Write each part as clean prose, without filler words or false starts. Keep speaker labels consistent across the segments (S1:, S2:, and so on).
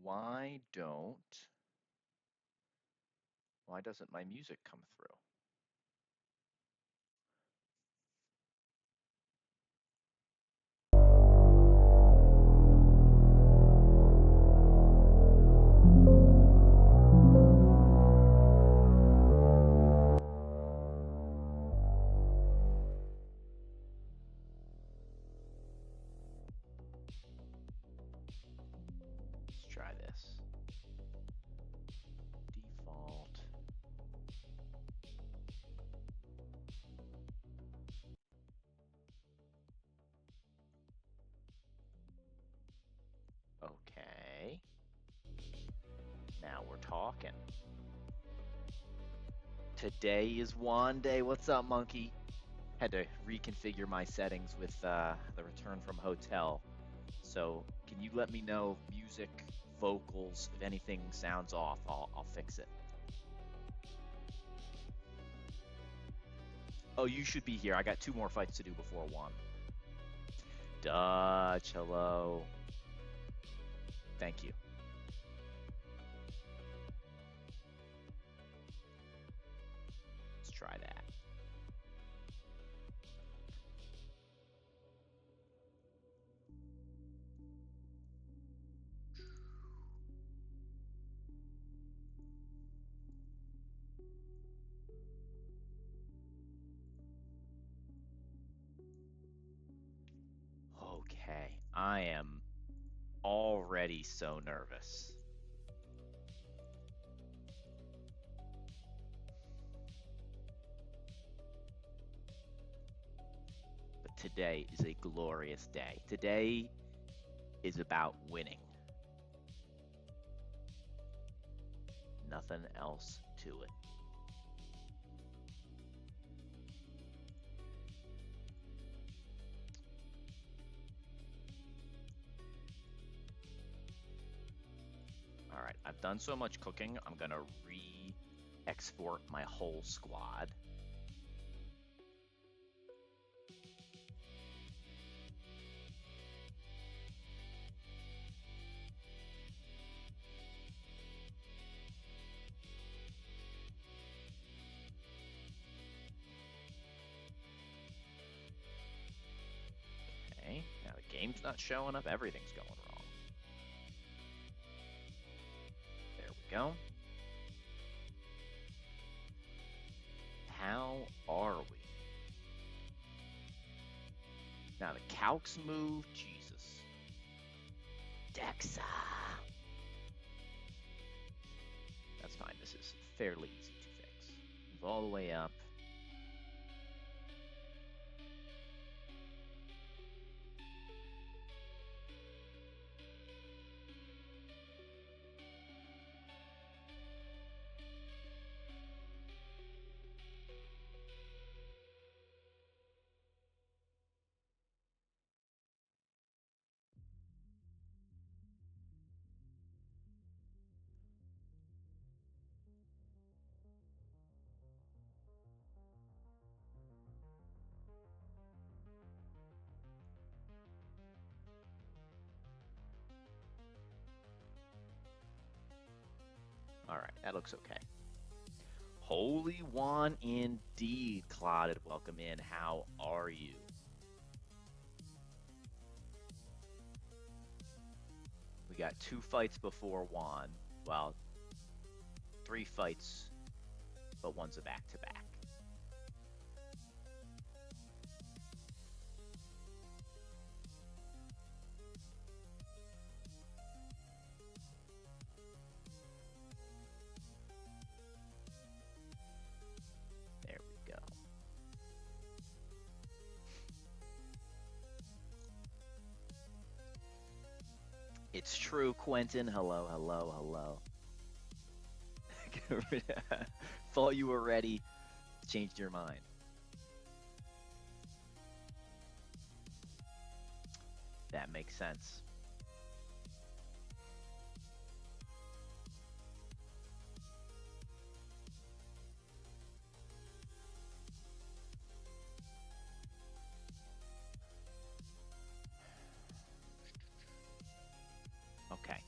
S1: Why don't, why doesn't my music come through? Let's try this. Default. Okay. Now we're talking. Today is Juan Day. What's up, monkey? Had to reconfigure my settings with the return from hotel. So can you let me know music, vocals, if anything sounds off, I'll fix it. Oh, you should be here. I got 2 more fights to do before one. Dutch, hello. Thank you. Let's try that. Okay, I am already so nervous. But today is a glorious day. Today is about winning. Nothing else to it. All right, I've done so much cooking, I'm gonna re-export my whole squad. Okay, now the game's not showing up, everything's going wrong. There we go. How are we? Now the calcs move, Jesus. Dexa. That's fine, this is fairly easy to fix. Move all the way up. All right, that looks okay. Holy Juan indeed, Clotted. Welcome in. How are you? We got 2 fights before Juan. Well, 3 fights, but one's a back-to-back. There we go. It's true, Quentin. Hello, hello, hello. Thought you were ready. Changed your mind. That makes sense. Okay.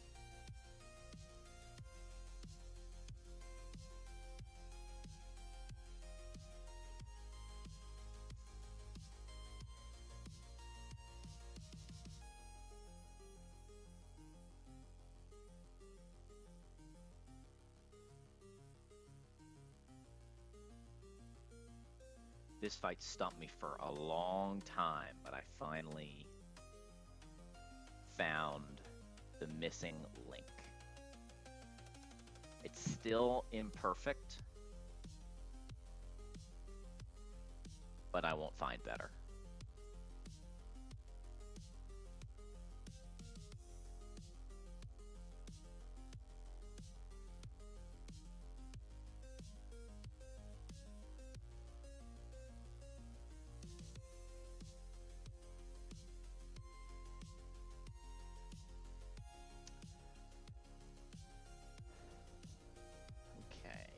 S1: This fight stumped me for a long time, but I finally found the missing link. It's still imperfect, but I won't find better. Okay.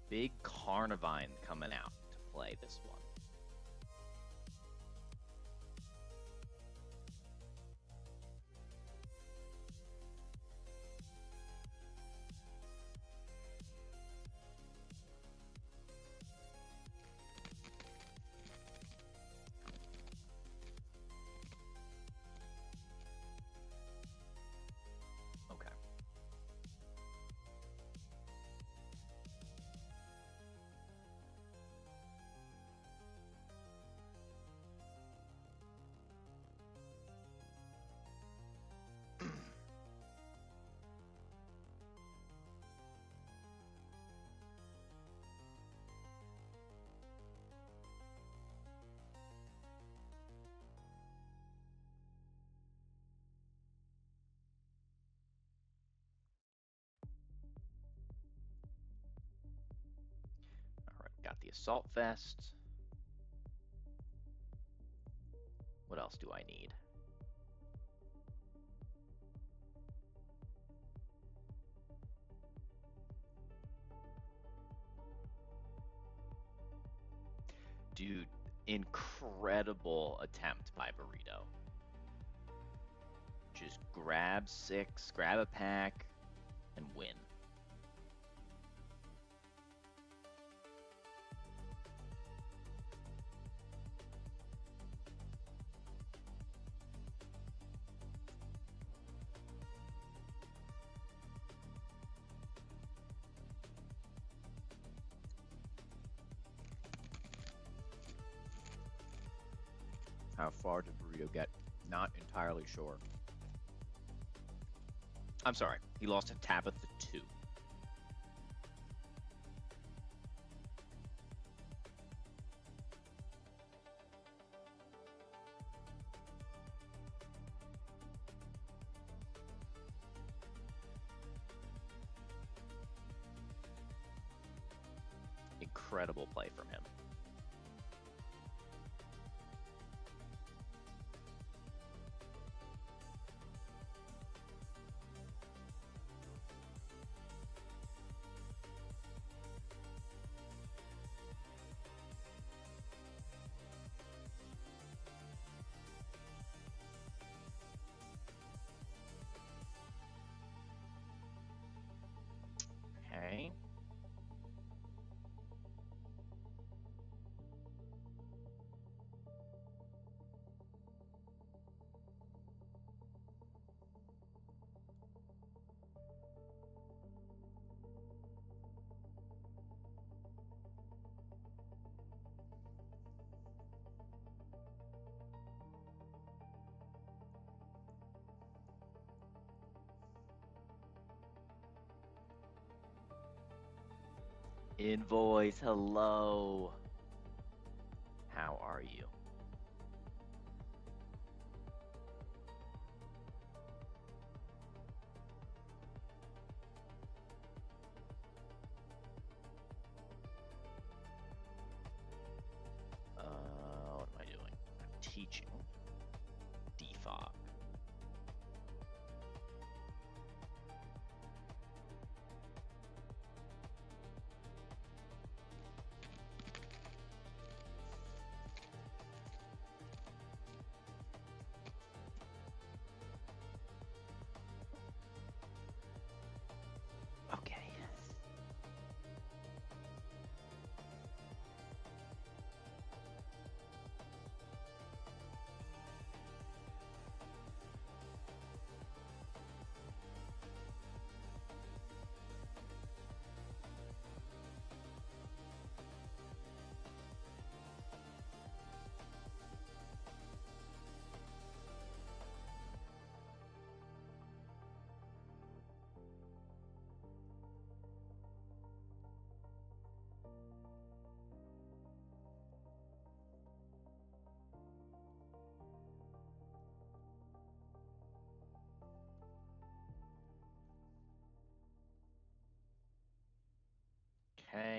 S1: Big Carnivine coming out to play this one. Okay. All right, got the assault vest. What else do I need? Dude, incredible attempt by Burrito. Just grab 6, grab a pack, and win. How far did Burrito get? Not entirely sure. I'm sorry, he lost to Tabitha 2. Incredible play from him. Okay. Invoice, hello. How are you? What am I doing? I'm teaching defog.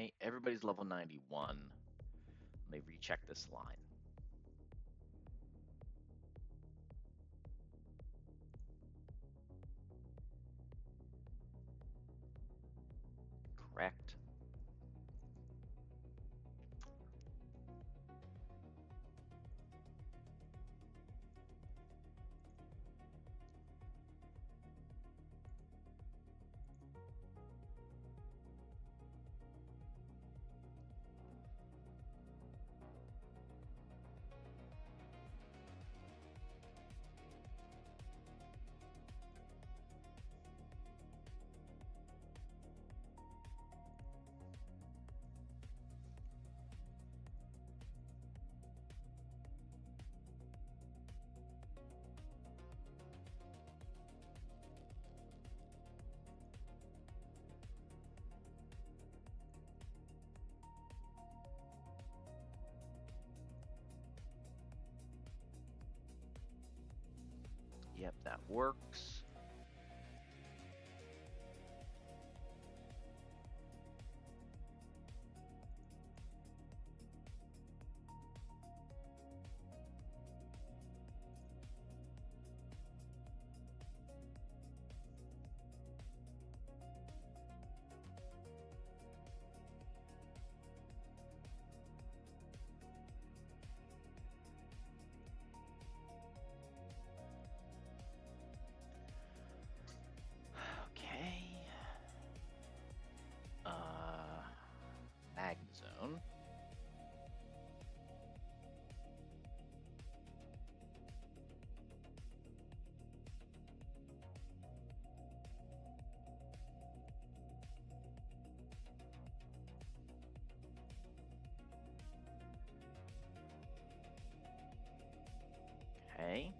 S1: Okay, everybody's level 91. Let me recheck this line. Correct. Yep, that works. Okay. Magnezone. Okay.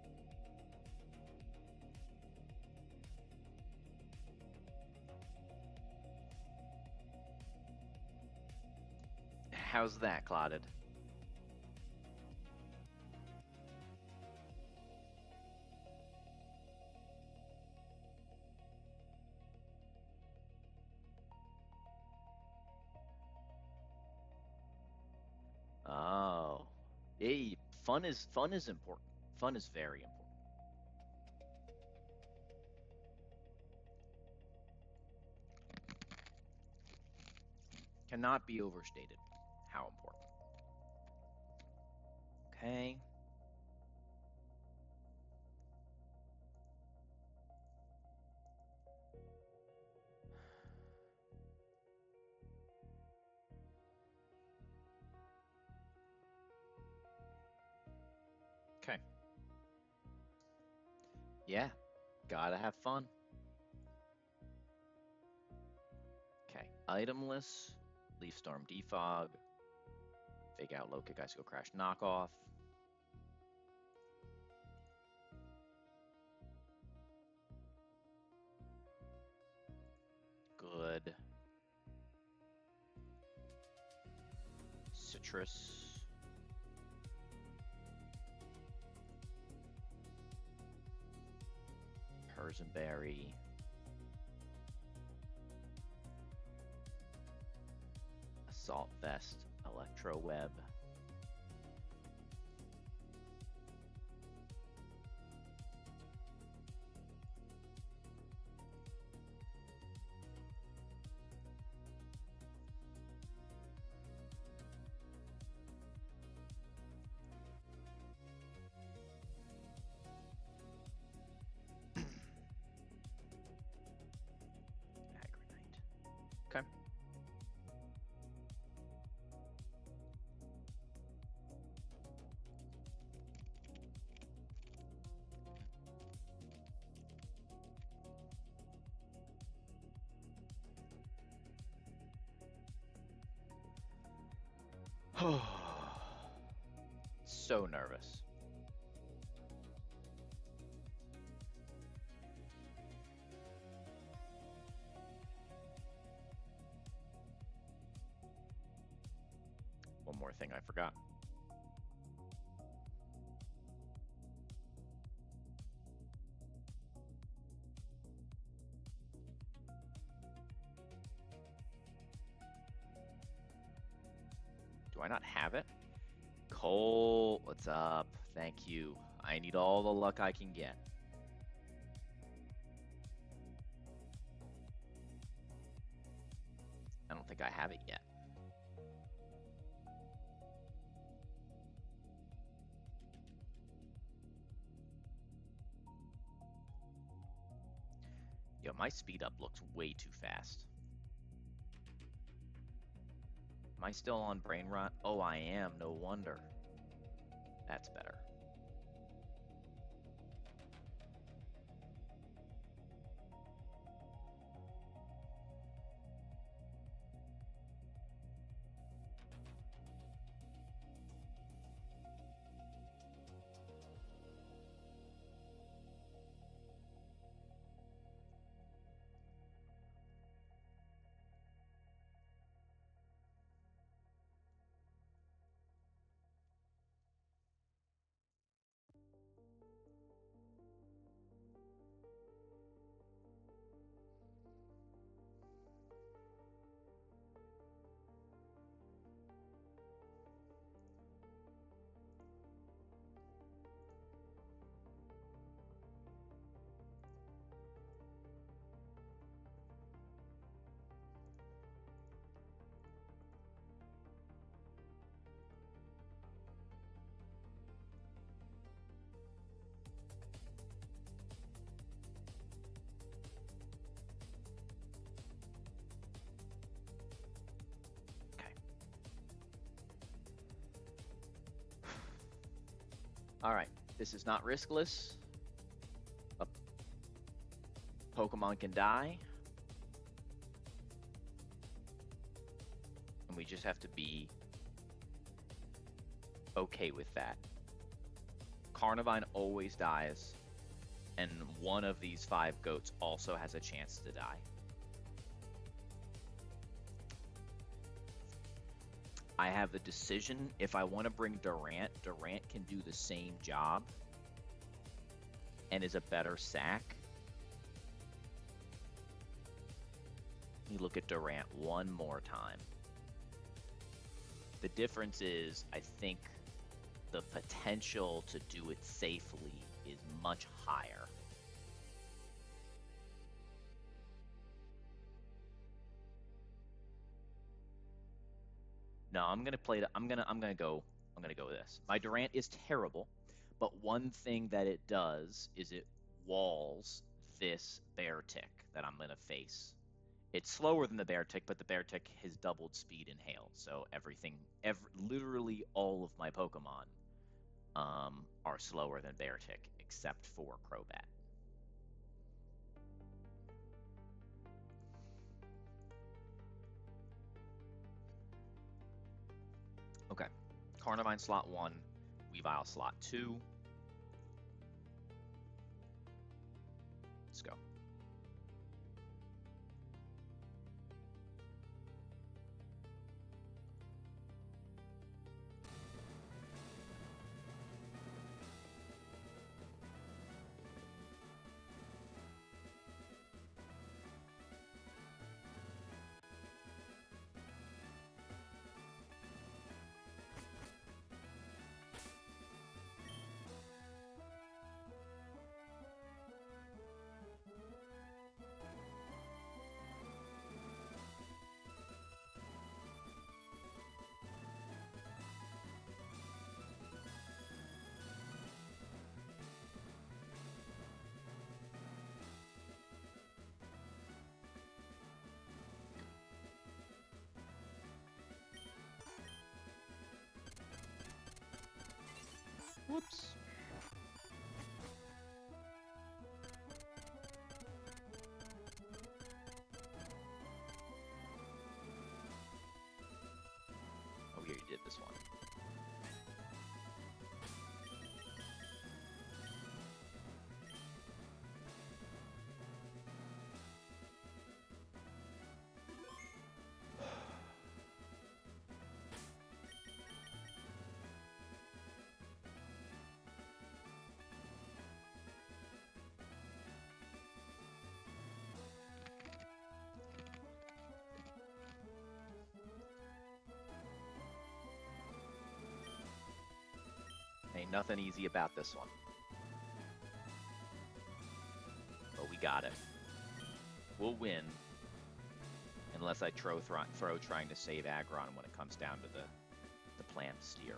S1: How's that, Clotted? Oh. Hey, fun is important. Fun is very important. Cannot be overstated how important. Okay. Okay. Yeah, gotta have fun. Okay. Itemless, Leaf Storm Defog, Fake Out Low Kick Ice Go Crash Knockoff. Good. Citrus. Herzenberry. Assault Vest. Electro Web. Agronite. Okay. So nervous. One more thing I forgot. I not have it? Cole, what's up? Thank you. I need all the luck I can get. I don't think I have it yet. Yo, my speed up looks way too fast. Am I still on brain rot? Oh, I am. No wonder. That's better. All right, this is not riskless. A Pokemon can die. And we just have to be okay with that. Carnivine always dies, and one of these 5 goats also has a chance to die. I have the decision if I want to bring Durant. Durant can do the same job and is a better sack. Let me look at Durant one more time. The difference is, I think the potential to do it safely is much higher. No, I'm gonna play. I'm gonna go with this. My Durant is terrible, but one thing that it does is it walls this bear tick that I'm gonna face. It's slower than the bear tick, but the bear tick has doubled speed and hail, so literally all of my Pokemon are slower than bear tick, except for Crobat. Okay, Carnivine slot 1, Weavile slot 2. Let's go. Whoops. Oh, we already did this one. Nothing easy about this one. But we got it. We'll win. Unless I throw trying to save Aggron when it comes down to the planned steer.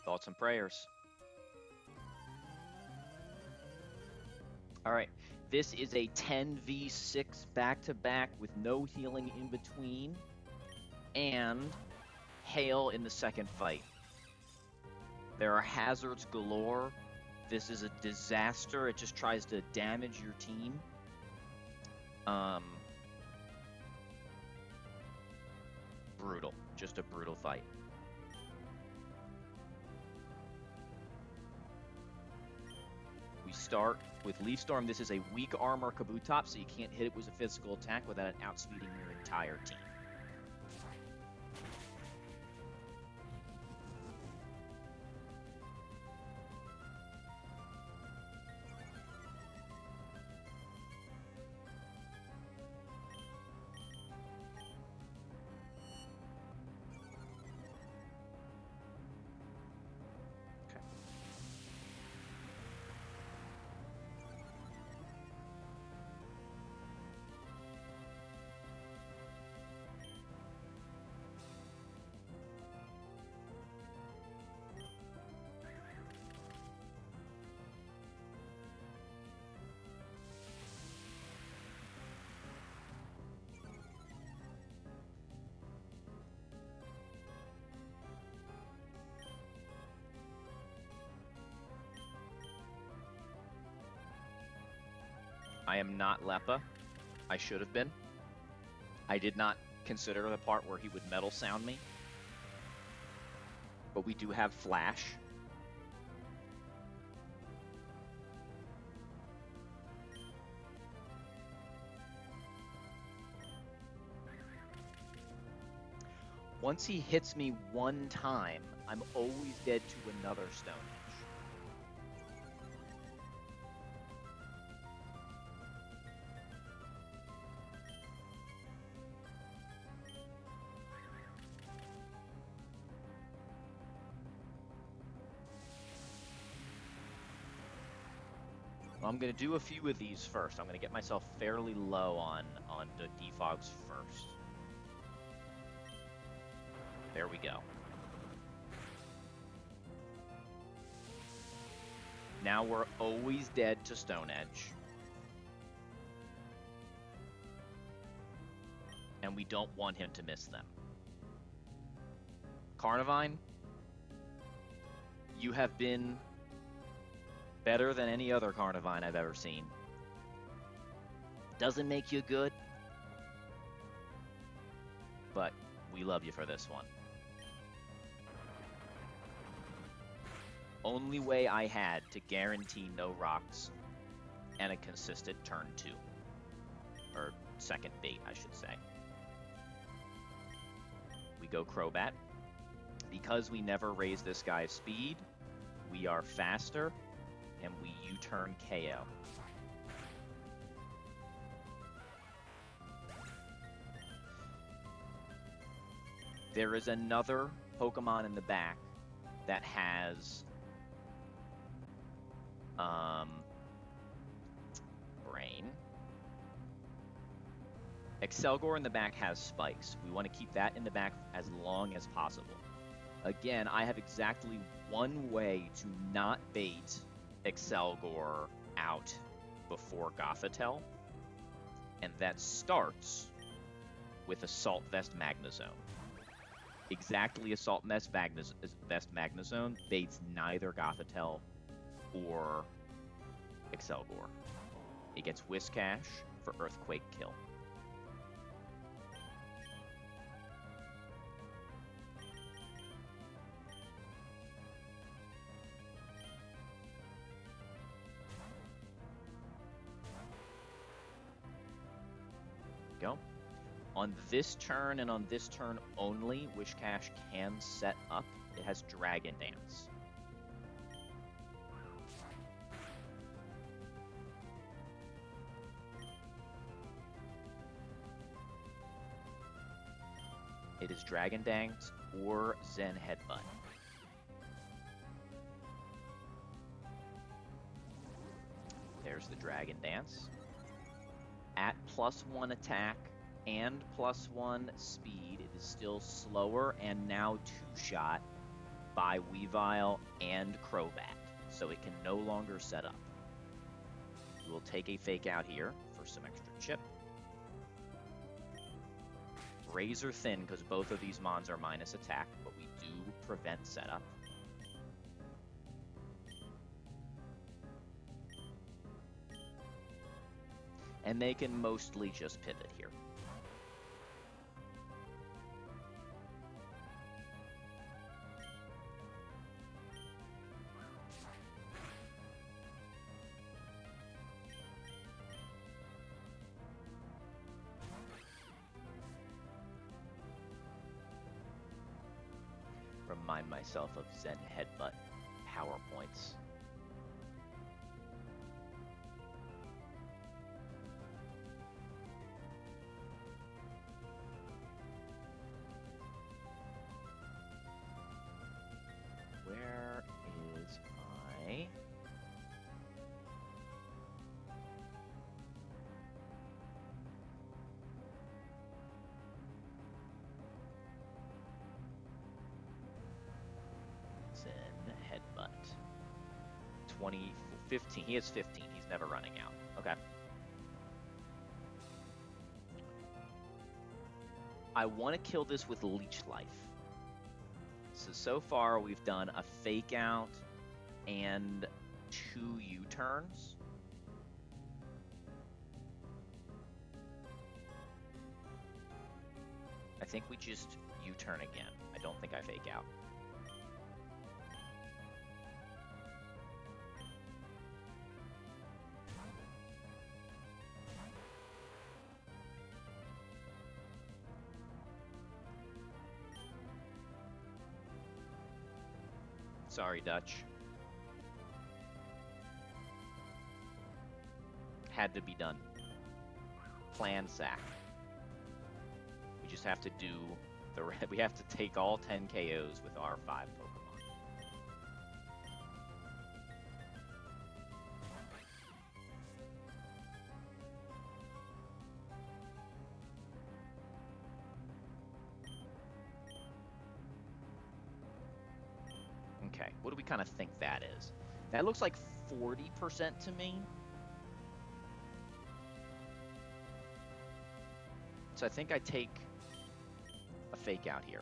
S1: Thoughts and prayers. All right. This is a 10v6 back-to-back with no healing in between and hail in the second fight. There are hazards galore. This is a disaster. It just tries to damage your team. Brutal. Just a brutal fight. We start with Leaf Storm. This is a weak armor Kabutops, so you can't hit it with a physical attack without it outspeeding your entire team. I am not Leppa. I should have been. I did not consider the part where he would metal sound me. But we do have Flash. Once he hits me one time, I'm always dead to another Stone Edge. I'm going to do a few of these first. I'm going to get myself fairly low on the defogs first. There we go. Now we're always dead to Stone Edge. And we don't want him to miss them. Carnivine, you have been better than any other Carnivine I've ever seen. Doesn't make you good, but we love you for this one. Only way I had to guarantee no rocks and a consistent turn 2. Or second bait, I should say. We go Crobat. Because we never raise this guy's speed, we are faster, and we U-turn KO. There is another Pokemon in the back that has Brain. Excelgor in the back has spikes. We want to keep that in the back as long as possible. Again, I have exactly one way to not bait Excelgor out before Gothitelle, and that starts with Assault Vest Magnezone. Exactly Assault Vest Magnezone baits neither Gothitelle or Excelgor. It gets Whiscash for Earthquake kill. go. On this turn and on this turn only, Wishcash can set up. It has Dragon Dance. It is Dragon Dance or Zen Headbutt. There's the Dragon Dance. At +1 attack and +1 speed, it is still slower and now two-shot by Weavile and Crobat, so it can no longer set up. We will take a Fake Out here for some extra chip. Razor Thin, because both of these mons are minus attack, but we do prevent setup. And they can mostly just pivot here. Remind myself of Zen Headbutt PowerPoints. Where is my... Zen Headbutt. 20, 15. He has 15. He's never running out. Okay. I want to kill this with Leech Life. So far we've done a Fake Out and 2 U-turns. I think we just U-turn again. I don't think I Fake Out. Sorry, Dutch. Had to be done. Plan sack. We just have to do the... We have to take all 10 KOs with our 5 Pokemon. Okay, what do we kind of think that is? That looks like 40% to me. So I think I take a Fake Out here.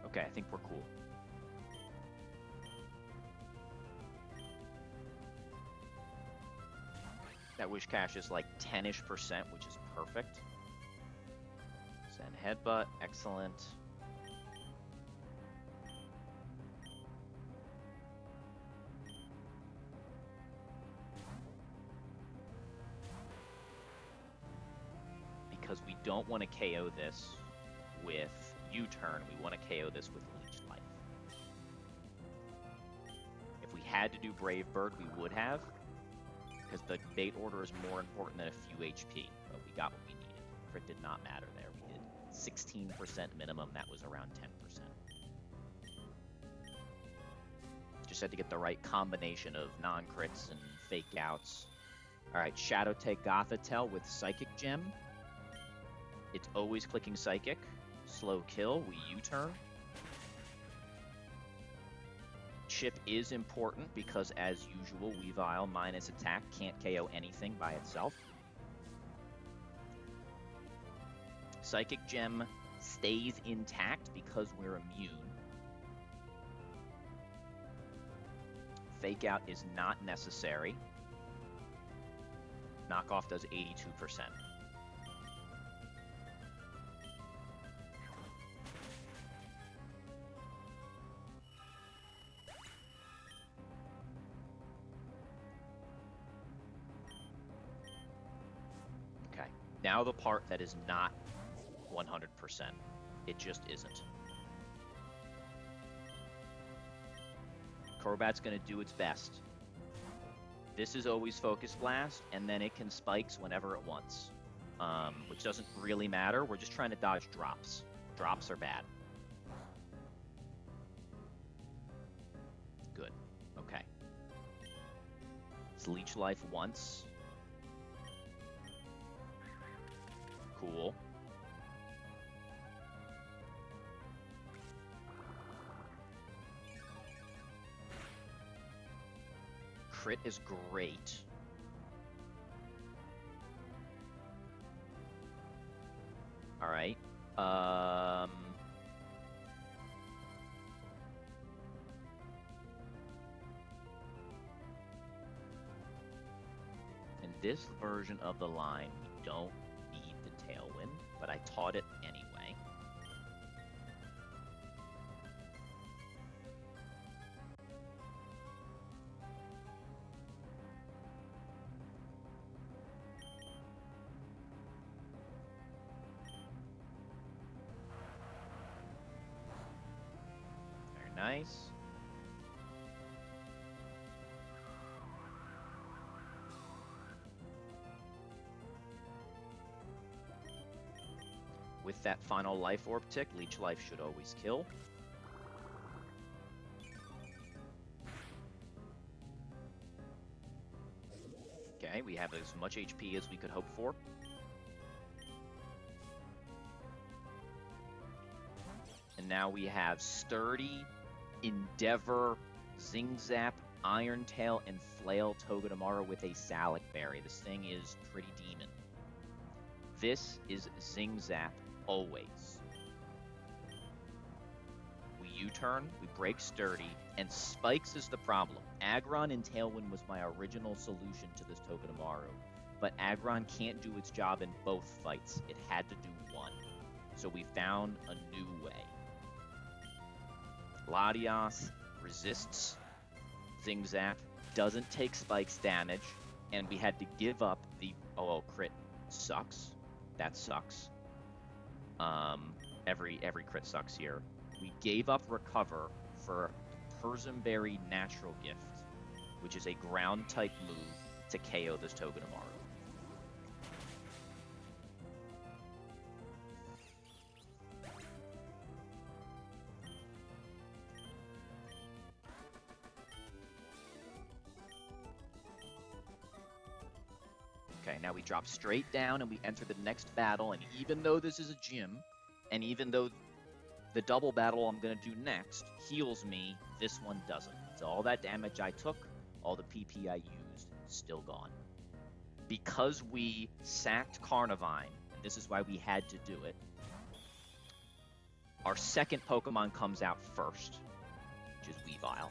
S1: Okay, I think we're cool. That Wishcash is like 10-ish%, which is perfect. Zen Headbutt, excellent. Because we don't want to KO this with U-turn, we want to KO this with Leech Life. If we had to do Brave Bird, we would have, because the bait order is more important than a few HP, but we got what we needed. Crit did not matter there. We did 16% minimum, that was around 10%. Just had to get the right combination of non-crits and Fake Outs. Alright, Shadow Take Gothitelle with Psychic Gem. It's always clicking Psychic. Slow kill, we U-turn. Chip is important because, as usual, Weavile minus attack can't KO anything by itself. Psychic Gem stays intact because we're immune. Fake Out is not necessary. Knockoff does 82%. Okay, now the part that is not 100%. It just isn't. Crobat's going to do its best. This is always Focus Blast, and then it can Spikes whenever it wants, which doesn't really matter. We're just trying to dodge drops. Drops are bad. Good. Okay. It's Leech Life once. Cool. Crit is great. All right. In this version of the line, we don't need the Tailwind, but I taught it anyway. Nice. With that final Life Orb tick, Leech Life should always kill. Okay, we have as much HP as we could hope for. And now we have Sturdy, Endeavor, Zing Zap, Iron Tail, and Flail Togedemaru with a Salic Berry. This thing is pretty demon. This is Zing Zap always. We U-turn, we break Sturdy, and Spikes is the problem. Aggron and Tailwind was my original solution to this Togedemaru, but Aggron can't do its job in both fights. It had to do one. So we found a new way. Latias resists Zing Zap, doesn't take Spikes damage, and we had to give up the... Oh, crit sucks. That sucks. Every crit sucks here. We gave up Recover for Persimberry Natural Gift, which is a ground-type move to KO this Togedemaru. Okay, now we drop straight down and we enter the next battle, and even though this is a gym, and even though the double battle I'm going to do next heals me, this one doesn't. So all that damage I took, all the PP I used, still gone. Because we sacked Carnivine, and this is why we had to do it, our second Pokemon comes out first, which is Weavile.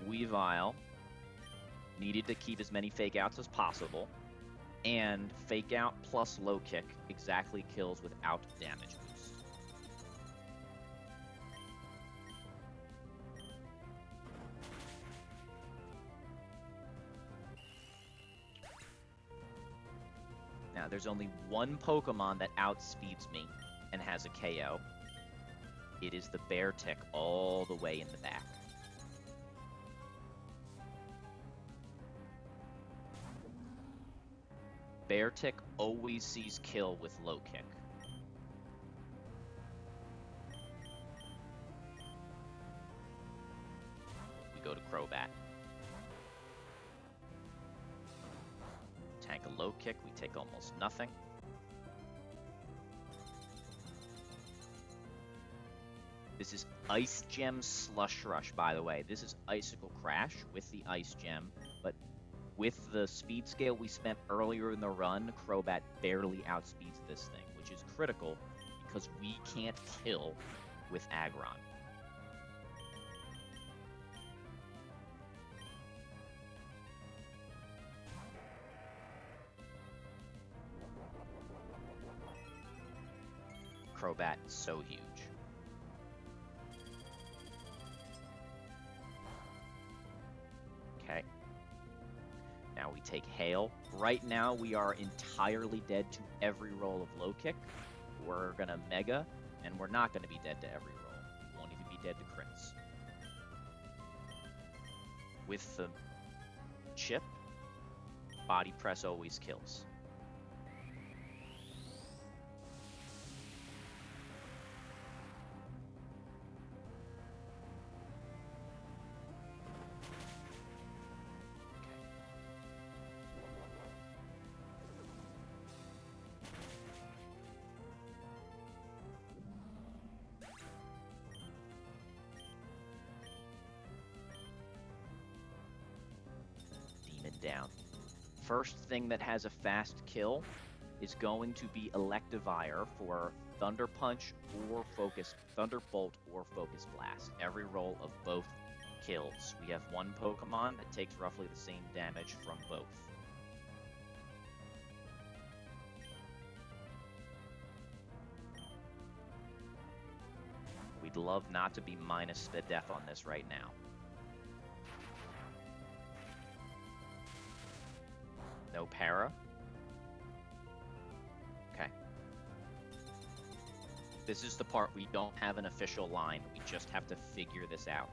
S1: Weavile needed to keep as many Fake Outs as possible, and Fake Out plus Low Kick exactly kills without damage boost. Now, there's only one Pokemon that outspeeds me and has a KO. It is the Beartick all the way in the back. Beartick always sees kill with Low Kick. We go to Crobat. low kick, we take almost nothing. This is Ice Gem Slush Rush, by the way. This is Icicle Crash with the Ice Gem, but with the speed scale we spent earlier in the run, Crobat barely outspeeds this thing, which is critical because we can't kill with Aggron. Crobat is so huge. Okay. Now we take Hail. Right now we are entirely dead to every roll of low kick. We're gonna Mega, and we're not gonna be dead to every roll. We won't even be dead to crits. With the chip, Body Press always kills. Down. First thing that has a fast kill is going to be Electivire for Thunder Punch or Focus, Thunderbolt or Focus Blast. Every roll of both kills. We have one Pokemon that takes roughly the same damage from both. We'd love not to be minus the death on this right now. No para. Okay. This is the part we don't have an official line. We just have to figure this out.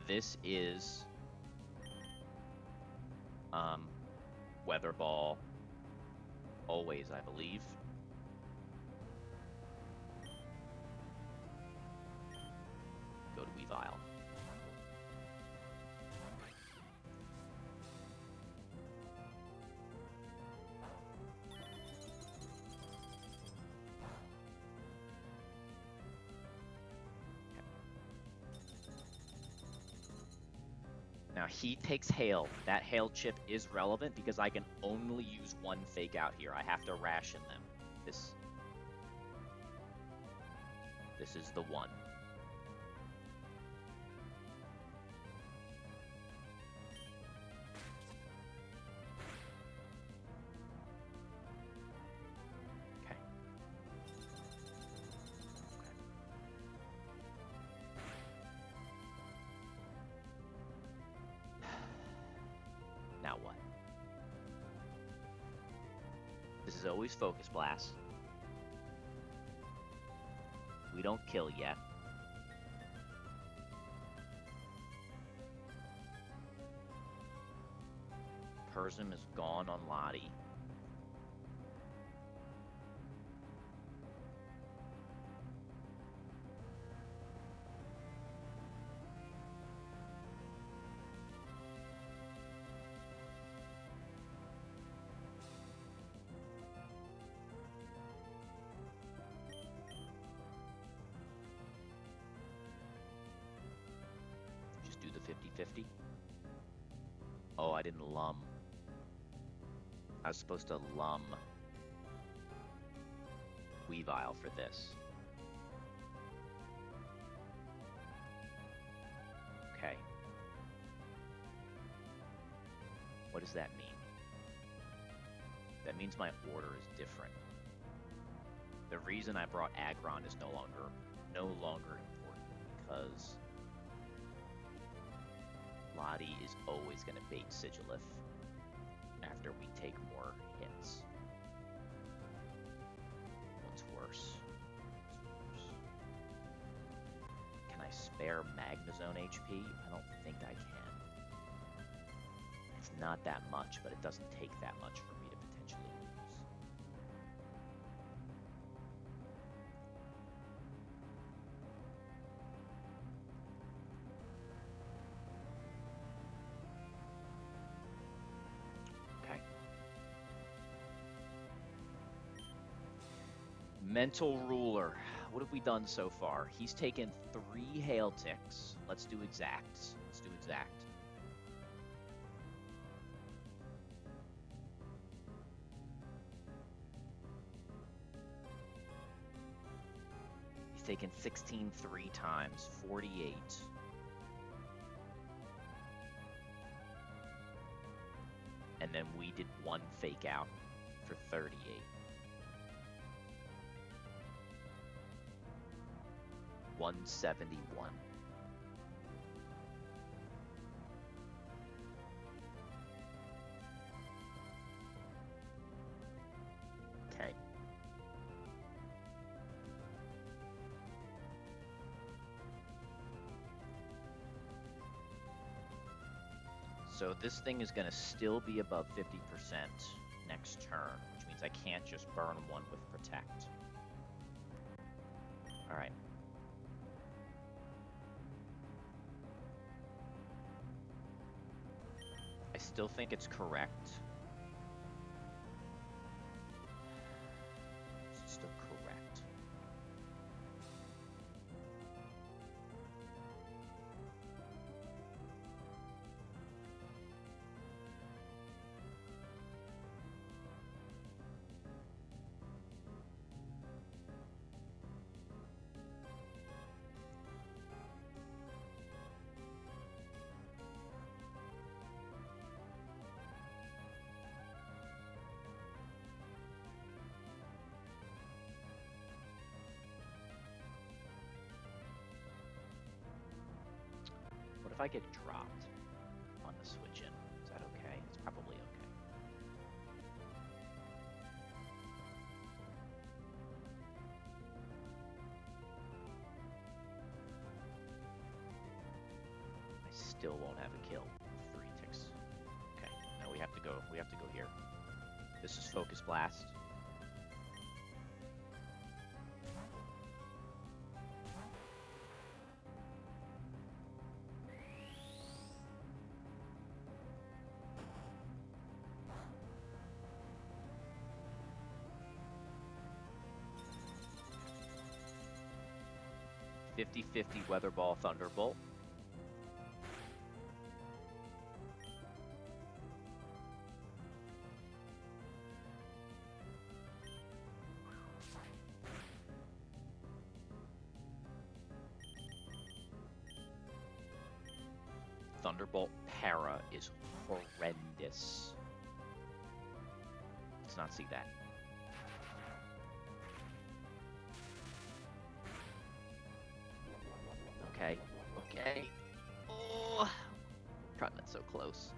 S1: This is Weather Ball. Always, I believe. Go to Weavile. Now he takes Hail. That Hail chip is relevant because I can only use one Fake Out here. I have to ration them. This is the one. Now what? This is always Focus Blast. We don't kill yet. Persim is gone on Lottie. Just do the 50-50. Oh, I didn't lum. I was supposed to lum Weavile for this. Okay. What does that mean? That means my order is different. The reason I brought Aggron is no longer important because Lottie is always going to bait Sigilif after we take more hits. What's worse? Can I spare Magnezone HP? I don't think I can. It's not that much, but it doesn't take that much for me to potentially lose. Mental ruler. What have we done so far? He's taken 3 hail ticks. Let's do exacts. Let's do exact. He's taken 16 3 times, 48. And then we did 1 fake out for 38. 171. Okay. So this thing is going to still be above 50% next turn, which means I can't just burn 1 with protect. All right. I still think it's correct. It's still correct. What if I get dropped on the switch in? Is that okay? It's probably okay. I still won't have a kill. 3 ticks. Okay. No, we have to go. We have to go here. This is Focus Blast. $50-50 Weather Ball Thunderbolt. Thunderbolt Para is horrendous. Let's not see that. Okay. Okay. Oh, cutting it so close.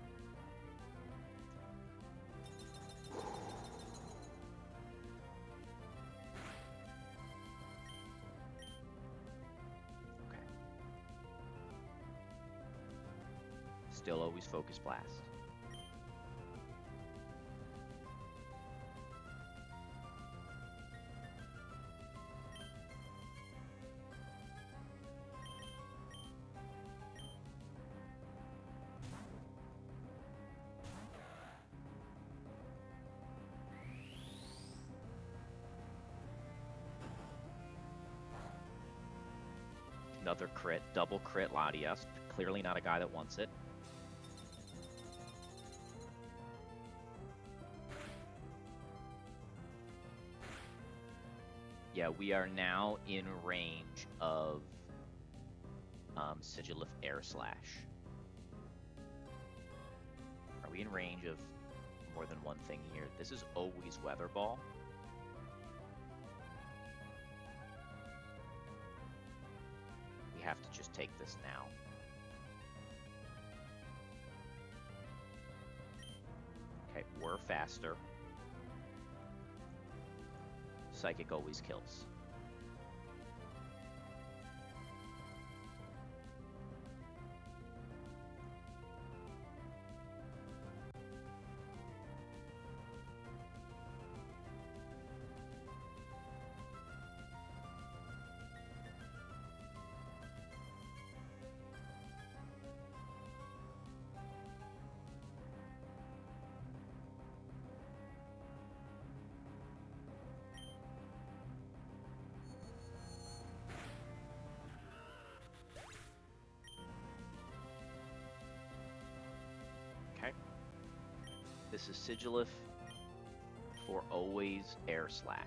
S1: Okay. Still always Focus Blast. Another crit, double crit Latias. Clearly not a guy that wants it. Yeah, we are now in range of Sigilif Air Slash. Are we in range of more than one thing here? This is always Weather Ball. We have to just take this now. Okay, we're faster. Psychic always kills. This is Sigilif for always air slash.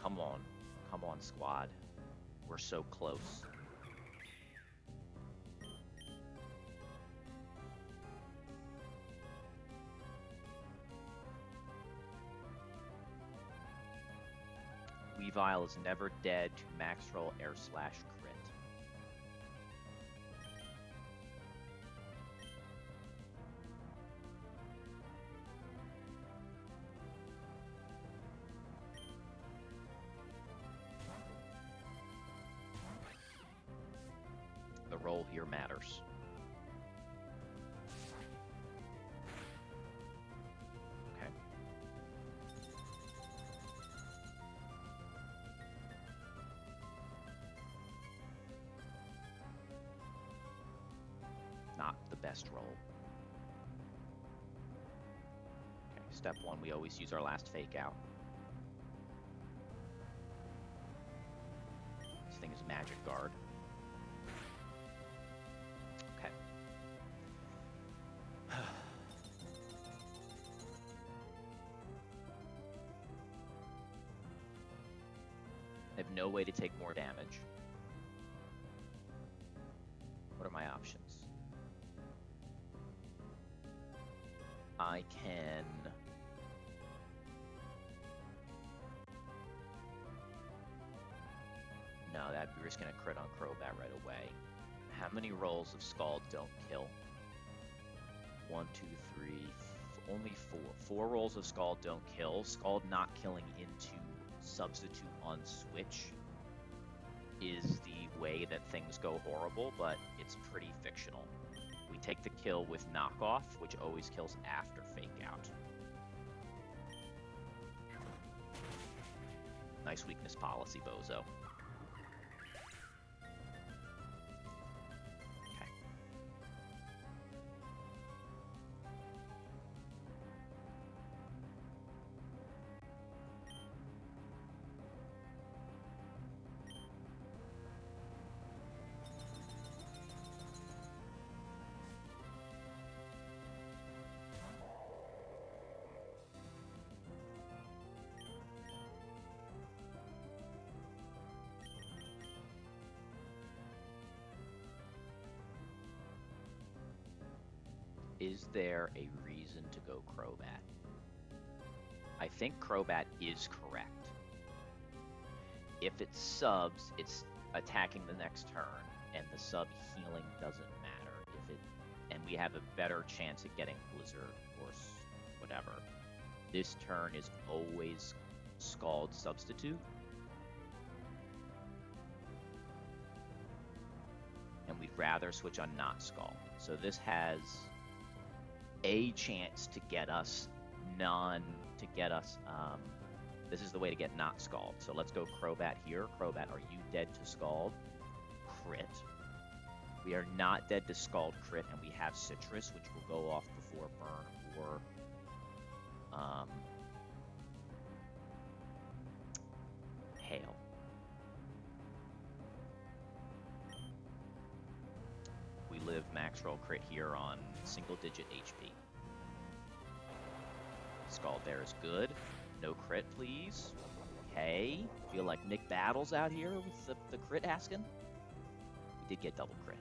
S1: Come on. Come on, squad. We're so close. Weavile is never dead to max roll air slash crit. The roll here matters. Okay. Not the best roll. Okay, step one, we always use our last fake out. This thing is magic guard. Okay. I have no way to take more damage. What are my options? I can... No, that'd be risking a crit on Crobat right away. How many rolls of Scald don't kill? 1, 2, 3, only 4. 4 rolls of Scald don't kill. Scald not killing into Substitute on Switch is the way that things go horrible, but it's pretty fictional. We take the kill with knockoff, which always kills after fake out. Nice weakness policy, Bozo. Okay. Is there a reason to go Crobat? I think Crobat is correct. If it subs, it's attacking the next turn, and the sub healing doesn't matter. And we have a better chance at getting Blizzard or whatever. This turn is always Scald Substitute. And we'd rather switch on not Scald. So this has a chance to get us this is the way to get not Scald. So let's go Crobat here. Crobat, are you dead to Scald? Crit. We are not dead to Scald crit, and we have Citrus, which will go off before burn or hail. We live max roll crit here on single digit HP. Scald there is good. No crit, please. Okay. Feel like Nick Battles out here with the crit asking. We did get double crit.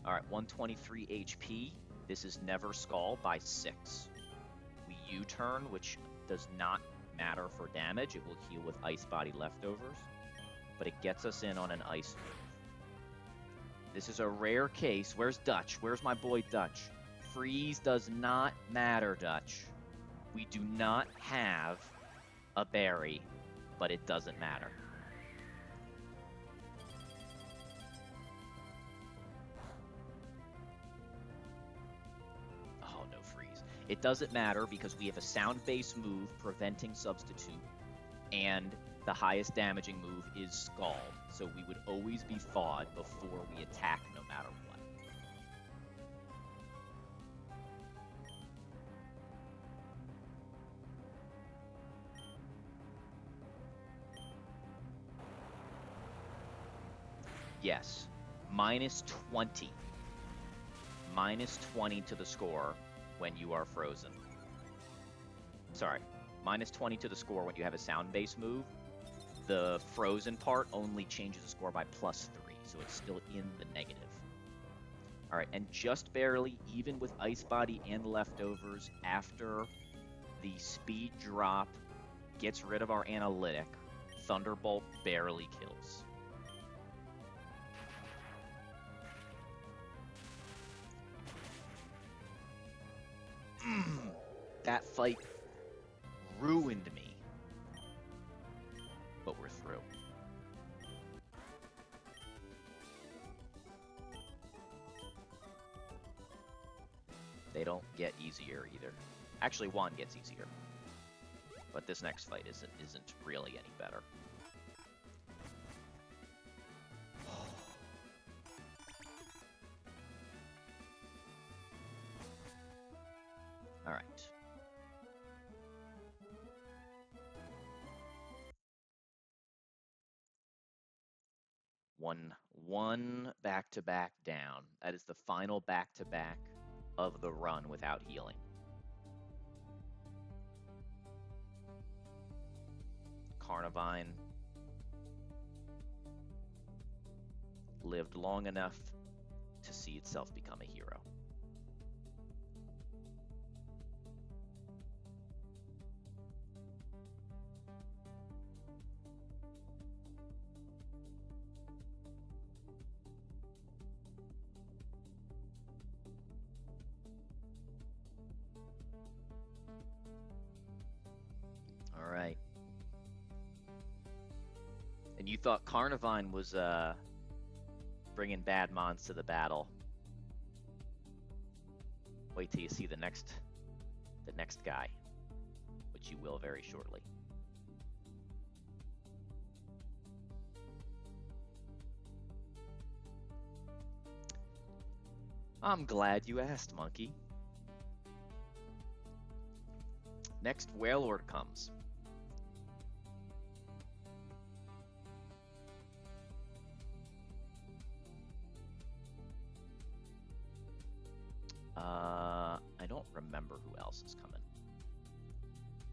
S1: Alright, 123 HP. This is never Scald by 6. We U-turn, which does not matter for damage. It will heal with Ice Body leftovers, but it gets us in on an ice move. This is a rare case. Where's Dutch? Where's my boy Dutch? Freeze does not matter, Dutch. We do not have a berry, but it doesn't matter. Oh, no freeze. It doesn't matter because we have a sound-based move preventing substitute, and the highest damaging move is Scald, so we would always be thawed before we attack no matter what. Yes. Minus 20. Minus 20 to the score when you are frozen. Sorry. Minus 20 to the score when you have a sound-based move. The frozen part only changes the score by +3, so it's still in the negative. All right, and just barely, even with Ice Body and leftovers, after the speed drop gets rid of our analytic, Thunderbolt barely kills. That fight ruined me. But we're through. They don't get easier either. Actually, Juan gets easier. But this next fight isn't really any better. All right. One back-to-back down. That is the final back-to-back of the run without healing. Carnivine lived long enough to see itself become a hero. All right. And you thought Carnivine was bringing bad mons to the battle. Wait till you see the next guy, which you will very shortly. I'm glad you asked, Monkey. Next Wailord comes. I don't remember who else is coming.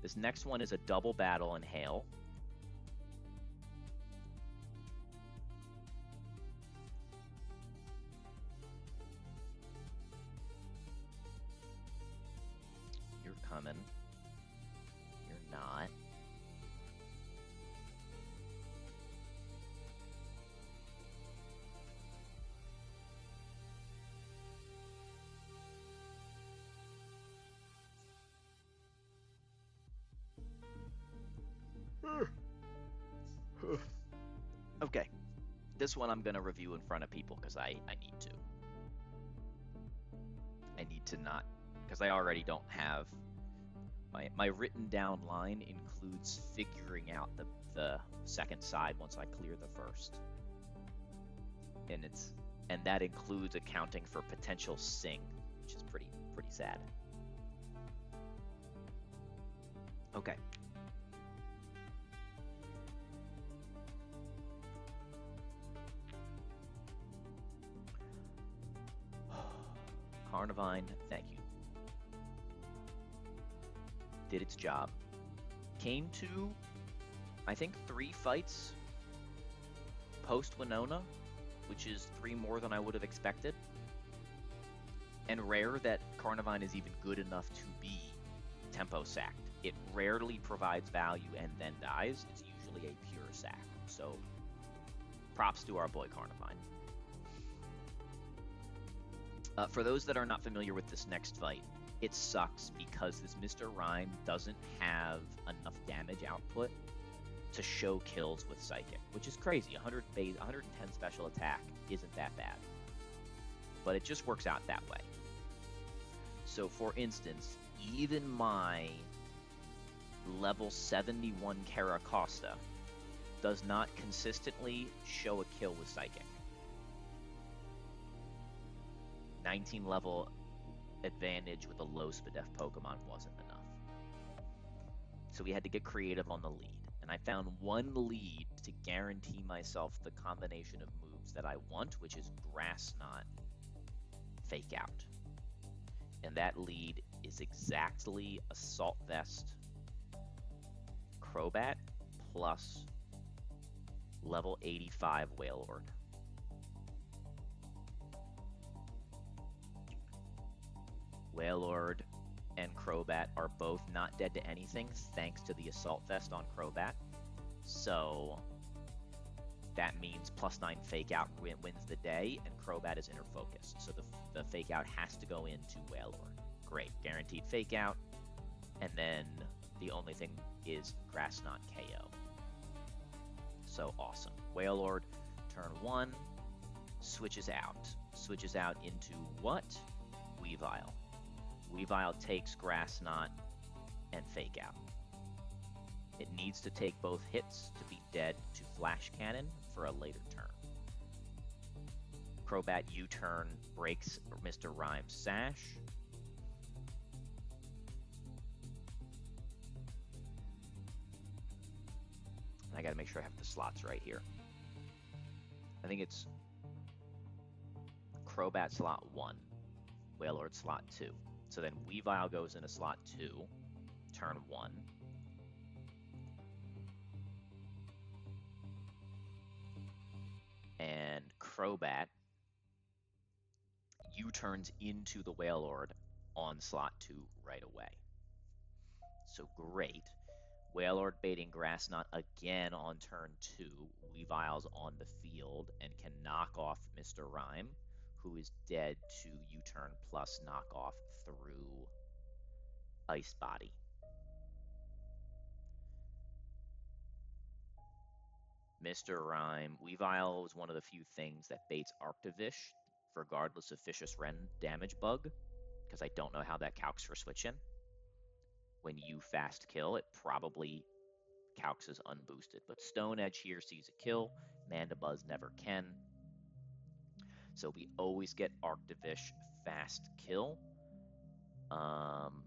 S1: This next one is a double battle in Hail. You're coming. You're not. Okay, this one I'm going to review in front of people because I need to. I need to not, because I already don't have, my written down line includes figuring out the second side once I clear the first. And that includes accounting for potential sing, which is pretty sad. Okay. Carnivine, thank you. Did its job. Came to, I think, 3 fights post-Winona, which is 3 more than I would have expected. And rare that Carnivine is even good enough to be tempo sacked. It rarely provides value and then dies. It's usually a pure sack. So, props to our boy Carnivine. For those that are not familiar with this next fight, it sucks because this Mr. Rhyme doesn't have enough damage output to show kills with Psychic, which is crazy. 110 special attack isn't that bad. But it just works out that way. So for instance, even my level 71 Caracosta does not consistently show a kill with Psychic. 19 level advantage with a low SPDF Pokemon wasn't enough. So we had to get creative on the lead. And I found one lead to guarantee myself the combination of moves that I want, which is Grass Knot, Fake Out. And that lead is exactly Assault Vest, Crobat, plus level 85 Wailord. Wailord and Crobat are both not dead to anything thanks to the Assault Vest on Crobat. So that means +9 Fake Out wins the day, and Crobat is inner focus. So the Fake Out has to go into Wailord. Great, guaranteed Fake Out. And then the only thing is Grass Knot KO. So awesome. Wailord, turn 1, switches out. Switches out into what? Weavile. Weavile takes Grass Knot and Fake Out. It needs to take both hits to be dead to Flash Cannon for a later turn. Crobat U-turn breaks Mr. Rhyme's Sash. I gotta make sure I have the slots right here. I think it's Crobat slot 1, Wailord slot 2. So then Weavile goes into slot 2, turn 1. And Crobat U-turns into the Wailord on slot 2 right away. So great. Wailord baiting Grass Knot again on turn 2. Weavile's on the field and can knock off Mr. Rhyme, who is dead to U-turn plus knockoff through Ice Body. Mr. Rhyme, Weavile is one of the few things that baits Arctovish, regardless of Vicious Ren damage bug, because I don't know how that calcs for switch in. When you fast kill, it probably calcs as unboosted, but Stone Edge here sees a kill, Mandibuzz never can. So we always get Arctovish fast kill.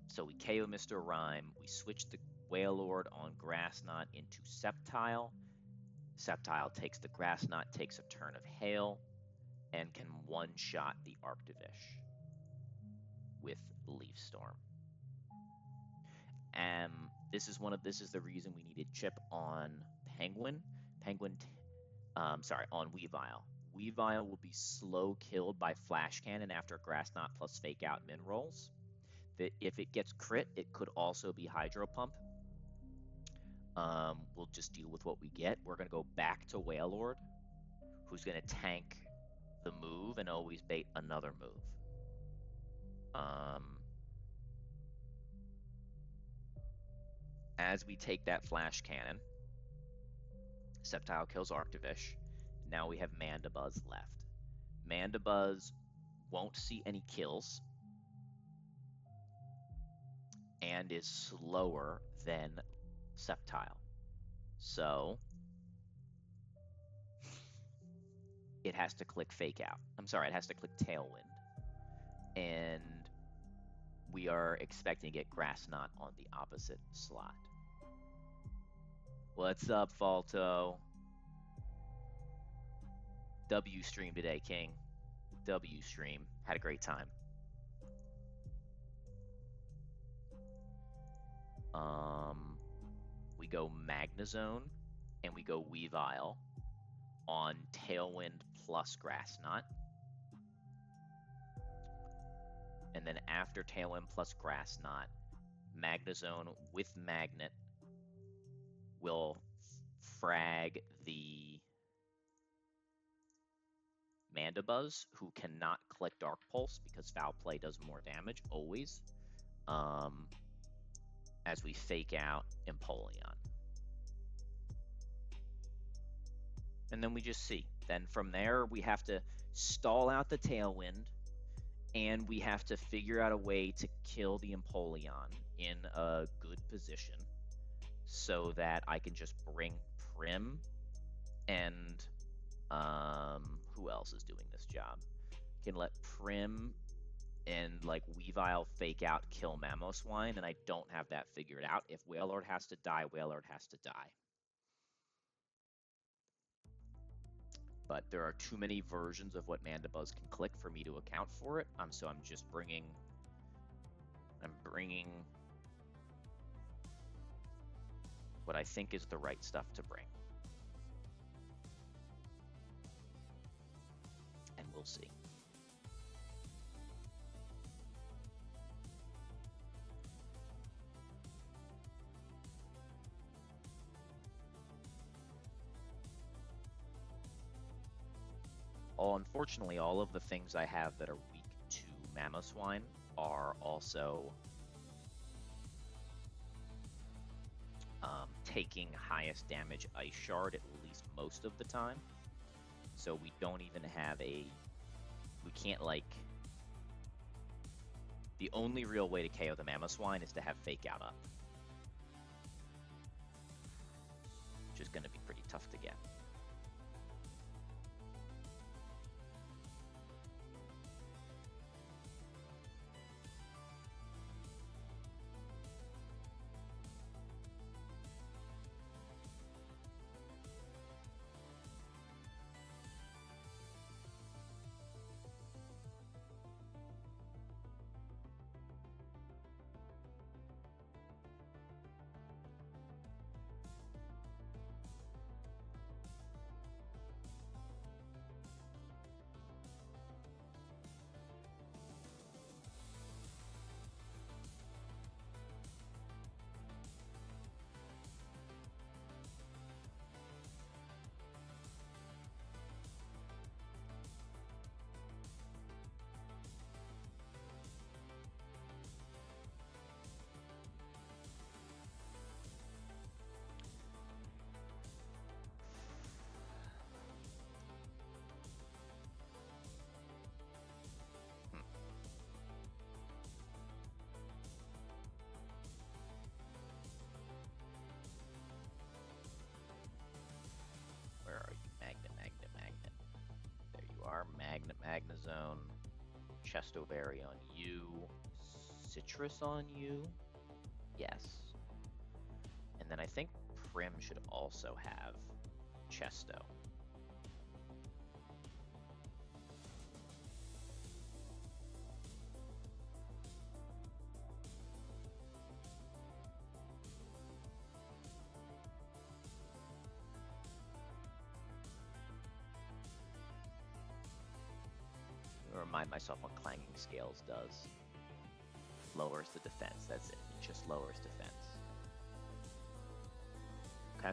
S1: So we KO Mr. Rhyme, we switch the Wailord on Grass Knot into Sceptile. Sceptile takes the Grass Knot, takes a turn of Hail, and can one-shot the Arctovish with Leaf Storm. This is the reason we needed Chip on Penguin. On Weavile. Weavile will be slow killed by Flash Cannon after Grass Knot plus Fake Out min rolls. If it gets crit, it could also be Hydro Pump. We'll just deal with what we get. We're going to go back to Wailord, who's going to tank the move and always bait another move. As we take that Flash Cannon, Sceptile kills Arctovish. Now we have Mandibuzz left. Mandibuzz won't see any kills and is slower than Sceptile. So it has to click Fake Out. It has to click Tailwind. And we are expecting to get Grass Knot on the opposite slot. What's up, Falto? W stream today, King. W stream. Had a great time. We go Magnezone and we go Weavile on Tailwind plus Grass Knot. And then after Tailwind plus Grass Knot, Magnezone with Magnet will frag the Mandibuzz, who cannot click Dark Pulse because Foul Play does more damage, always, as we fake out Empoleon. And then we just see. Then from there, we have to stall out the Tailwind, and we have to figure out a way to kill the Empoleon in a good position so that I can just bring Prim and who else is doing this job? Can let Prim and like Weavile fake out, kill Mamoswine, and I don't have that figured out. If Wailord has to die, Wailord has to die. but there are too many versions of what Mandibuzz can click for me to account for it. So I'm just bringing what I think is the right stuff to bring. And we'll see. Unfortunately, all of the things I have that are weak to Mamoswine are also taking highest damage Ice Shard at least most of the time. So we don't even have we can't, like, the only real way to KO the Mamoswine is to have Fake Out up, which is going to be pretty tough to get. Where are you? Magnet. There you are. Magnezone. Chestoberry on you. Citrus on you. Yes. And then I think Prim should also have Chesto. Remind myself what Clanging Scales does. Lowers the defense, that's it. It just lowers defense. Okay.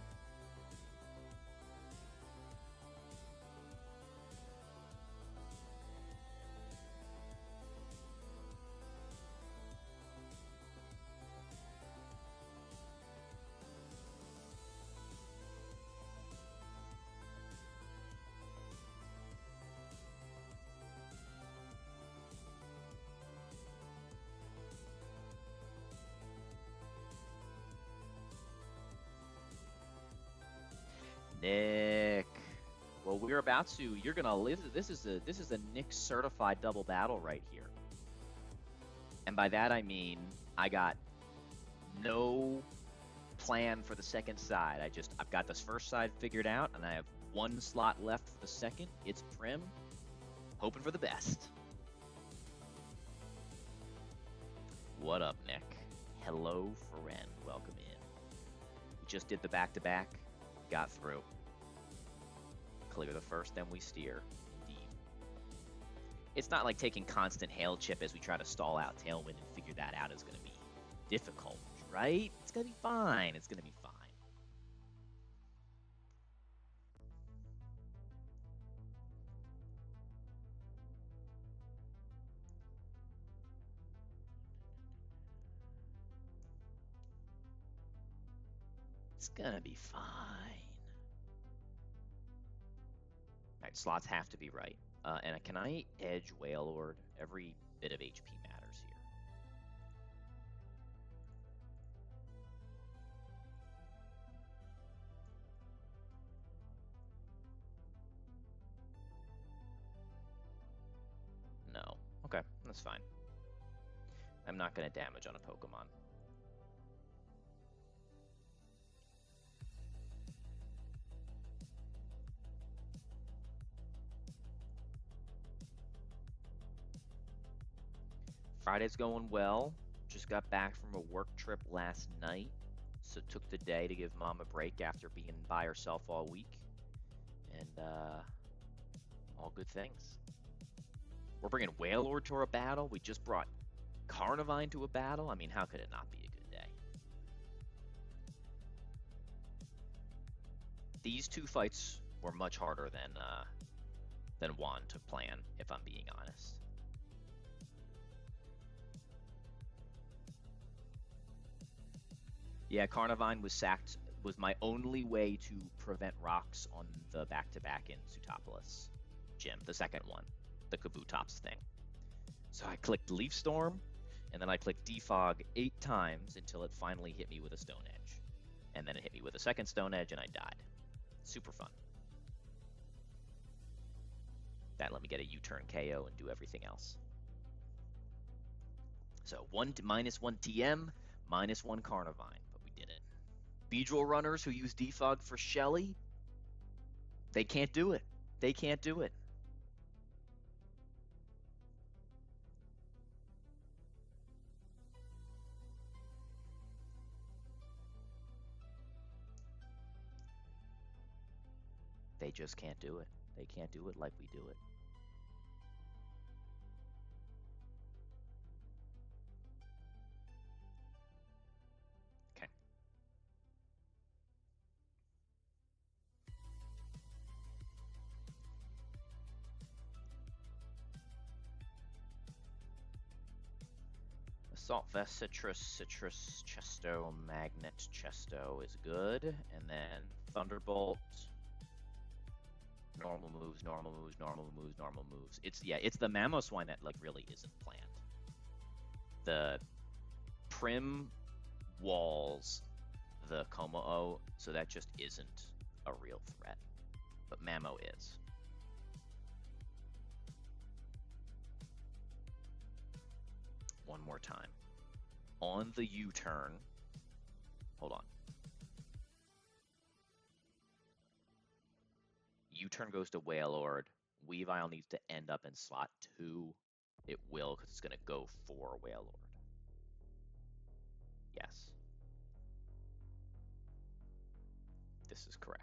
S1: Nick. Well, we're about to. You're gonna live. This is a Nick certified double battle right here. And by that I mean I got no plan for the second side. I've got this first side figured out, and I have one slot left for the second. It's Prim. Hoping for the best. What up, Nick? Hello, friend. Welcome in. We just did the back-to-back. Got through. Clear the first, then we steer. Indeed. It's not like taking constant hail chip as we try to stall out Tailwind and figure that out is going to be difficult, right? It's going to be fine. It's going to be fine. It's going to be fine. Alright, slots have to be right. And can I edge Wailord? Every bit of HP matters here. No. Okay, that's fine. I'm not going to damage on a Pokemon. Friday's going well. Just got back from a work trip last night, so took the day to give Mom a break after being by herself all week, and all good things. We're bringing Wailord to a battle. We just brought Carnivine to a battle. I mean, how could it not be a good day? These two fights were much harder than Juan to plan, if I'm being honest. Yeah, Carnivine was sacked, was my only way to prevent rocks on the back-to-back in Zootopolis gym, the second one, the Kabutops thing. So I clicked Leaf Storm, and then I clicked Defog 8 times until it finally hit me with a Stone Edge. And then it hit me with a second Stone Edge, and I died. Super fun. That let me get a U-turn KO and do everything else. So -1 TM, -1 Carnivine, but we did it. Beedrill runners who use Defog for Shelly, they can't do it. They can't do it. They just can't do it. They can't do it like we do it. Okay. Assault Vest, Citrus, Chesto, Magnet, Chesto is good. And then Thunderbolt. Normal moves, normal moves, normal moves, normal moves. It's the Mamoswine that like really isn't planned. The Prim walls the Como-O, so that just isn't a real threat. But Mamo is. One more time. On the U-turn. Hold on. U-turn goes to Wailord. Weavile needs to end up in slot 2. It will, because it's going to go for Wailord. Yes. This is correct.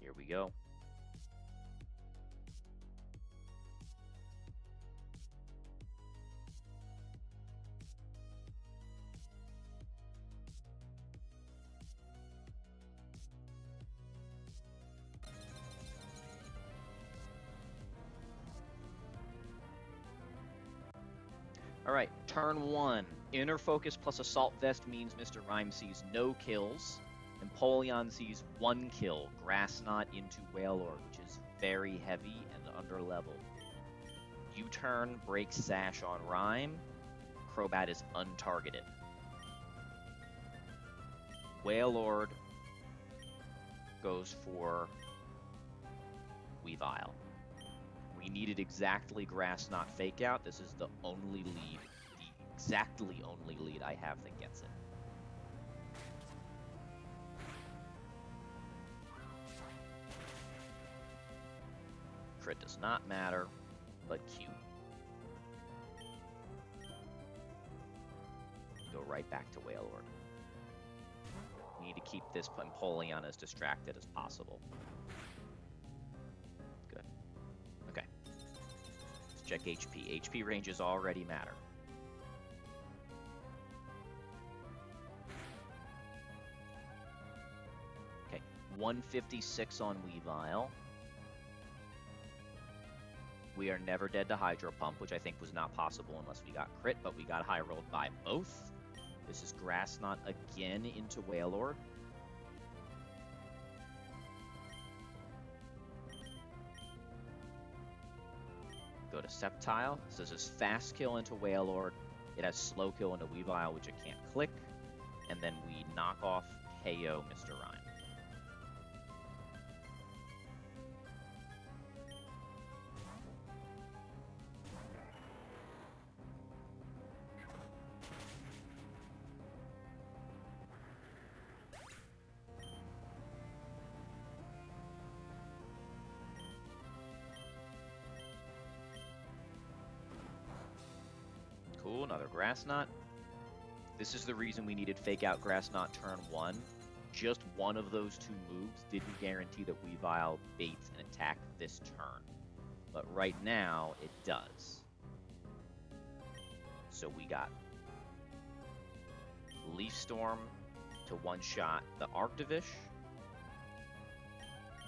S1: Here we go. All right, turn 1. Inner Focus plus Assault Vest means Mr. Rhyme sees no kills. Empoleon sees 1 kill, Grass Knot into Wailord, which is very heavy and under level. U-turn breaks Sash on Rhyme. Crobat is untargeted. Wailord goes for Weavile. We needed exactly Grass Knot Fake Out. This is the only lead, the exactly only lead I have that gets it. Crit does not matter, but Q. Go right back to Wailord. We need to keep this Empoleon as distracted as possible. Good. Okay. Let's check HP. HP ranges already matter. Okay, 156 on Weavile. We are never dead to Hydro Pump, which I think was not possible unless we got crit, but we got high rolled by both. This is Grass Knot again into Wailord. Sceptile. So this is fast kill into Wailord. It has slow kill into Weavile, which it can't click. And then we knock off KO Mr. Rhyme. Cool, another Grass Knot. This is the reason we needed Fake Out Grass Knot turn 1. Just one of those two moves didn't guarantee that Weavile baits an attack this turn. But right now, it does. So we got Leaf Storm to one-shot the Arctivish.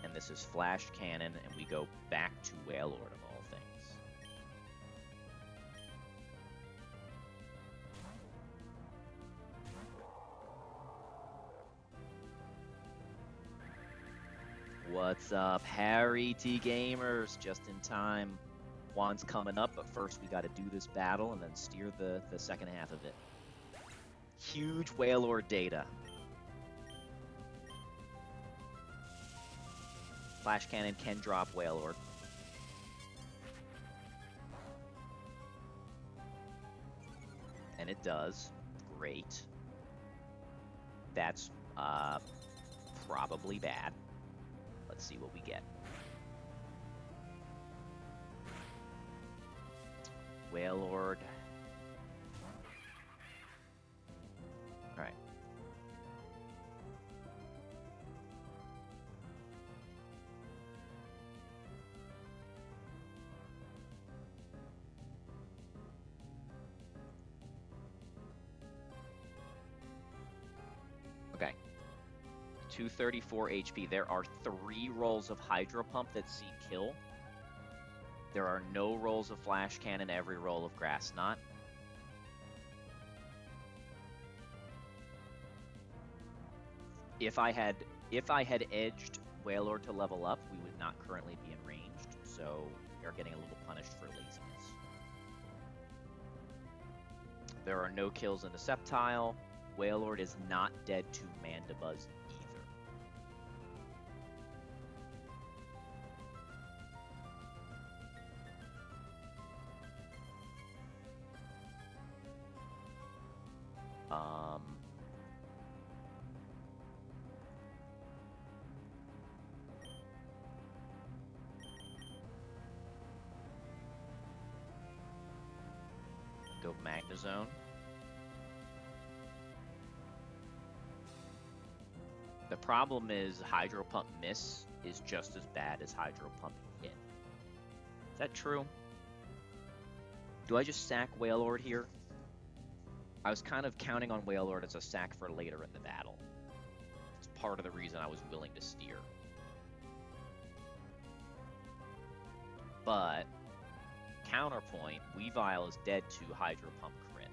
S1: And this is Flash Cannon, and we go back to Wailord of all things. What's up, Harry T Gamers? Just in time. Juan's coming up, but first we got to do this battle and then steer the second half of it. Huge Wailord data. Flash Cannon can drop Wailord. And it does. Great. That's probably bad. Let's see what we get. Wailord. Alright. Okay. 234 HP. There are 3 rolls of Hydro Pump that see kill. There are no rolls of Flash Cannon, every roll of Grass Knot. If I had edged Wailord to level up, we would not currently be enraged, so we are getting a little punished for laziness. There are no kills in the Sceptile. Wailord is not dead to Mandibuzz either. Go Magnezone. The problem is Hydro Pump miss is just as bad as Hydro Pump hit. Is that true? Do I just sack Wailord here? I was kind of counting on Wailord as a sack for later in the battle. It's part of the reason I was willing to steer. But counterpoint, Weavile is dead to Hydro Pump crit.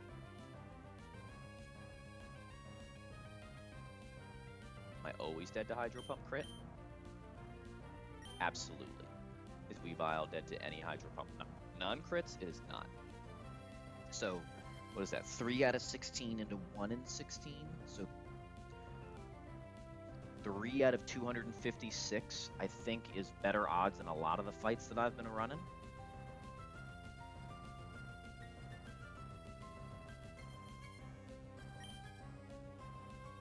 S1: Am I always dead to Hydro Pump crit? Absolutely. Is Weavile dead to any Hydro Pump? No. Non-crits? It is not. So, what is that? 3 out of 16 into 1 in 16? So, 3 out of 256, I think, is better odds than a lot of the fights that I've been running.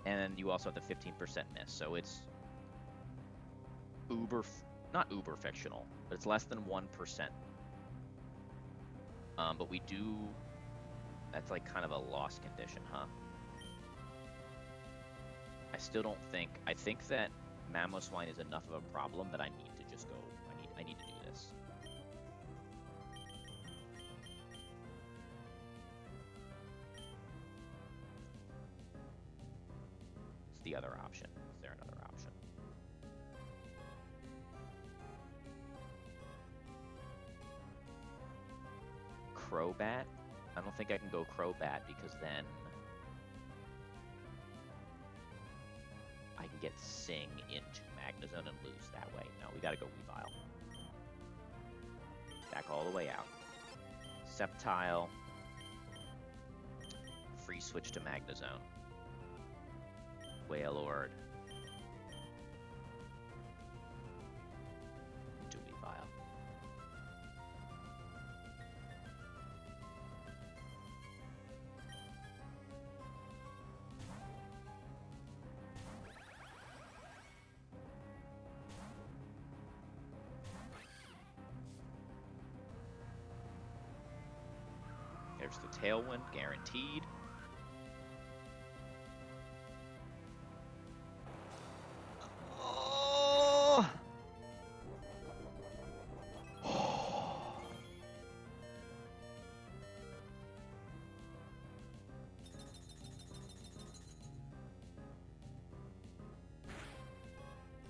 S1: And you also have the 15% miss, so it's not uber fictional, but it's less than 1%. But we do, that's like kind of a loss condition, huh? I still don't think, I think that Mamoswine is enough of a problem that I need to just go, I need to do this. It's the other option. Is there another option? Crobat? I don't think I can go Crobat because then I can get Sing into Magnezone and lose that way. No, we gotta go Weavile. Back all the way out. Sceptile. Free switch to Magnezone. Wailord. Into Weavile. There's the Tailwind, guaranteed. Oh!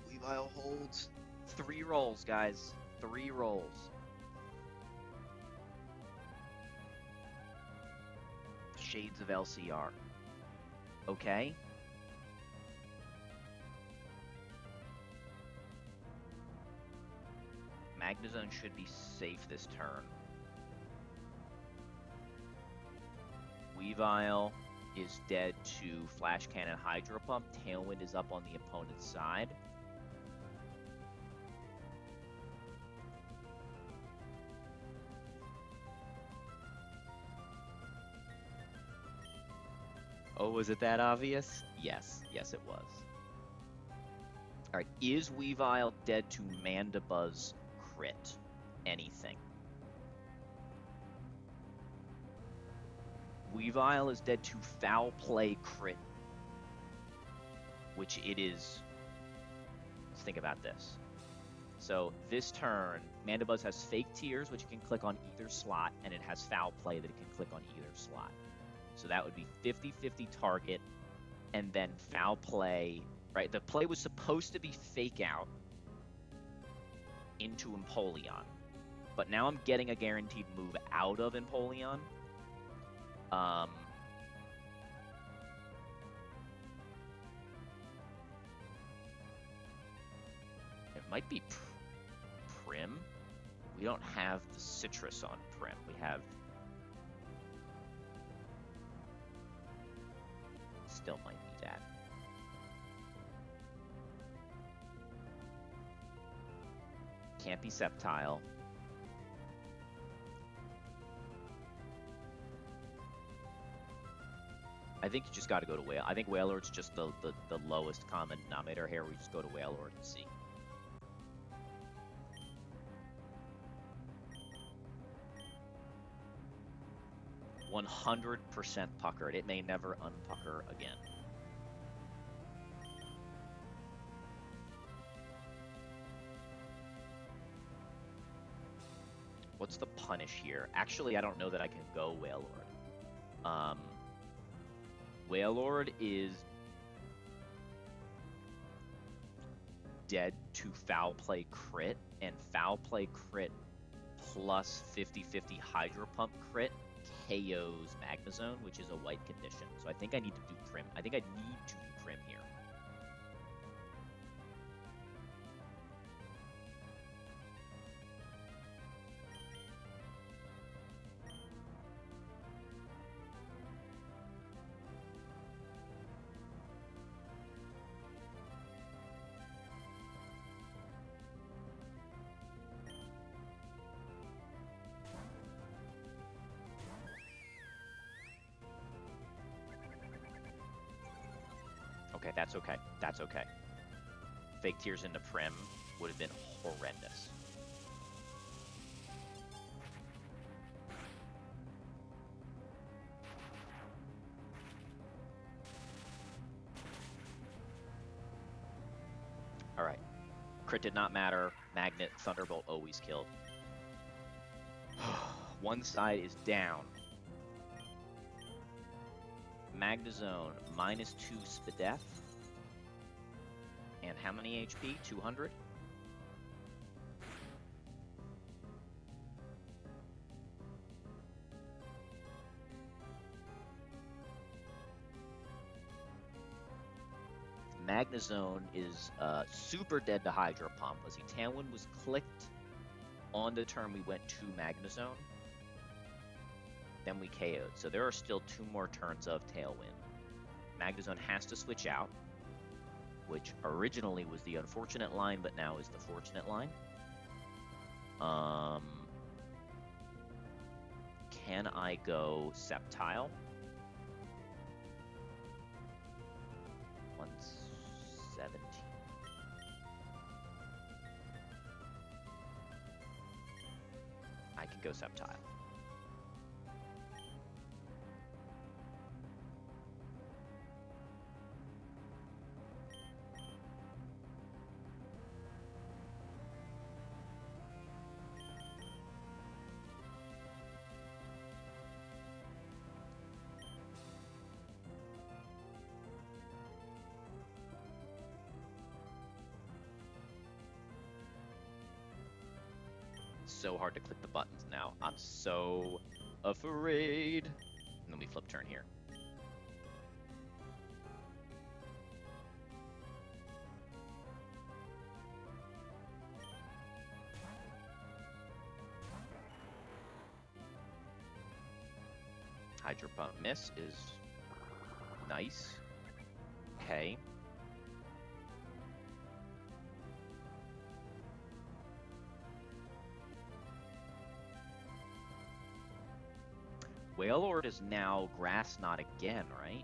S1: Weavile holds 3 rolls, guys. 3 rolls. Shades of LCR. Okay. Magnezone should be safe this turn. Weavile is dead to Flash Cannon Hydro Pump. Tailwind is up on the opponent's side. Oh, was it that obvious? Yes. Yes, it was. Alright, is Weavile dead to Mandibuzz crit? Anything? Weavile is dead to Foul Play crit. Which it is... Let's think about this. So, this turn, Mandibuzz has Fake Tears, which you can click on either slot, and it has Foul Play that it can click on either slot. So that would be 50-50 target, and then Foul Play, right? The play was supposed to be Fake Out into Empoleon, but now I'm getting a guaranteed move out of Empoleon. It might be Prim. We don't have the Citrus on Prim. We have... Still might be that. Can't be Sceptile. I think you just got to go to Whale. I think Wailord's just the lowest common denominator here. We just go to Wailord and see. %100% puckered. It may never unpucker again. What's the punish here? Actually, I don't know that I can go Wailord. Wailord is dead to Foul Play crit, and Foul Play crit plus 50-50 Hydro Pump crit KO's Magnezone, which is a white condition. So I think I need to do Prim. I think I need to do Prim here. Okay, that's okay. That's okay. Fake Tears into Prim would have been horrendous. Alright. Crit did not matter. Magnet, Thunderbolt always killed. One side is down. Magnezone, -2 Spadef. And how many HP? 200? Magnezone is super dead to Hydro Pump. Let's see, Tailwind was clicked on the turn we went to Magnezone. then we KO'd. So there are still 2 more turns of Tailwind. Magnezone has to switch out, which originally was the unfortunate line, but now is the fortunate line. Can I go Sceptile? 117. I can go Sceptile. So hard to click the buttons now. I'm so afraid. And then we flip turn here. Hydro Pump miss is nice. Okay. Wailord is now Grass Knot again, right?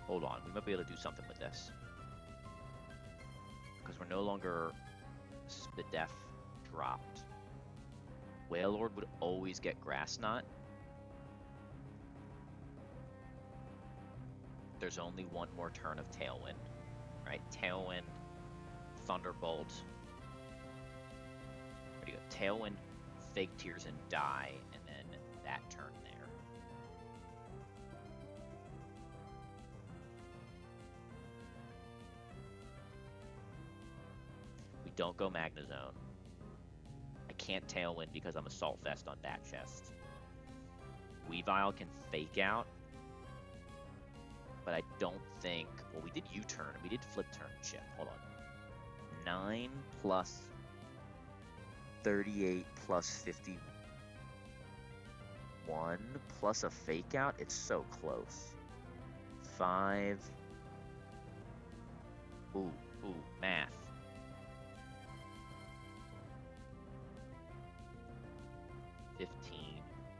S1: Hold on, we might be able to do something with this. Because we're no longer Spadef dropped. Wailord would always get Grass Knot. There's only 1 more turn of Tailwind, right? Tailwind, Thunderbolt. Where do you go? Tailwind, Fake Tears, and Die, and then that turn there. We don't go Magnezone. I can't Tailwind because I'm Assault Vest on that chest. Weavile can Fake Out, but I don't think... Well, we did U-turn. We did Flip Turn chip. Hold on. 9 plus 38 plus 51 plus a Fake Out. It's so close. 5. Ooh, math. 15.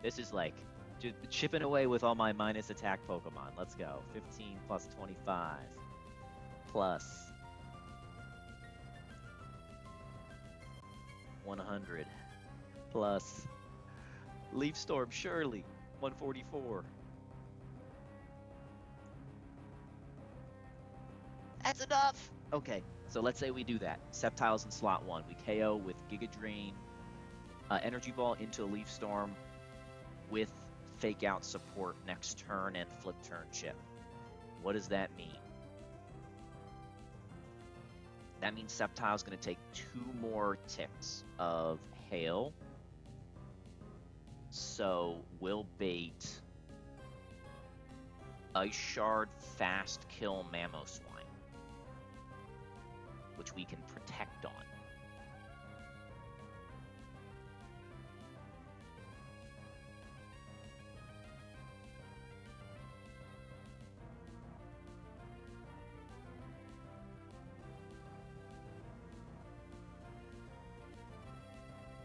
S1: This is like just chipping away with all my minus attack Pokemon. Let's go. 15 plus 25 plus 100 plus Leaf Storm, surely 144. That's enough. Okay, so let's say we do that. Sceptiles in slot 1. We KO with Giga Drain, Energy Ball into a Leaf Storm with Fake Out support next turn and Flip Turn chip. What does that mean? That means Sceptile's going to take 2 more ticks of Hail. So we'll bait Ice Shard, Fast Kill Mamoswine, which we can protect on.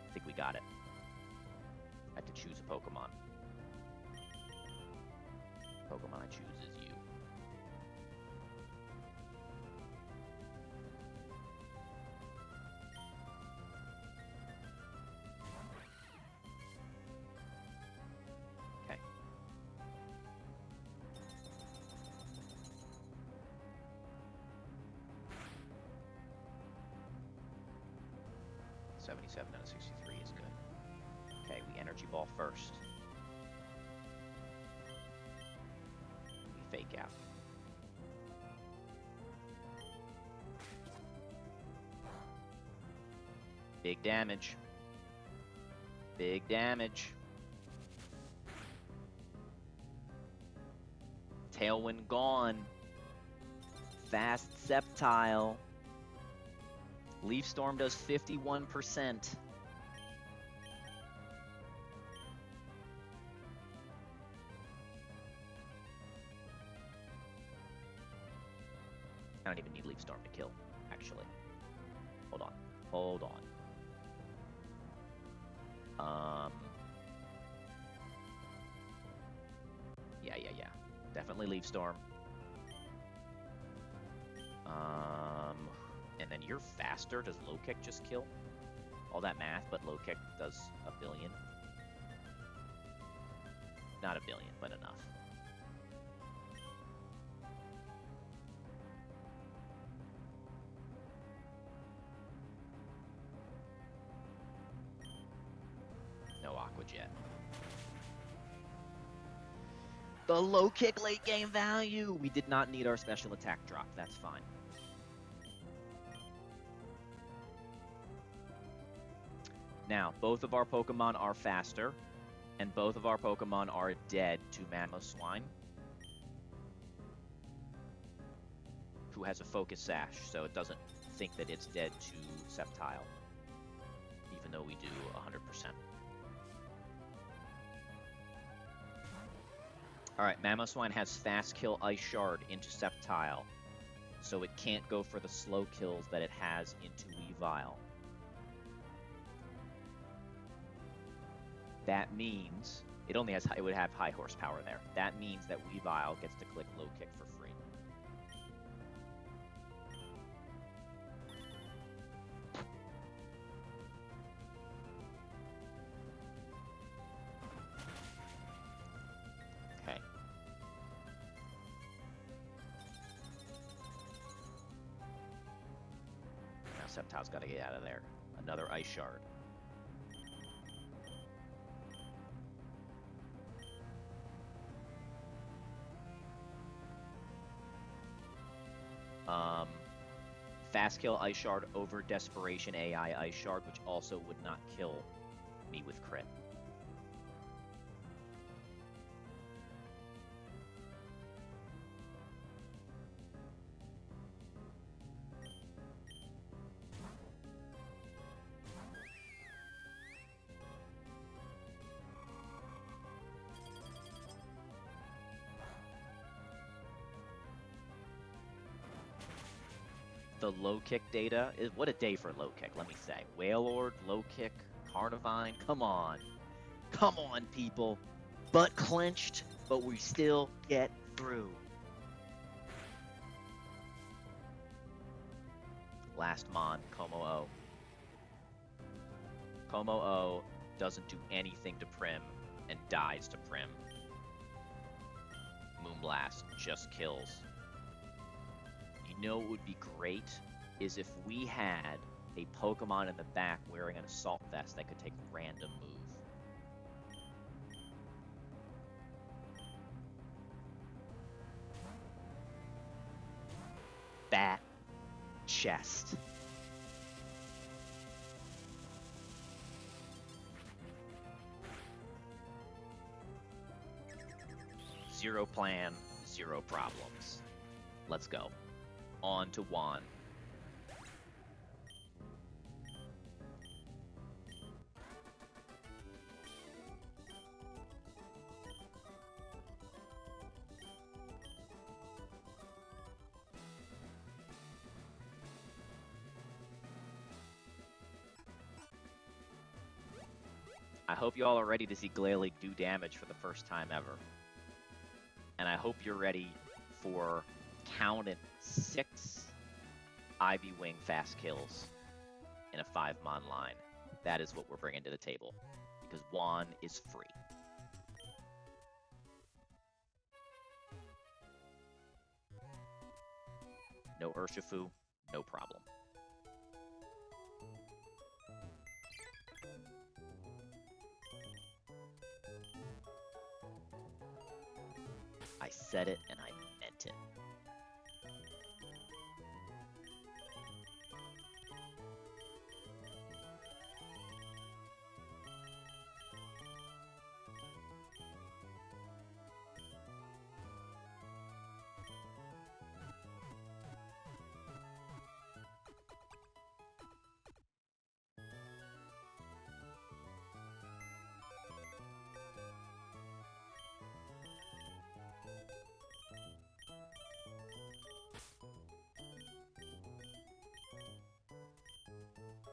S1: I think we got it. I had to choose a Pokemon. Pokemon I choose is you. Okay. $77 out of 63 is good. Okay, we Energy Ball first. We Fake Out. Big damage. Big damage. Tailwind gone. Fast Sceptile. Leaf Storm does 51%. I don't even need Leaf Storm to kill, actually. Hold on. Hold on. Yeah. Definitely Leaf Storm. And then you're faster. Does low kick just kill? All that math, but low kick does a billion. Not a billion, but enough. No Aqua Jet. The low kick late game value! We did not need our special attack drop. That's fine. Now, both of our Pokemon are faster, and both of our Pokemon are dead to Mamoswine, who has a Focus Sash, so it doesn't think that it's dead to Sceptile, even though we do 100%. Alright, Mamoswine has Fast Kill Ice Shard into Sceptile, so it can't go for the slow kills that it has into Weavile. That means it only has it would have high horsepower there. That means that Weavile gets to click low kick for free. Okay. Now Sceptile's got to get out of there. Another Ice Shard. Fast Kill Ice Shard over Desperation AI Ice Shard, which also would not kill me with crit. The low kick data is what a day for low kick, let me say. Wailord, low kick, Carnivine, come on. Come on, people. Butt clenched, but we still get through. Last Mon, Como-O. Como-O doesn't do anything to Prim and dies to Prim. Moonblast just kills. You know what would be great is if we had a Pokemon in the back wearing an Assault Vest that could take a random move. Bat chest. Zero plan, zero problems. Let's go. On to Juan. I hope you all are ready to see Glalie do damage for the first time ever. And I hope you're ready for count it 6 Ivy Wing fast kills in a 5-mon line. That is what we're bringing to the table, because Juan is free. No Urshifu, no problem. I said it and I meant it.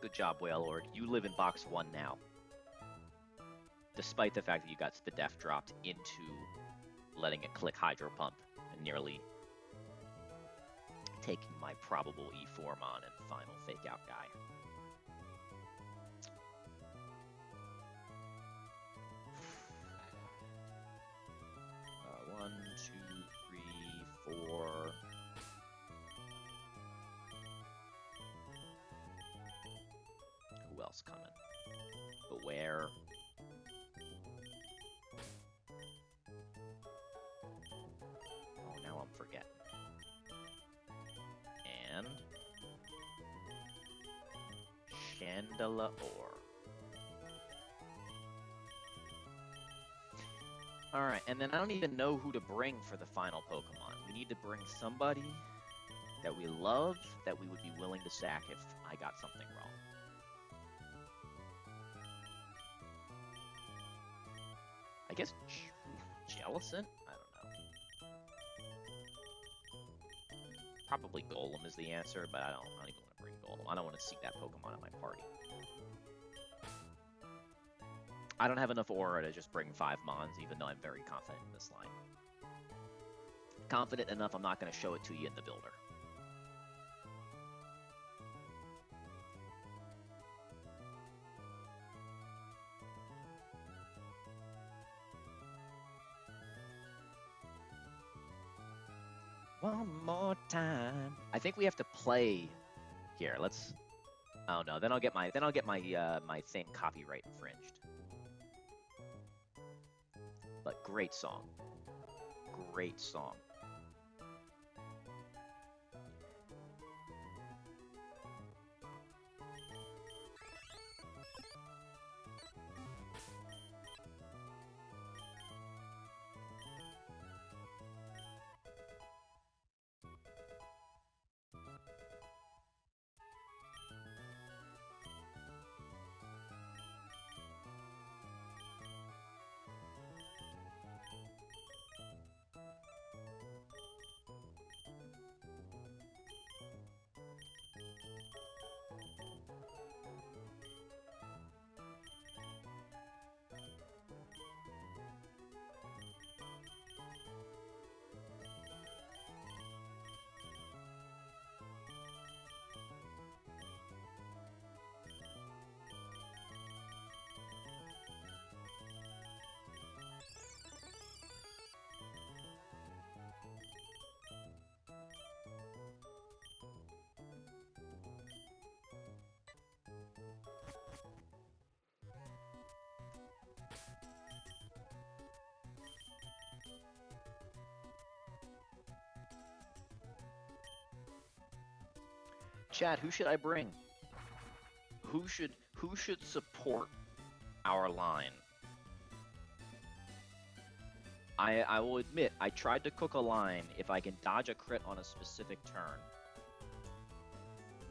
S1: Good job, Whale Lord. You live in box 1 now. Despite the fact that you got the def dropped into letting it click Hydro Pump and nearly taking my probable E4 mon and final fake out guy. One, two, three, four. Who else coming? Beware. Oh, now I'm forgetting. And Chandela Ore. Alright, and then I don't even know who to bring for the final Pokemon. We need to bring somebody that we love, that we would be willing to sack if I got something wrong. I guess Jellicent? I don't know. Probably Golem is the answer, but I don't even want to bring Golem. I don't want to see that Pokemon in my party. I don't have enough aura to just bring 5 Mons, even though I'm very confident in this line. Confident enough, I'm not going to show it to you in the builder. One more time. I think we have to play here. Let's. Oh no, then I'll get my my thing copyright infringed. But great song. Great song. Chad, who should I bring? Who should support our line? I will admit, I tried to cook a line if I can dodge a crit on a specific turn.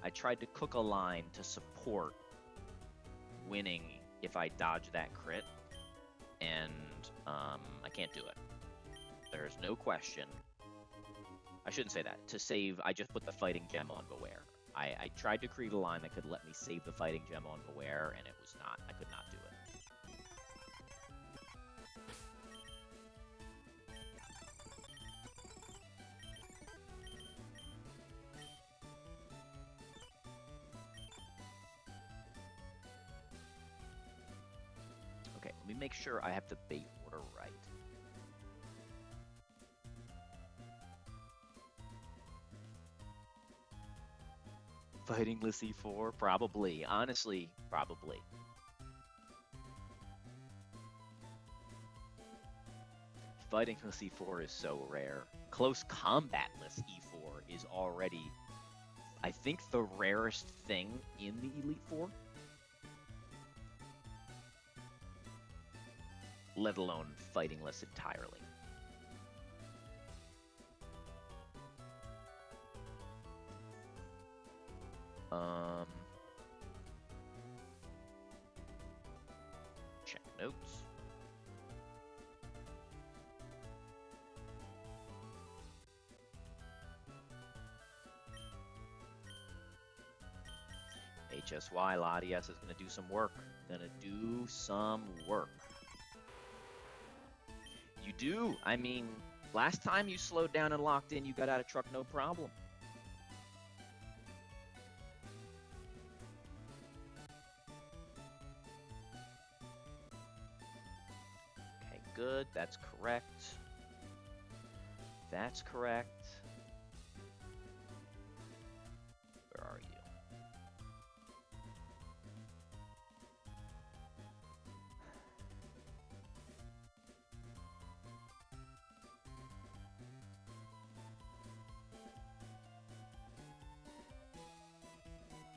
S1: I tried to cook a line to support winning if I dodge that crit, and I can't do it. There's no question. I shouldn't say that. To save, I just put the Fighting Gem on Beware. I tried to create a line that could let me save the Fighting Gem on Beware, and it was not. I could not do it. Okay, let me make sure I have the bait order right. Fighting-less E4? Probably. Honestly, probably. Fighting-less E4 is so rare. Close combat-less E4 is already, I think, the rarest thing in the Elite Four. Let alone fighting-less entirely. Check notes. HSY, Latias is going to do some work. Going to do some work. You do. I mean, last time you slowed down and locked in, you got out of truck no problem. Okay, good. That's correct. That's correct. Where are you?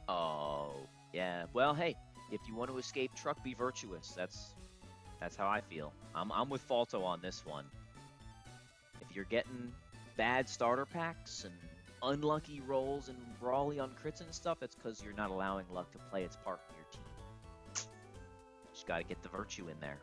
S1: Oh, yeah. Well, hey, if you want to escape truck, be virtuous. That's how I feel. I'm with Falto on this one. If you're getting bad starter packs and unlucky rolls and brawly on crits and stuff, it's because you're not allowing luck to play its part in your team. Just got to get the virtue in there.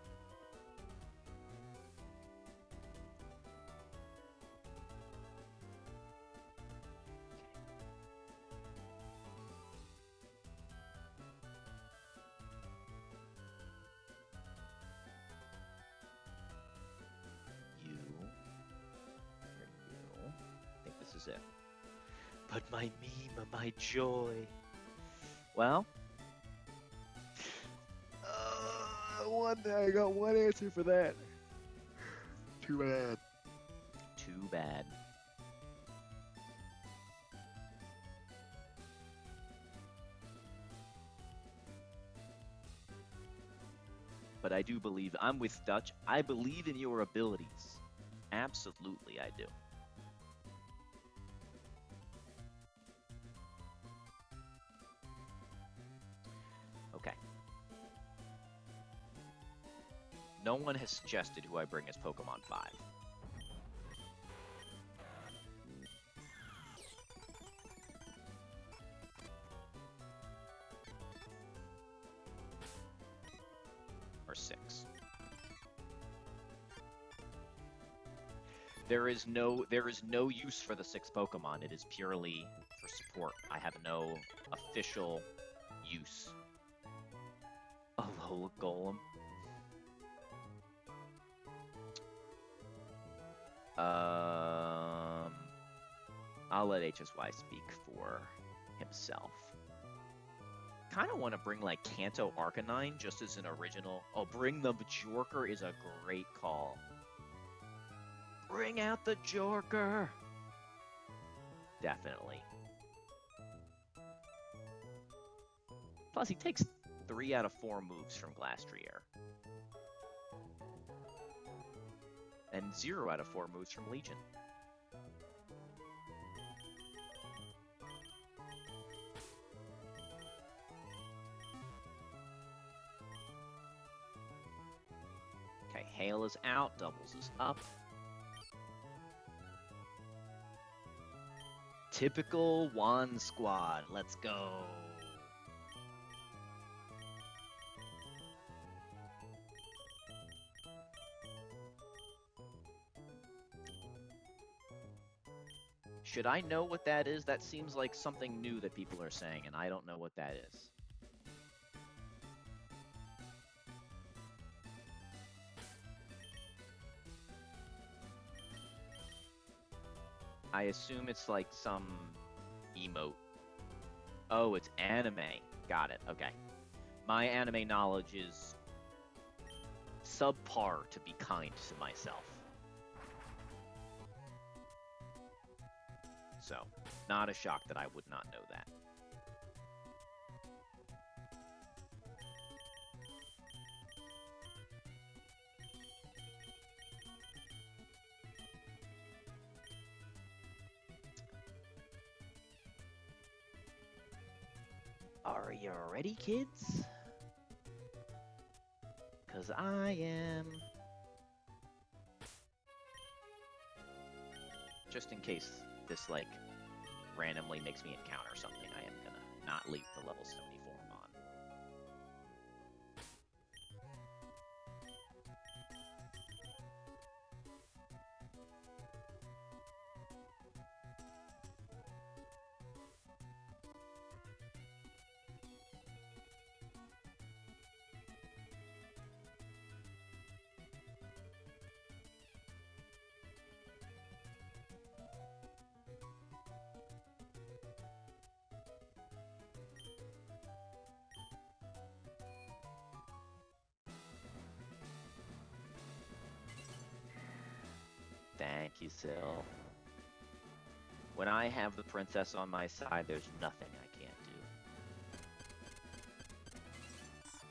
S1: Is it? But my meme, my joy. Well, I got one answer for that. Too bad. Too bad. But I do believe, I'm with Dutch, I believe in your abilities. Absolutely, I do. Okay. No one has suggested who I bring as Pokemon 5. Or 6. There is no use for the 6th Pokemon. It is purely for support. I have no official use. Alola Golem. I'll let HSY speak for himself. Kind of want to bring like Kanto Arcanine just as an original. Oh, bring the Jorker is a great call. Bring out the Jorker. Definitely. Plus, he takes 3 out of 4 moves from Glastrier. And 0 out of 4 moves from Legion. Okay, Hail is out, Doubles is up. Typical Juan squad. Let's go. Should I know what that is? That seems like something new that people are saying, and I don't know what that is. I assume it's like some emote. Oh, it's anime. Got it. Okay. My anime knowledge is subpar, to be kind to myself. So, not a shock that I would not know that. Are you ready, kids? 'Cause I am. Just in case this, like, randomly makes me encounter something, I am gonna not leave the level 74 on. Thank you, Sil. When I have the princess on my side, there's nothing I can't do.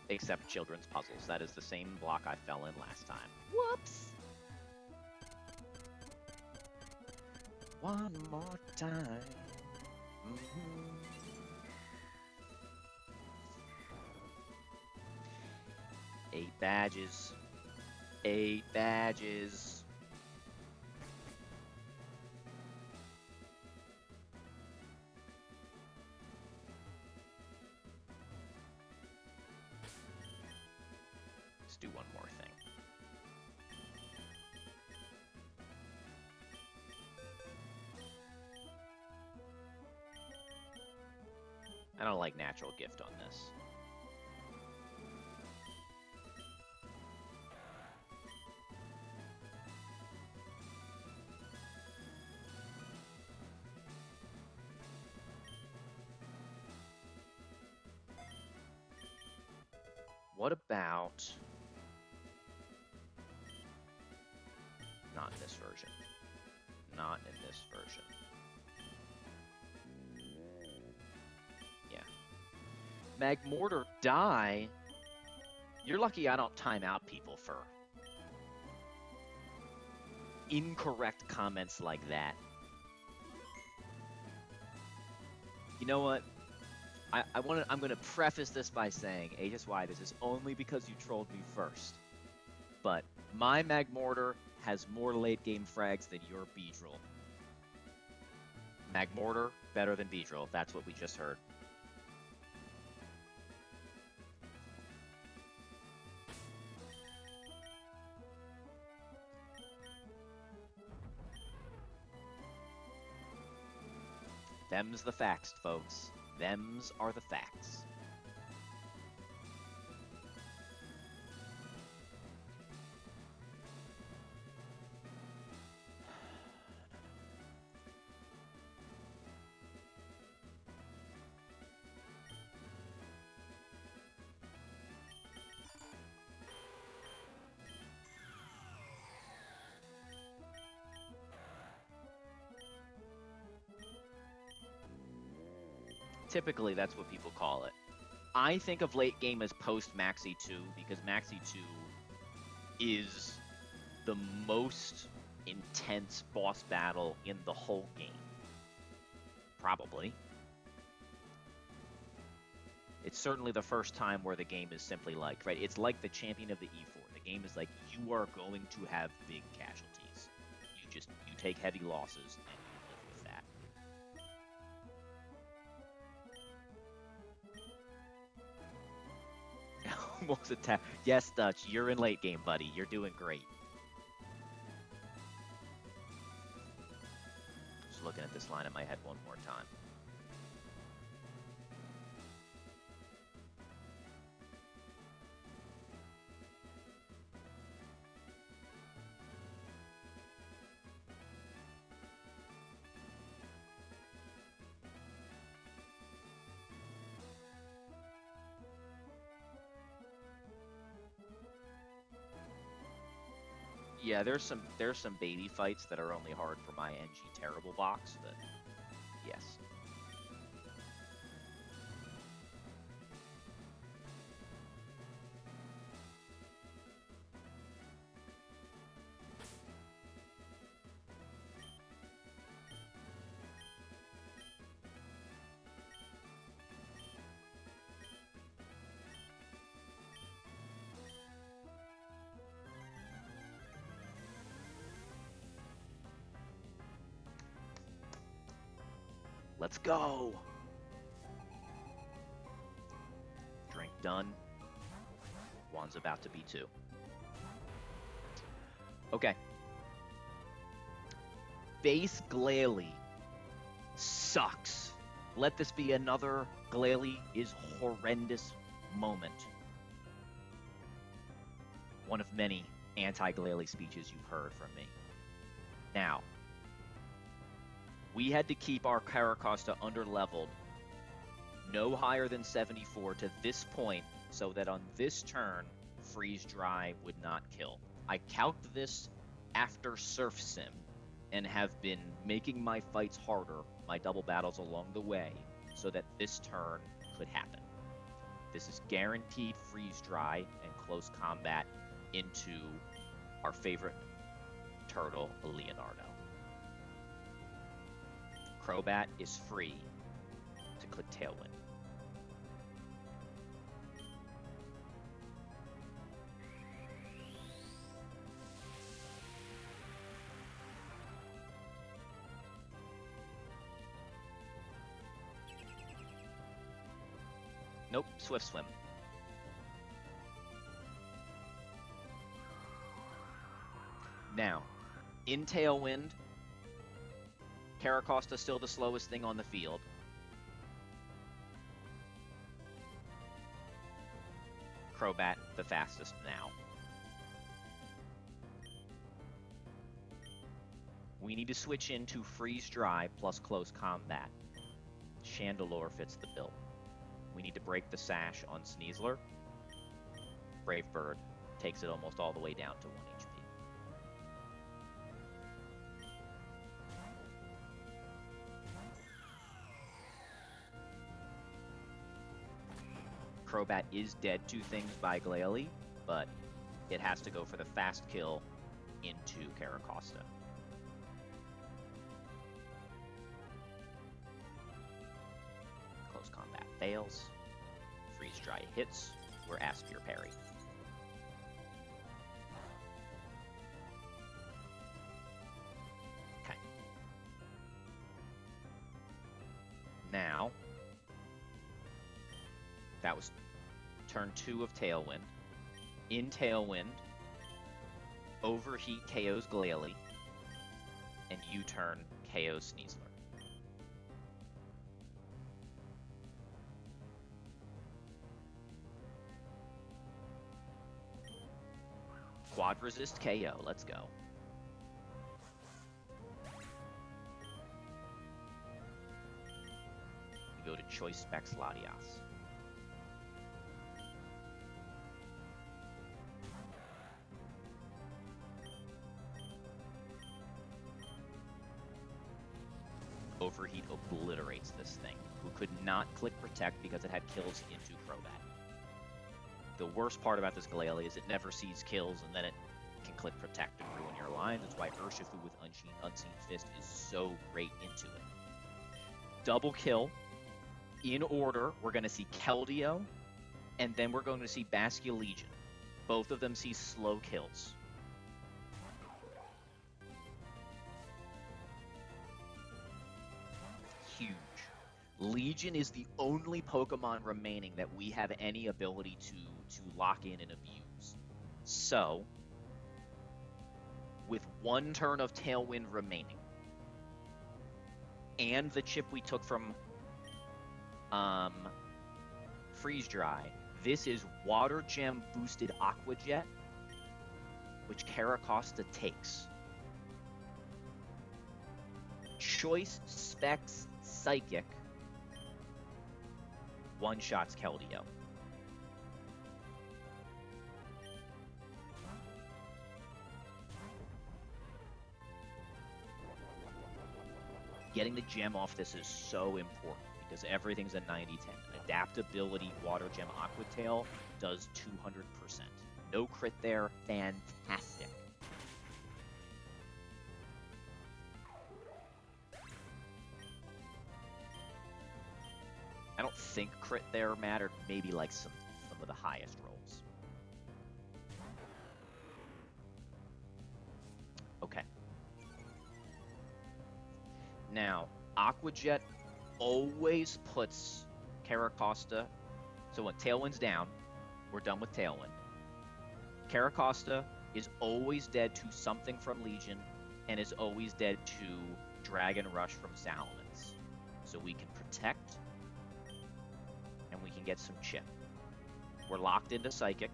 S1: Except children's puzzles. That is the same block I fell in last time. Whoops! One more time. Mm-hmm. 8 badges. 8 badges. Let's do one more thing. I don't like natural gift on this. What about... Not in this version. Not in this version. Yeah. Magmortar die? You're lucky I don't time out people for incorrect comments like that. You know what? I'm gonna preface this by saying, HSY, this is only because you trolled me first. But my Magmortar has more late game frags than your Beedrill. Magmortar better than Beedrill. That's what we just heard. Them's the facts, folks. Thems are the facts. Typically, that's what people call it. I think of late game as post Maxi 2 because Maxi 2 is the most intense boss battle in the whole game. Probably. It's certainly the first time where the game is simply like, right? It's like the champion of the E4. The game is like, you are going to have big casualties. You take heavy losses and you live with that. Almost attack. Yes, Dutch, you're in late game, buddy. You're doing great. Just looking at this line in my head one more time. Yeah, there's some baby fights that are only hard for my NG terrible box, but yes. Let's go! Drink done. Juan's about to be too. Okay. Base Glalie sucks. Let this be another Glalie is horrendous moment. One of many anti-Glalie speeches you've heard from me. Now, we had to keep our Caracosta under-leveled no higher than 74 to this point so that on this turn, Freeze Dry would not kill. I calced this after Surf Sim and have been making my fights harder, my double battles along the way, so that this turn could happen. This is guaranteed freeze dry and close combat into our favorite turtle, Leonardo. Crobat is free to click Tailwind. Nope, Swift Swim. Now, in Tailwind, Caracosta still the slowest thing on the field. Crobat the fastest now. We need to switch into Freeze Dry plus Close Combat. Chandelure fits the bill. We need to break the sash on Sneasler. Brave Bird takes it almost all the way down to 1 HP. Crobat is dead to things by Glalie, but it has to go for the fast kill into Caracosta. Close combat fails. Freeze Dry hits. We're Aspire Parry. Okay. Now, that was turn 2 of Tailwind. In Tailwind, Overheat KO's Glalie, and U-turn KO's Sneasler. Quad resist KO, let's go. We go to Choice Specs Latias. Overheat obliterates this thing, who could not click Protect because it had kills into Crobat. The worst part about this Glalie is it never sees kills, and then it can click Protect and ruin your lines. That's why Urshifu with Unseen Fist is so great into it. Double kill. In order, we're going to see Keldeo, and then we're going to see Basculegion. Both of them see slow kills. Huge. Legion is the only Pokemon remaining that we have any ability to lock in and abuse. So, with one turn of Tailwind remaining, and the chip we took from Freeze Dry, this is Water Gem boosted Aqua Jet, which Caracosta takes. Choice Specs Psychic one-shots Keldeo. Getting the gem off this is so important because everything's a 90-10. Adaptability Water Gem Aqua Tail does 200%. No crit there, fantastic. I don't think crit there mattered, maybe like some of the highest rolls. Okay. Now, Aqua Jet always puts Caracosta, so when Tailwind's down, we're done with Tailwind. Caracosta is always dead to something from Legion, and is always dead to Dragon Rush from Salamence. So we can protect, and we can get some chip. We're locked into Psychic.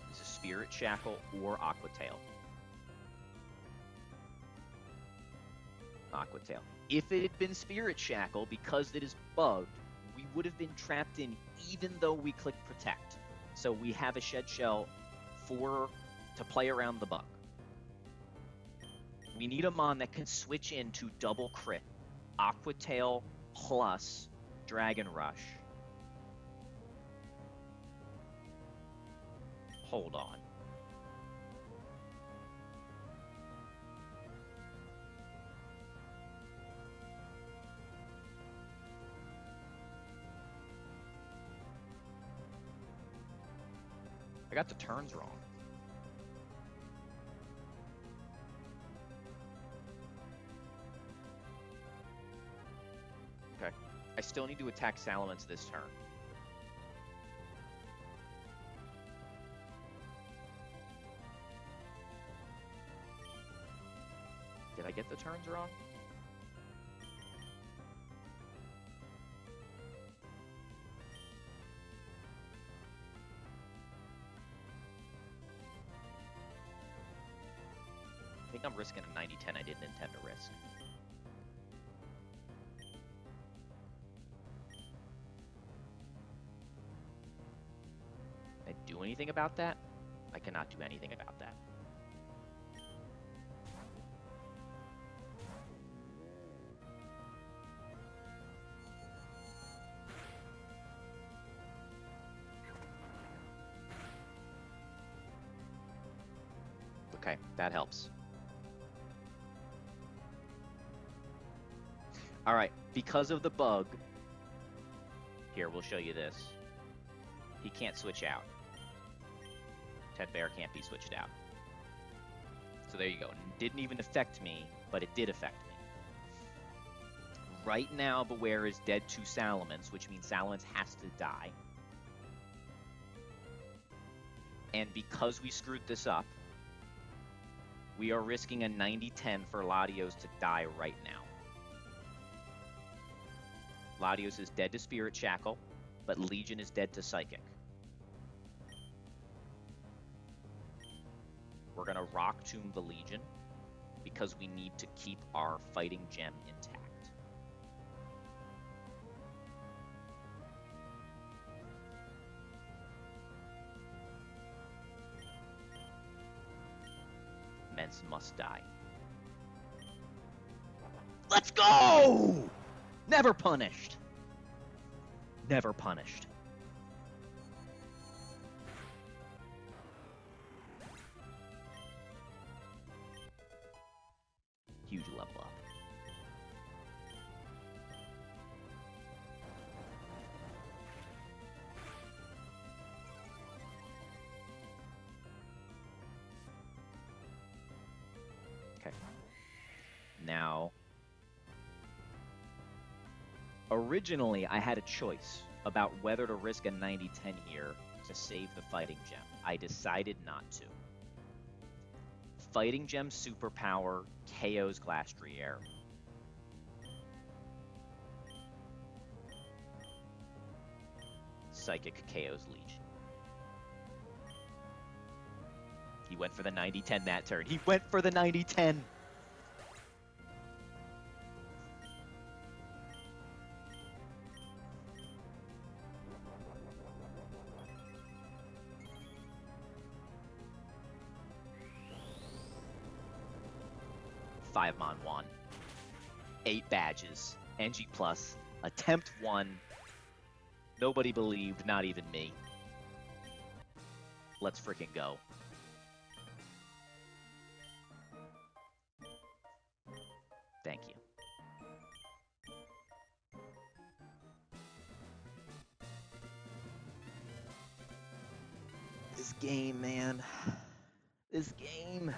S1: This is Spirit Shackle or Aqua Tail. Aquatail. If it had been Spirit Shackle, because it is bugged, we would have been trapped in even though we click Protect. So we have a Shed Shell to play around the bug. We need a Mon that can switch into double crit. Aquatail plus Dragon Rush. Hold on. I got the turns wrong. Okay. I still need to attack Salamence this turn. Did I get the turns wrong? I think I'm risking a 90-10 I didn't intend to risk. Can I do anything about that? I cannot do anything about that. Okay, that helps. Alright, because of the bug, here, we'll show you this. He can't switch out. Ted Bear can't be switched out. So there you go. It didn't even affect me, but it did affect me. Right now, Beware is dead to Salamence, which means Salamence has to die. And because we screwed this up, we are risking a 90-10 for Latios to die right now. Latios is dead to Spirit Shackle, but Legion is dead to Psychic. We're going to Rock Tomb the Legion because we need to keep our Fighting Gem intact. Mence must die. Let's go! Never punished. Never punished. Huge level up. Okay. Now, originally I had a choice about whether to risk a 90-10 here to save the Fighting Gem. I decided not to. Fighting Gem superpower KOs Glastrier. Psychic KOs Legion. He went for the 90-10 that turn. He went for the 90-10! Mon 1. 8 badges. NG+. Attempt 1. Nobody believed, not even me. Let's freaking go. Thank you. This game, man. This game.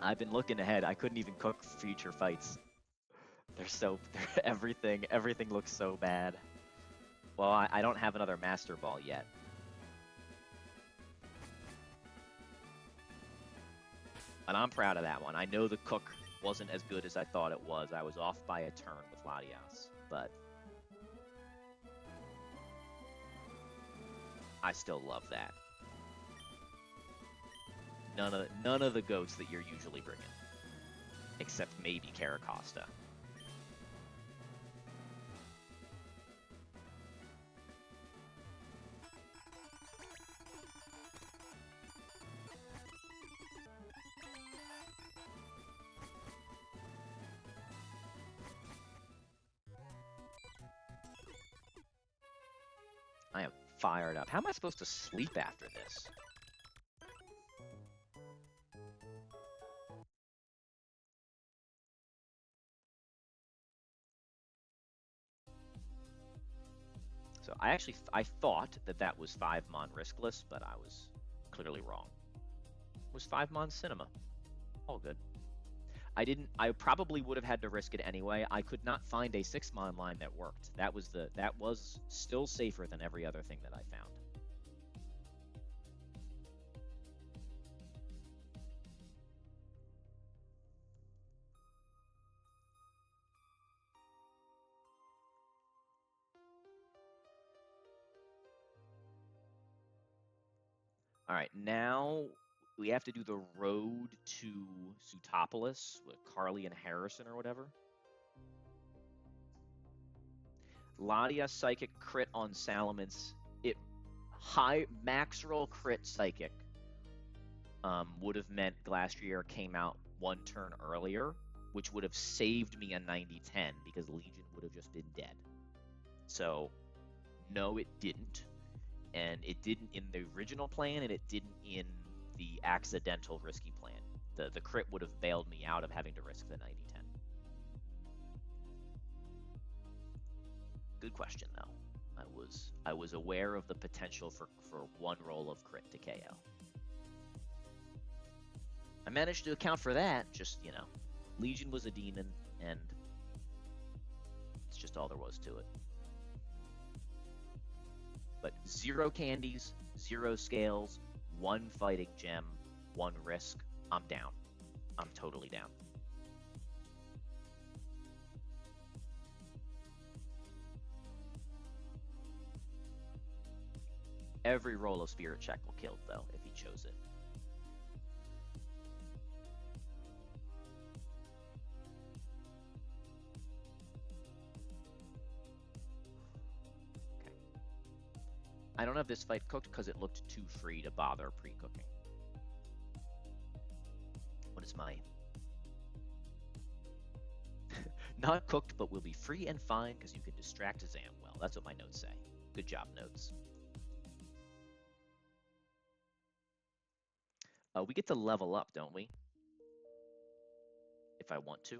S1: I've been looking ahead. I couldn't even cook future fights. Everything looks so bad. Well, I don't have another Master Ball yet. And I'm proud of that one. I know the cook wasn't as good as I thought it was. I was off by a turn with Latias, but I still love that. None of the goats that you're usually bringing. except maybe Caracosta. I am fired up. How am I supposed to sleep after this? So I thought that that was 5 Mon riskless, but I was clearly wrong. It was 5 Mon cinema. All good. I probably would have had to risk it anyway. I could not find a 6 Mon line that worked. That was still safer than every other thing that I found. All right, now we have to do the road to Sutopolis with Carly and Harrison or whatever. Ladia Psychic crit on Salamence. It high max roll crit Psychic would have meant Glastrier came out 1 turn earlier, which would have saved me a 90-10 because Legion would have just been dead. So, no, it didn't. And it didn't in the original plan, and it didn't in the accidental risky plan. The crit would have bailed me out of having to risk the 90-10. Good question, though. I was aware of the potential for 1 roll of crit to KO. I managed to account for that, just, Legion was a demon, and it's just all there was to it. But 0 candies, 0 scales, 1 fighting gem, 1 risk. I'm down. I'm totally down. Every roll of Spirit Check will kill, though, if he chose it. Okay. I don't have this fight cooked because it looked too free to bother pre-cooking. What is my... Not cooked, but will be free and fine because you can distract Zam well. That's what my notes say. Good job, notes. We get to level up, don't we? If I want to.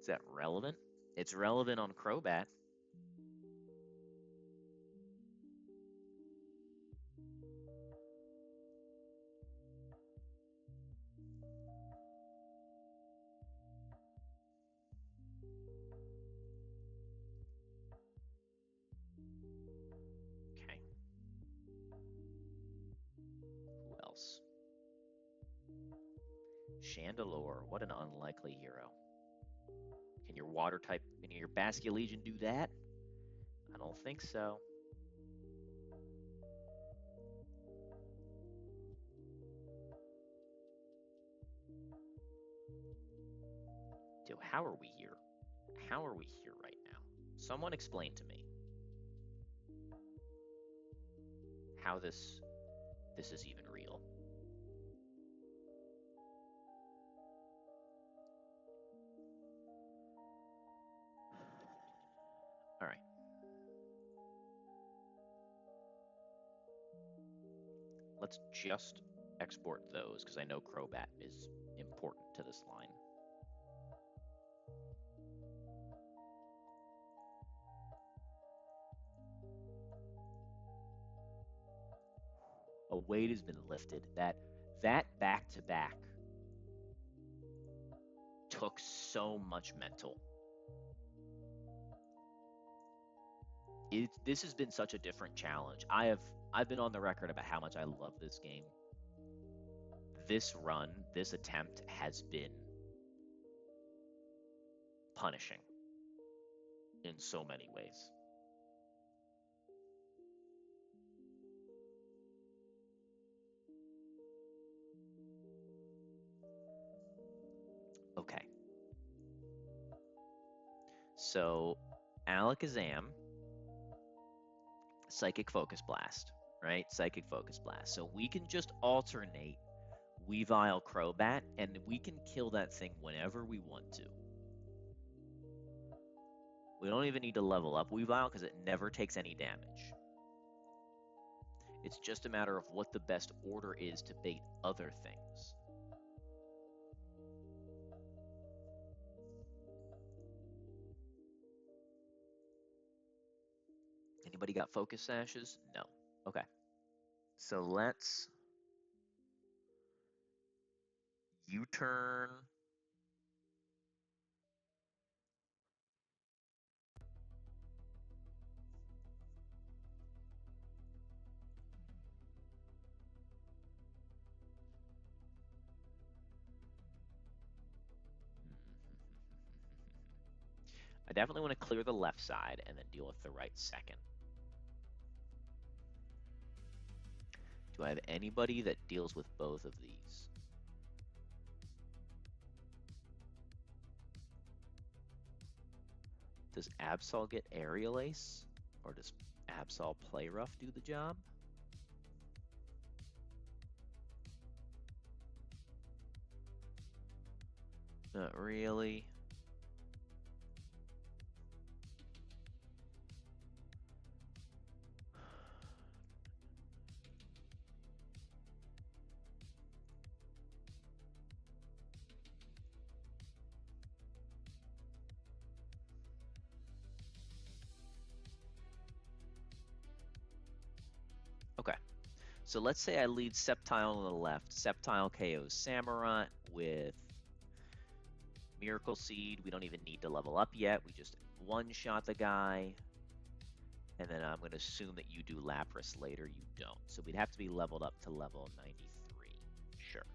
S1: Is that relevant? It's relevant on Crobat. Okay. Who else? Chandelure. What an unlikely hero. Can your water type, can your Basculegion do that? I don't think so. Dude, how are we here? How are we here right now? Someone explain to me how this is even real. All right. Let's just export those because I know Crobat is important to this line. A weight has been lifted. That back-to-back took so much mental. This has been such a different challenge. I've been on the record about how much I love this game. This run, this attempt has been punishing in so many ways. So Alakazam, Psychic Focus Blast, right? Psychic Focus Blast. So we can just alternate Weavile Crobat, and we can kill that thing whenever we want to. We don't even need to level up Weavile because it never takes any damage. It's just a matter of what the best order is to bait other things. Anybody got focus sashes? No. Okay. So let's U-turn. I definitely want to clear the left side and then deal with the right second. Do I have anybody that deals with both of these? Does Absol get Aerial Ace? Or does Absol Play Rough do the job? Not really. Okay. So let's say I lead Sceptile on the left. Sceptile KOs Samurott with Miracle Seed. We don't even need to level up yet. We just one-shot the guy. And then I'm going to assume that you do Lapras later. You don't. So we'd have to be leveled up to level 93. Sure.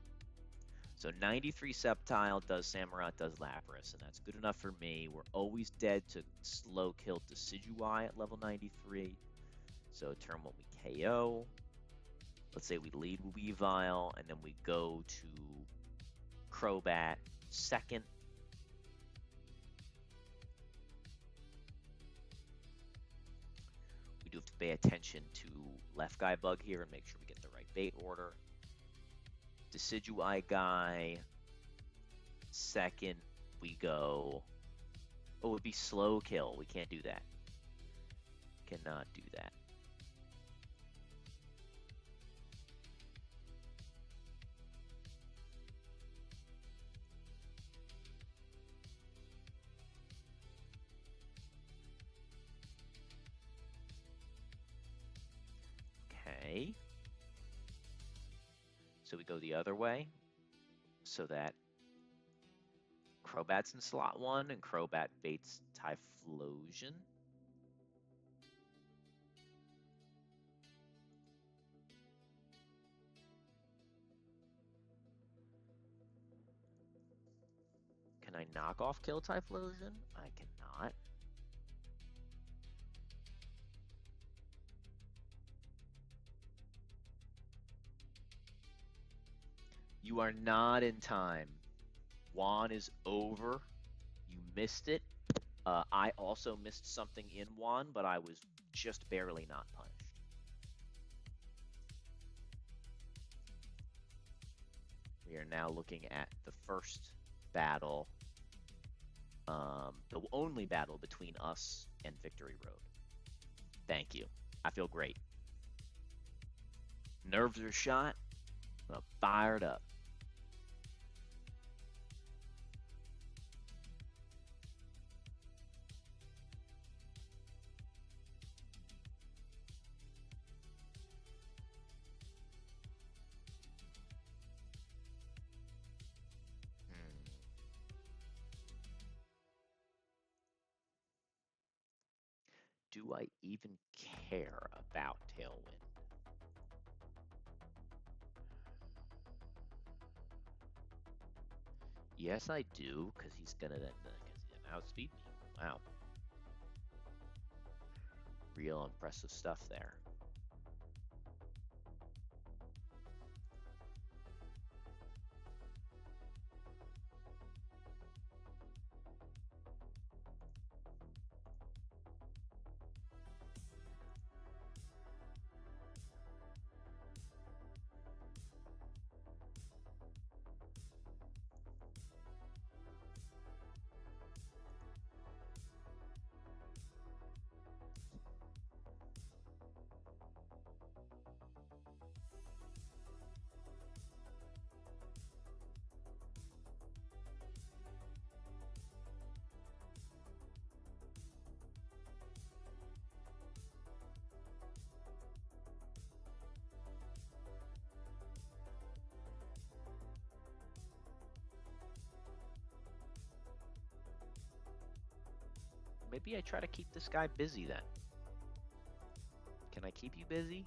S1: So 93 Sceptile does Samurott, does Lapras, and that's good enough for me. We're always dead to slow kill Decidueye at level 93. So turn what we KO. Let's say we lead Weavile, and then we go to Crobat second. We do have to pay attention to left guy bug here and make sure we get the right bait order. Decidueye guy second. We go. Oh, it would be slow kill. We can't do that. Cannot do that. Okay. So we go the other way so that Crobat's in slot 1 and Crobat baits Typhlosion. Can I knock off kill Typhlosion? I cannot. You are not in time. Juan is over. You missed it. I also missed something in Juan, but I was just barely not punished. We are now looking at the first battle, the only battle between us and Victory Road. Thank you. I feel great. Nerves are shot. I'm fired up. Do I even care about Tailwind? Yes, I do, because he's gonna outspeed me. Wow. Real impressive stuff there. Maybe I try to keep this guy busy then. Can I keep you busy?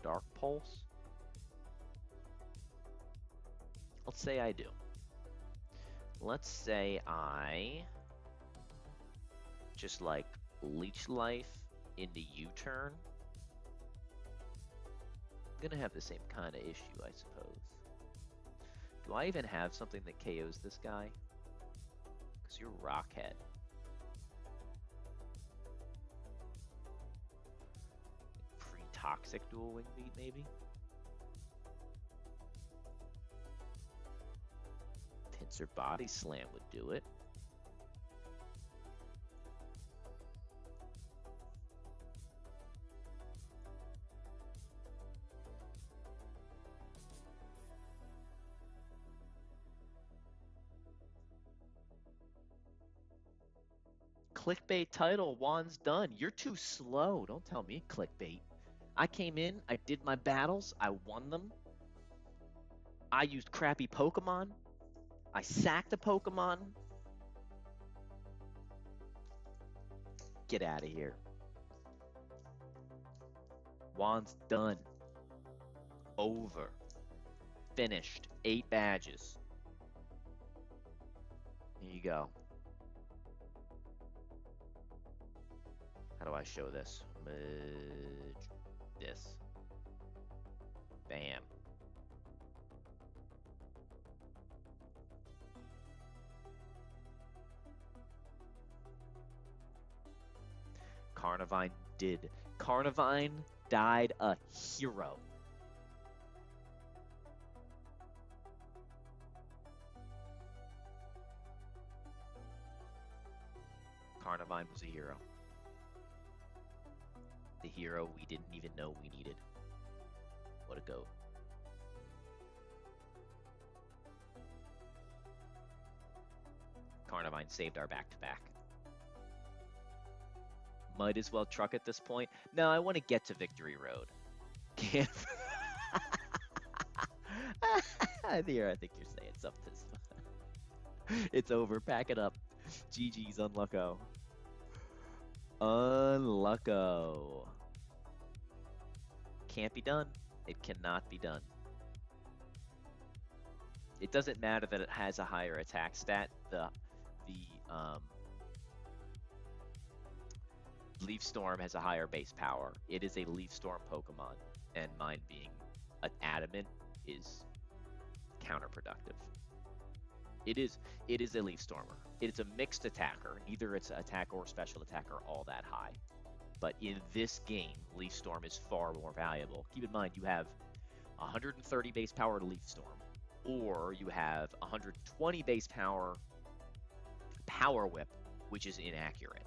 S1: Dark Pulse? Let's say I do. Let's say I just like Leech Life into U-turn. I'm gonna have the same kind of issue, I suppose. Do I even have something that KOs this guy? Because you're Rockhead. Pre-toxic dual wing beat, maybe? Pincer Body Slam would do it. Clickbait title, Juan's done. You're too slow. Don't tell me clickbait. I came in, I did my battles, I won them. I used crappy Pokemon. I sacked a Pokemon. Get out of here. Juan's done. Over. Finished. 8 badges. Here you go. How do I show this? This. Bam. Carnivine did. Carnivine died a hero. Carnivine was a hero. The hero we didn't even know we needed. What a goat. Carnivine saved our back-to-back. Might as well truck at this point. No, I want to get to Victory Road. Can't. Here, I think you're saying something. It's over. Pack it up. GG's, Unlucko. Unlucko. Can't be done. It cannot be done. It doesn't matter that it has a higher attack stat. The Leaf Storm has a higher base power. It is a Leaf Storm Pokemon, and mine being an adamant is counterproductive. It is a Leaf Stormer. It's a mixed attacker. Neither its attack or special attack are all that high. But in this game, Leaf Storm is far more valuable. Keep in mind, you have 130 base power to Leaf Storm, or you have 120 base power Power Whip, which is inaccurate.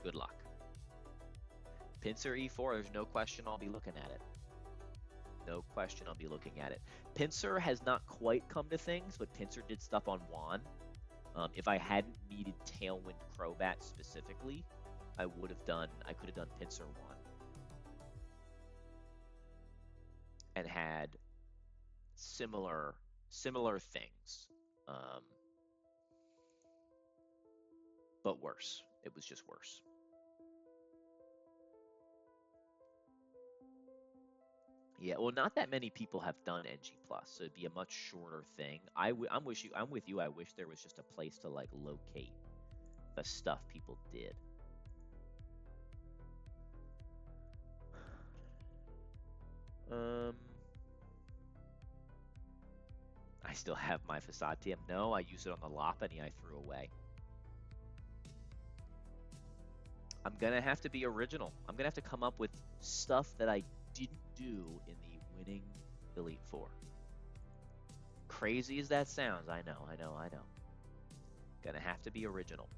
S1: Good luck. Pinsir E4, there's no question I'll be looking at it. No question I'll be looking at it. Pinsir has not quite come to things, but Pinsir did stuff on Juan. If I hadn't needed Tailwind Crobat specifically, I could have done Pinsir 1. And had similar things. But worse. It was just worse. Yeah, well, not that many people have done NG+, so it'd be a much shorter thing. I'm with you. I wish there was just a place to like locate the stuff people did. I still have my Facade TM. No, I used it on the Lopunny I threw away. I'm gonna have to be original. I'm gonna have to come up with stuff that I didn't do in the winning Elite Four. Crazy as that sounds, I know. Gonna have to be original.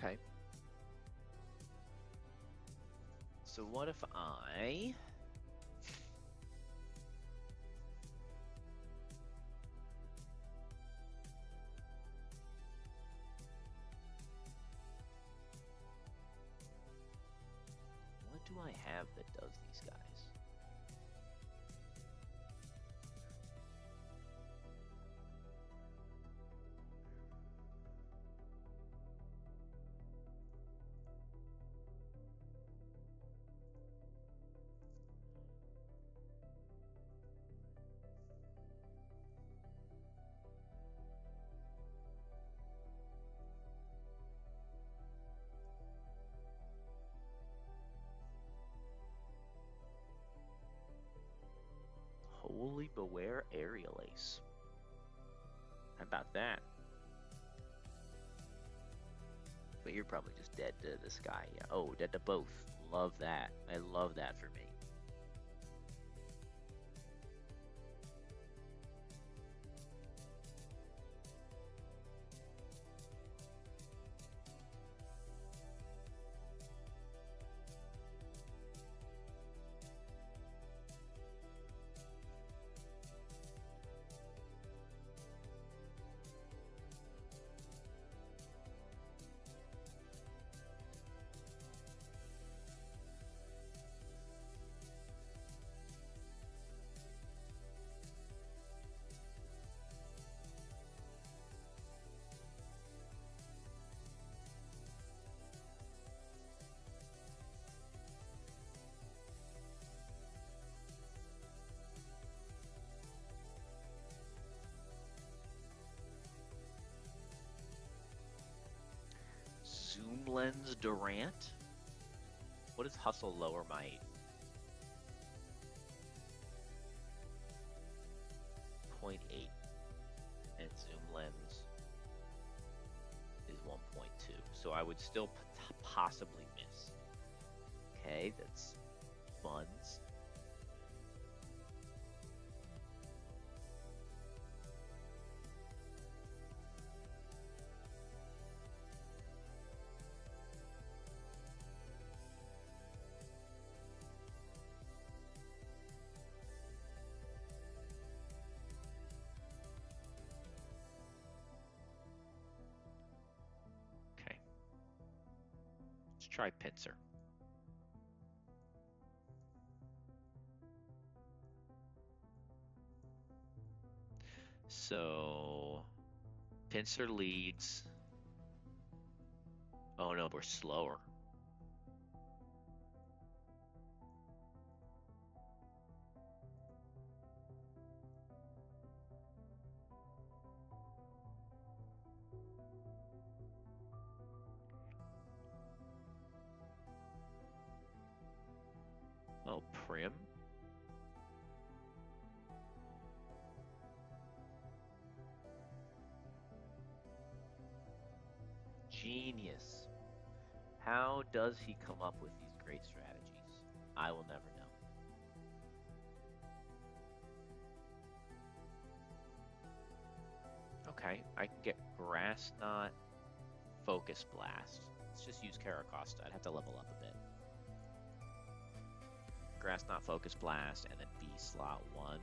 S1: Okay. So what if I... What do I have that does these guys? Holy Beware Aerial Ace. How about that? But you're probably just dead to this guy. Yeah. Oh, dead to both. Love that. I love that for me. Zoom Lens Durant? What is Hustle Lower Might? 0.8. And Zoom Lens is 1.2. So I would still possibly miss. Okay, that's funds. Okay. Let's try Pincer. So Pincer leads. Oh no, we're slower. Oh, Prim? Genius. How does he come up with these great strategies? I will never know. Okay, I can get Grass Knot, Focus Blast. Let's just use Caracosta. I'd have to level up a bit. Grass Knot, Focus Blast, and then B slot 1.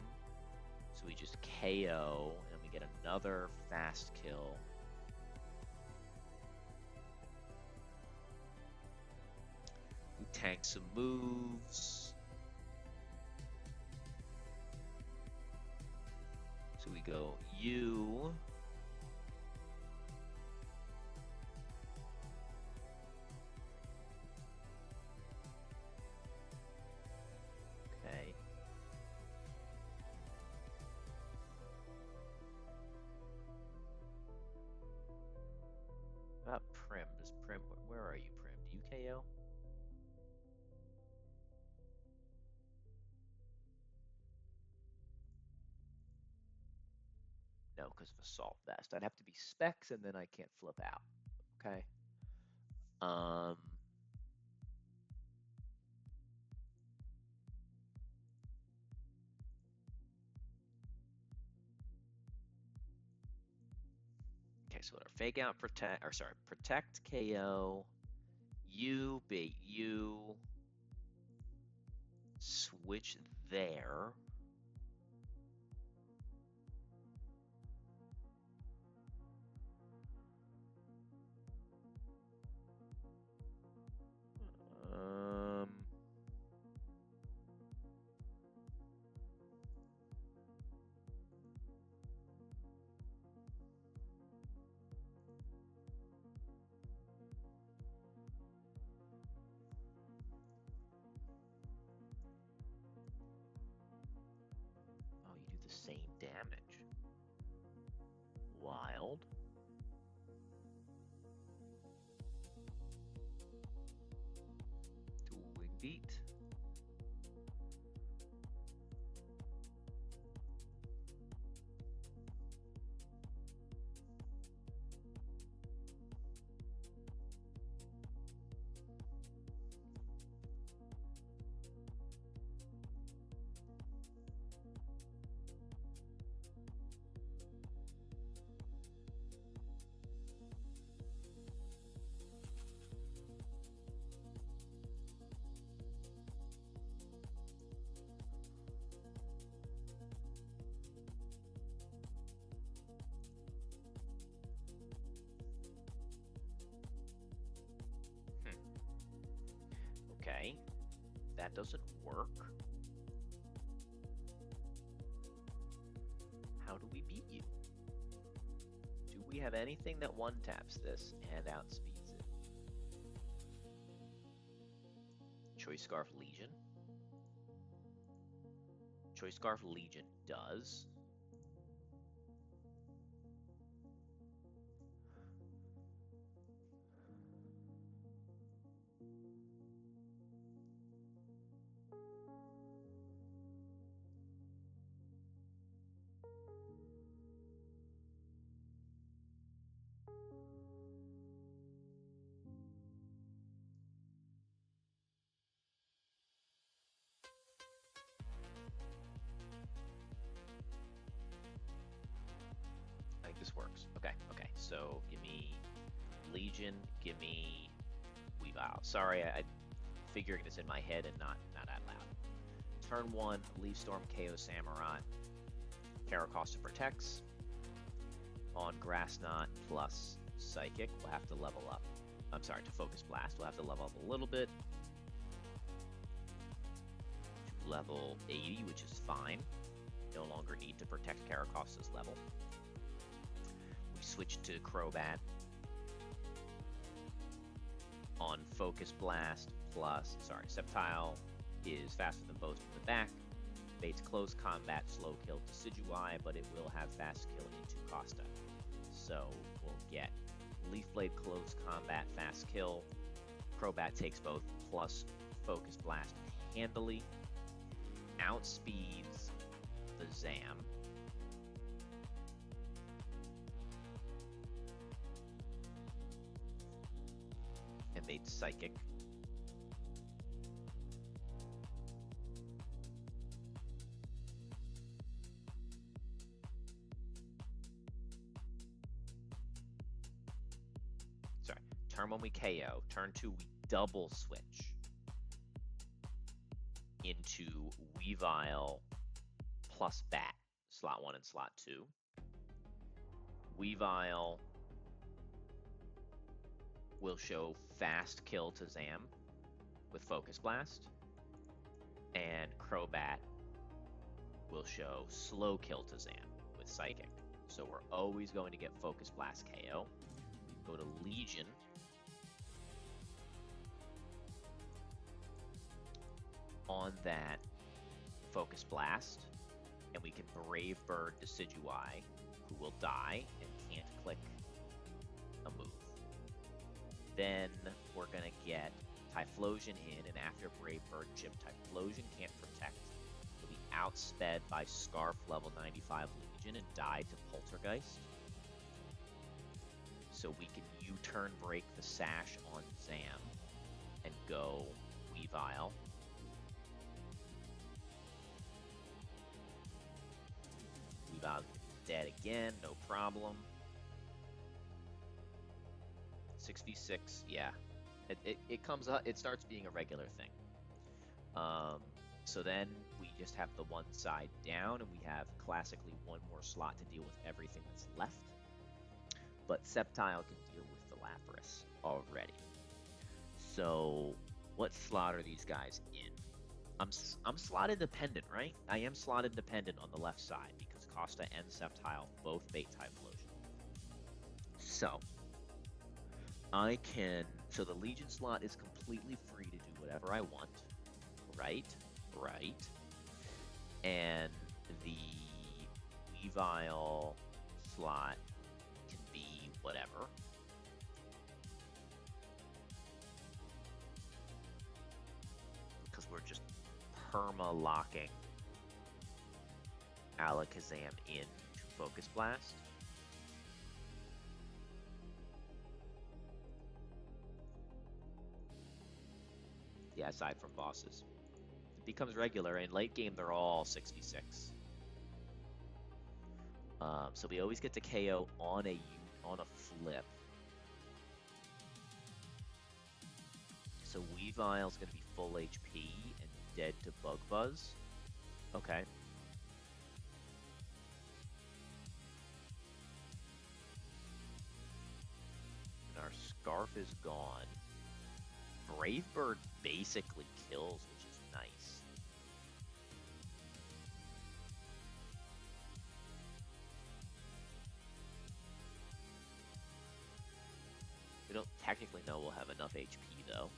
S1: So we just KO, and we get another fast kill. We tank some moves. So we go U. Okay. About Prim. Does Prim, where are you, Prim? Do you KO? No, because of Assault Vest. I'd have to be Specs, and then I can't flip out. Okay.
S2: Okay, so whatever. Fake out, protect, or sorry, protect, KO. You bait you. Switch there. Um. Oh, you do the same damage. Wild. Dual wing beat. Okay, that doesn't work. How do we beat you? Do we have anything that one taps this and outspeeds it? Choice Scarf Legion. Choice Scarf Legion does. I think this works. Okay, okay. So give me Legion, give me Weavile. Sorry, I figuring this in my head and not out loud. Turn 1, Leaf Storm, KO Samurai. Caracosta protects. On Grass Knot plus Psychic, we'll have to level up. I'm sorry, to Focus Blast, we'll have to level up a little bit. To level 80, which is fine. No longer need to protect Caracosta's level. We switch to Crobat. On Focus Blast plus, sorry, Sceptile is faster than both in the back. Baits close combat, slow kill Decidueye, but it will have fast kill into Costa. So we'll get Leaf Blade close combat, fast kill. Crobat takes both plus Focus Blast handily. Outspeeds the Zam. And baits Psychic. Sorry, turn 1 we KO, turn 2 we double switch into Weavile plus Bat, slot 1 and slot 2. Weavile will show fast kill to Zam with Focus Blast, and Crobat will show slow kill to Zam with Psychic. So we're always going to get Focus Blast KO. Go to Legion. On that Focus Blast, and we can Brave Bird Decidueye, who will die and can't click a move. Then we're gonna get Typhlosion in, and after Brave Bird Chip, Typhlosion can't protect. He'll be outsped by Scarf level 95 Legion and die to Poltergeist. So we can U-turn break the Sash on Zam and go Weavile. Weavile dead again, no problem. 6v6, yeah. It comes up, it starts being a regular thing. Um, so then we just have the one side down, and we have classically one more slot to deal with everything that's left. But Sceptile can deal with the Lapras already. So what slot are these guys in? I'm slotted dependent, right? I am slotted dependent on the left side because Costa and Sceptile both bait type Evolution. So I can. So the Legion slot is completely free to do whatever I want. Right. And the Weavile slot can be whatever. Because we're just perma-locking Alakazam in to Focus Blast. Yeah, aside from bosses. It becomes regular. In late game, they're all 6v6. So we always get to KO on a flip. So Weavile's going to be full HP and dead to Bug Buzz. Okay. And our Scarf is gone. Brave Bird basically kills, which is nice. We don't technically know we'll have enough HP though.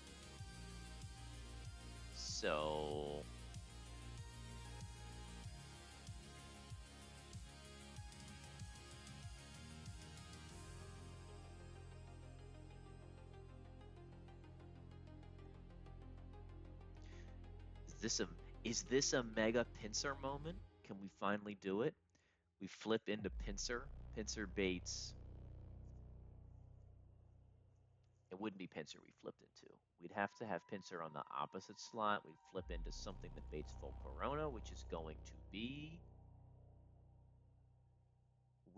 S2: So is this a Mega Pinsir moment? Can we finally do it? We flip into Pinsir. Pinsir baits. It wouldn't be Pinsir we flipped into. We'd have to have Pinsir on the opposite slot. We'd flip into something that baits Volcarona, which is going to be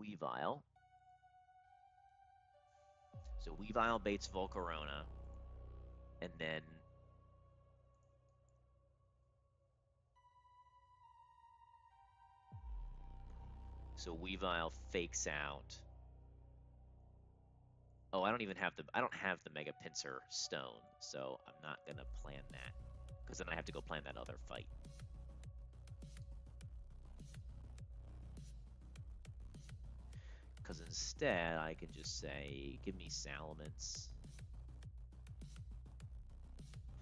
S2: Weavile. So Weavile baits Volcarona, and then so Weavile fakes out. Oh, I don't have the Mega Pinsir stone, so I'm not gonna plan that because then I have to go plan that other fight. Because instead I can just say, give me Salamence.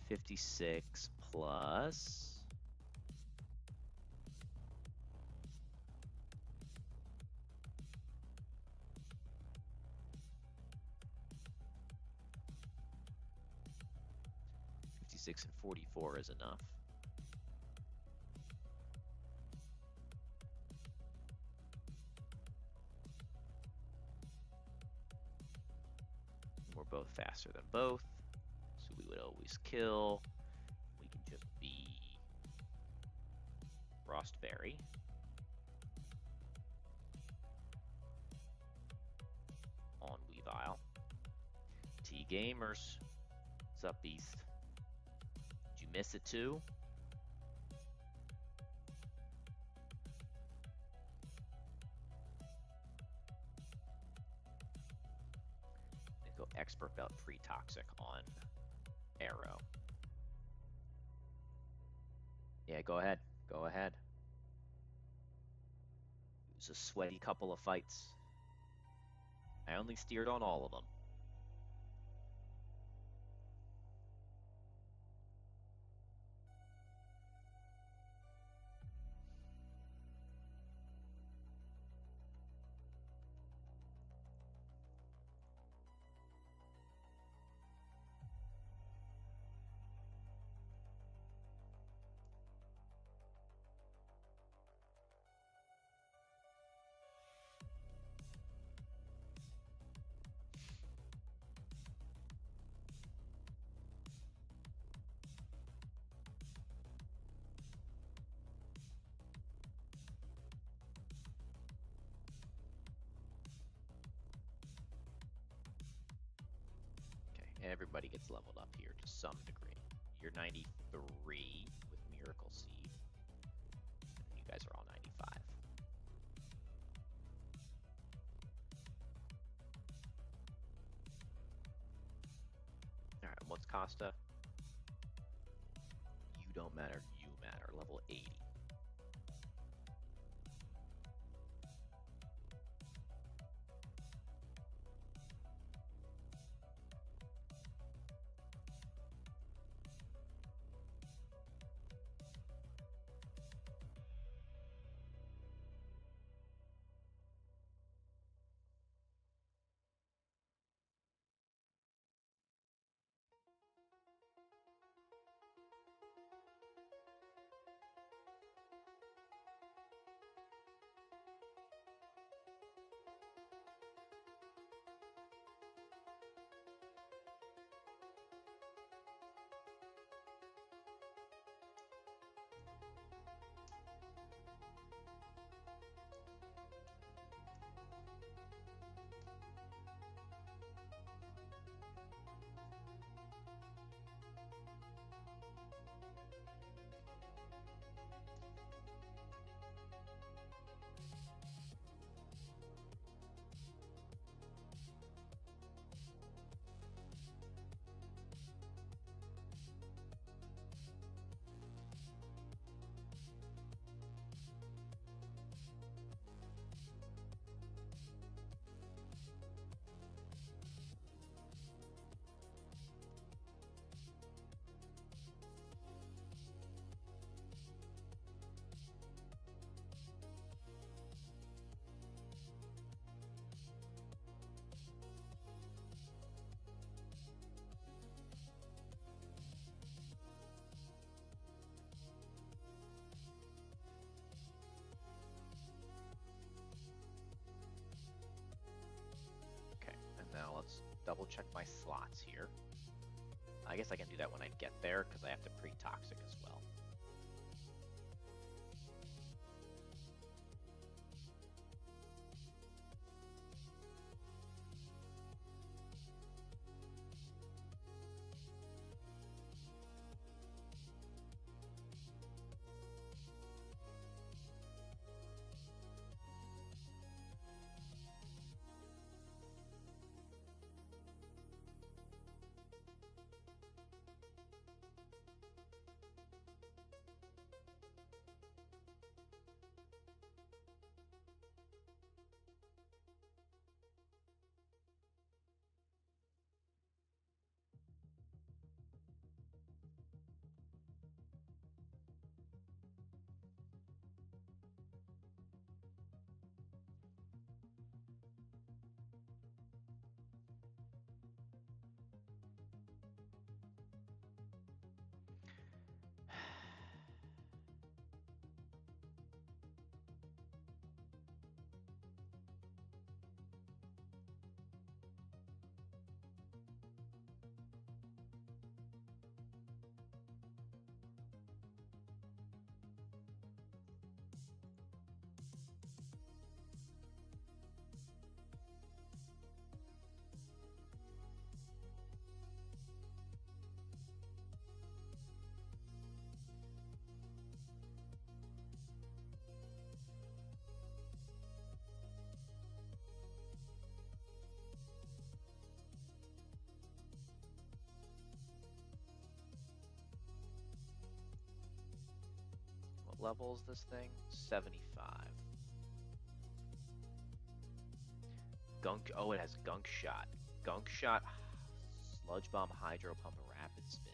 S2: 56 plus. And 44 is enough. We're both faster than both, so we would always kill. We can just be Frostberry. On Weavile. T-Gamers. What's up, Beast? Did you miss it too? And go Expert Belt pre-toxic on Arrow. Yeah, go ahead. Go ahead. It was a sweaty couple of fights. I only steered on all of them. Everybody gets leveled up here to some degree. You're 93 with Miracle Seed. You guys are all 95. Alright, what's Costa? You don't matter, you matter. Level 80. Now let's double check my slots here. I guess I can do that when I get there because I have to pre-toxic as well. What level is this thing? 75. Gunk. Oh, it has Gunk Shot. Gunk Shot, Sludge Bomb, Hydro Pump, Rapid Spin.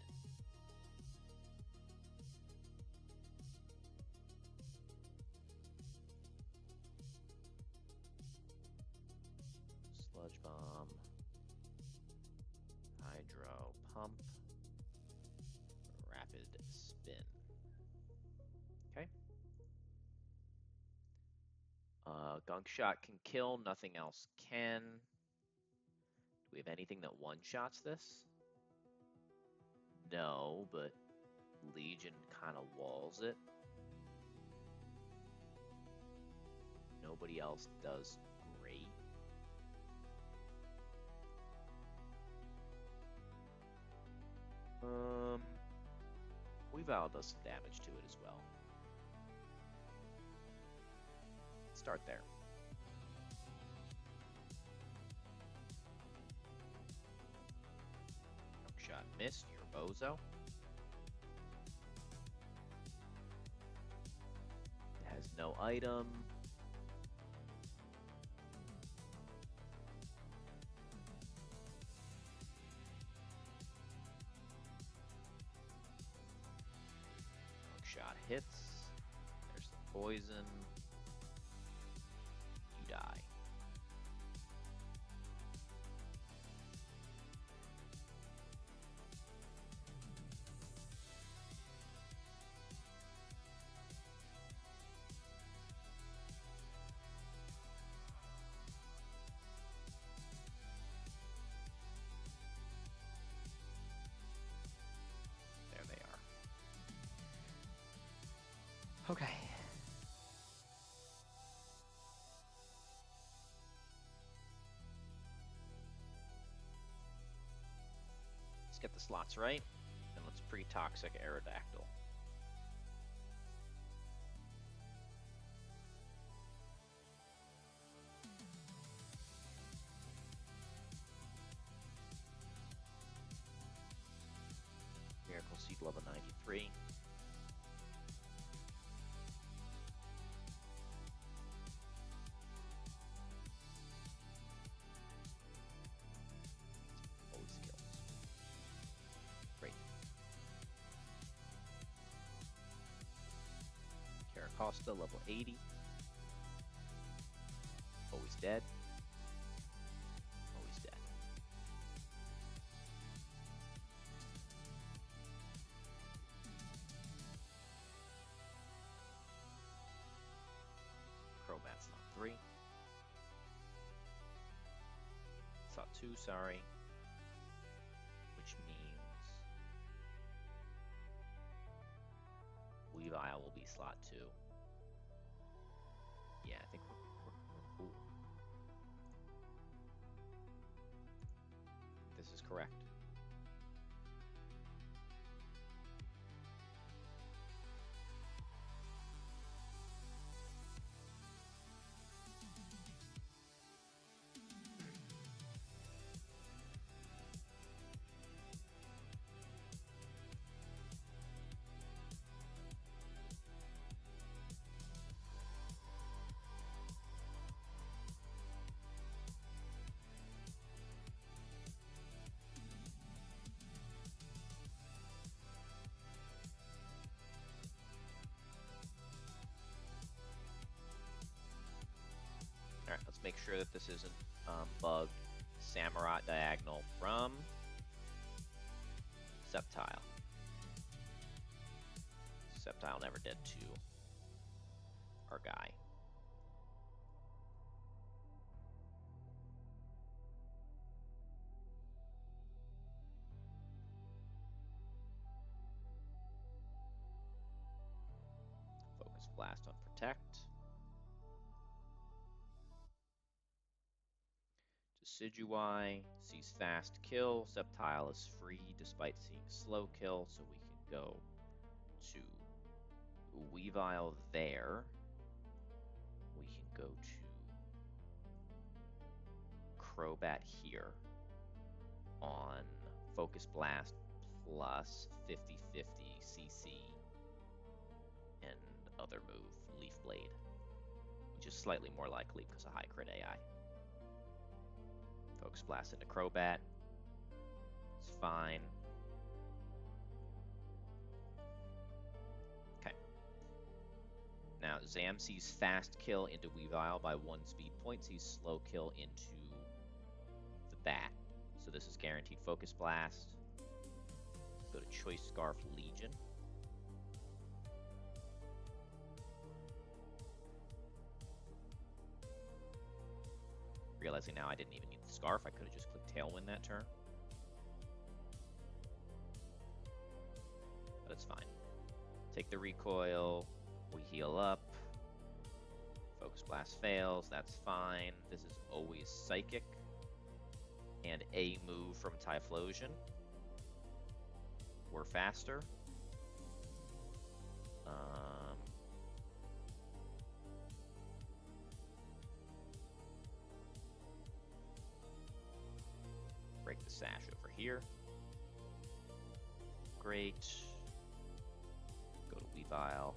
S2: Sludge Bomb, Hydro Pump, Rapid Spin. Okay. Gunk Shot can kill, nothing else can. Do we have anything that one-shots this? No, but Legion kind of walls it. Nobody else does great. Weavile does some damage to it as well. Start there. Shot missed, your bozo. It has no item. Shot hits. There's the poison. You die. There they are. Okay. Let's get the slots right, and let's pre-toxic Aerodactyl. Miracle Seed level 93. Always kills. Great. Caracosta level 80. Always dead. Always dead. Crobat's slot 3. Slot 2, sorry. Which means Weavile will be slot 2. Yeah, I think we're cool. This is correct. Alright, let's make sure that this isn't bugged. Samurott diagonal from Sceptile. Sceptile never did to our guy. Focus Blast on Protect. Decidueye sees fast kill. Sceptile is free despite seeing slow kill, so we can go to Weavile there. We can go to Crobat here on Focus Blast plus 50/50 CC and other move, Leaf Blade, which is slightly more likely because of high crit AI. Focus Blast into Crobat. It's fine. Okay. Now, Zam sees fast kill into Weavile by 1 speed point. Sees slow kill into the bat. So this is guaranteed Focus Blast. Go to Choice Scarf Legion. Realizing now I didn't even need the Scarf. I could have just clicked Tailwind that turn. But it's fine. Take the recoil. We heal up. Focus Blast fails. That's fine. This is always Psychic. And a move from Typhlosion. We're faster. here. Great. Go to Weavile.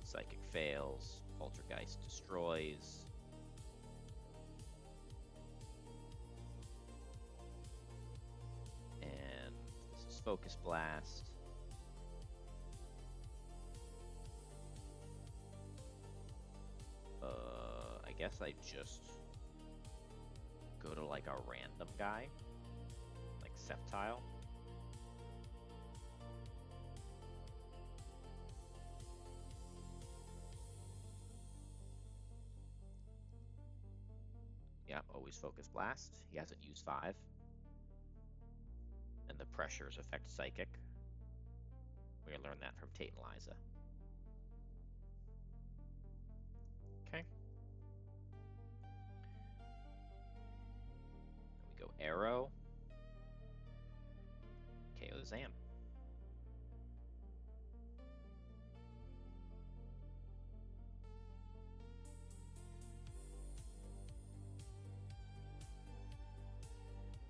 S2: Psychic fails. Poltergeist destroys. And this is Focus Blast. I guess I just go to like a random guy, like Sceptile. Yeah, always Focus Blast. He hasn't used 5. And the pressures affect Psychic. We learned that from Tate and Liza. Okay. Then we go Arrow. KO Zam.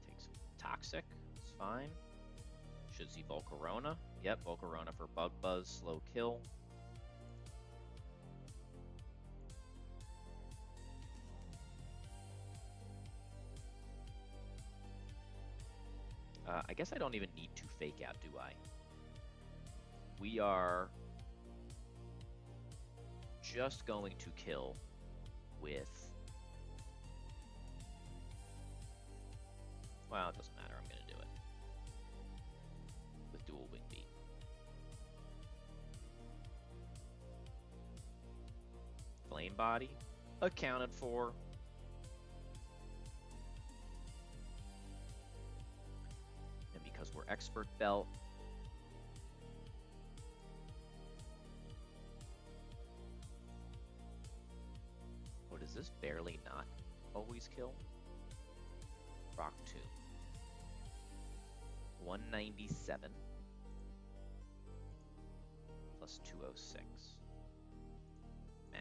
S2: Take some Toxic. It's fine. Should see Volcarona. Yep, Volcarona for Bug Buzz, slow kill. I guess I don't even need to fake out, do I? We are just going to kill with... Well, it doesn't matter. I'm going to do it. With dual Wing Beat. Flame Body. Accounted for. And because we're Expert Belt, what is this? Barely not always kill? Rock Tomb. 197 plus 206. Math.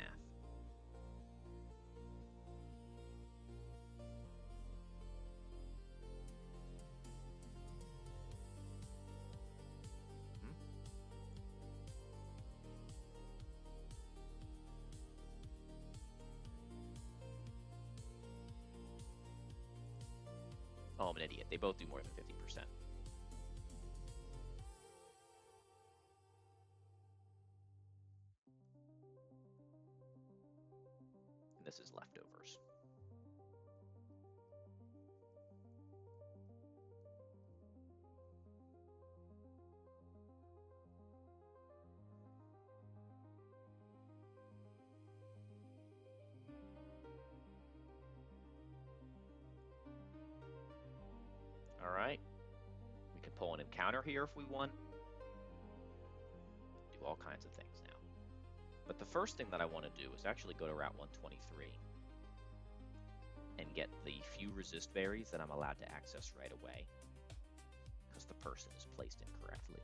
S2: Oh, I'm an idiot. They both do more than 50%. And this is leftovers. Alright. We can pull an encounter here if we want. Do all kinds of things now. But the first thing that I want to do is actually go to Route 123 and get the few resist berries that I'm allowed to access right away, because the person is placed incorrectly.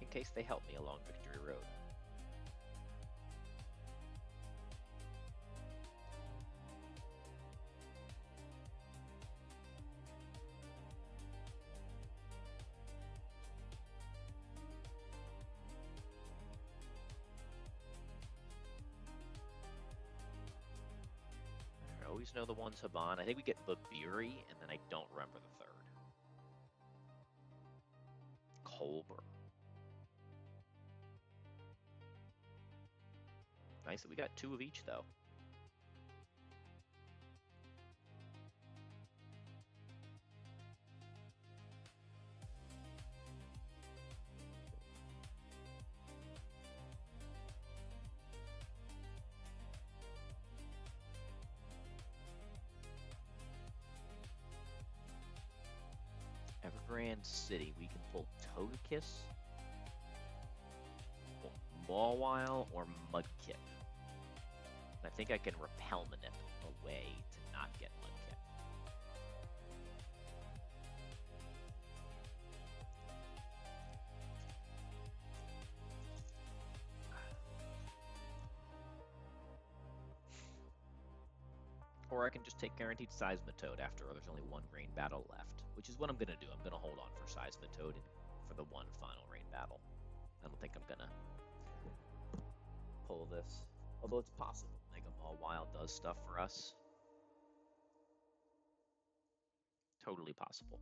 S2: In case they help me along Victory Road. I always know the one's Haban. I think we get Babiri, and then I don't remember the third. Colbur. Nice that we got 2 of each, though. Evergrande City, we can pull Togekiss, Mawile or Mudkip. And I think I can repel Manip away to not get Mudkip. Or I can just take Guaranteed Seismitoad after there's only one rain battle left, which is what I'm going to do. I'm going to hold on for Seismitoad for the one final rain battle. I don't think I'm going to pull this, although it's possible. Mega Mawile does stuff for us. Totally possible.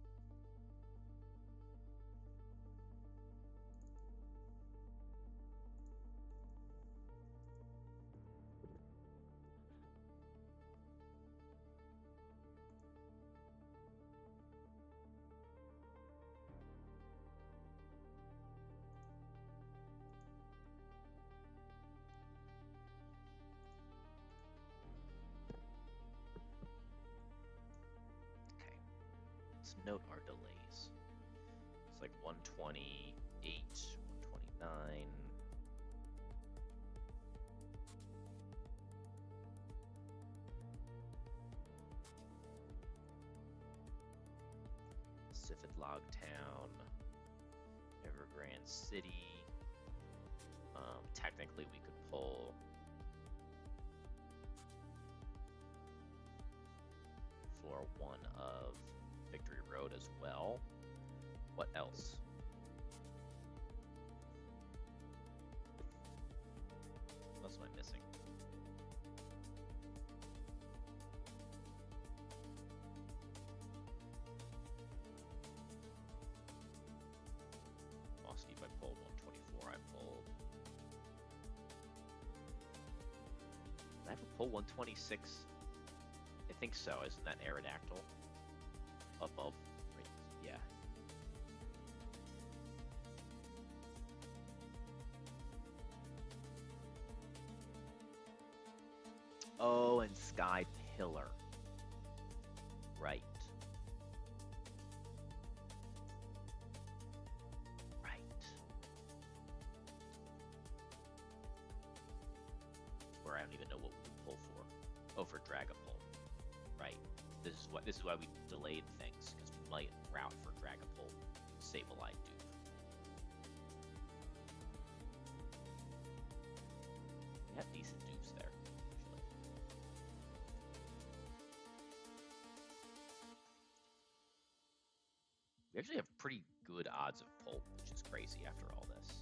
S2: Let's note our delays. It's like 128, 129. Pacific Log Town, Evergrande City. Technically, we could pull floor 1 of Victory Road as well. What else? What else am I missing? Lost Deep I pulled, 124 I pulled. Did I ever pull 126? I think so. Isn't that Aerodactyl? Above, right? Yeah. Oh, and Sky Pillar. Right. Right. Where I don't even know what we would pull for. Oh, for Dragapult. Right. This is why we delayed things, because we might route for Dragapult, Sableye, Dupe. We have decent dupes there, actually. We actually have pretty good odds of pull, which is crazy after all this.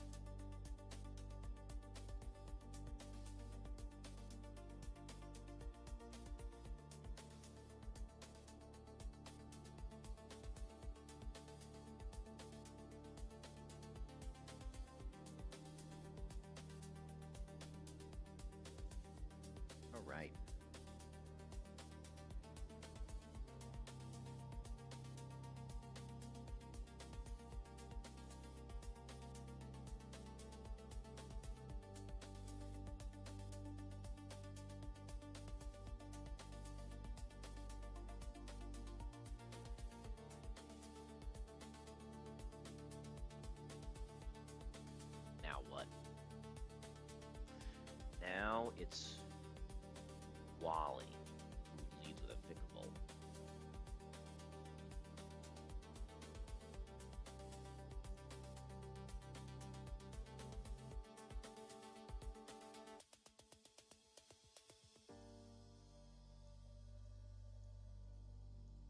S2: All right. Now what? Now it's Wally, who leads with a Pickleball.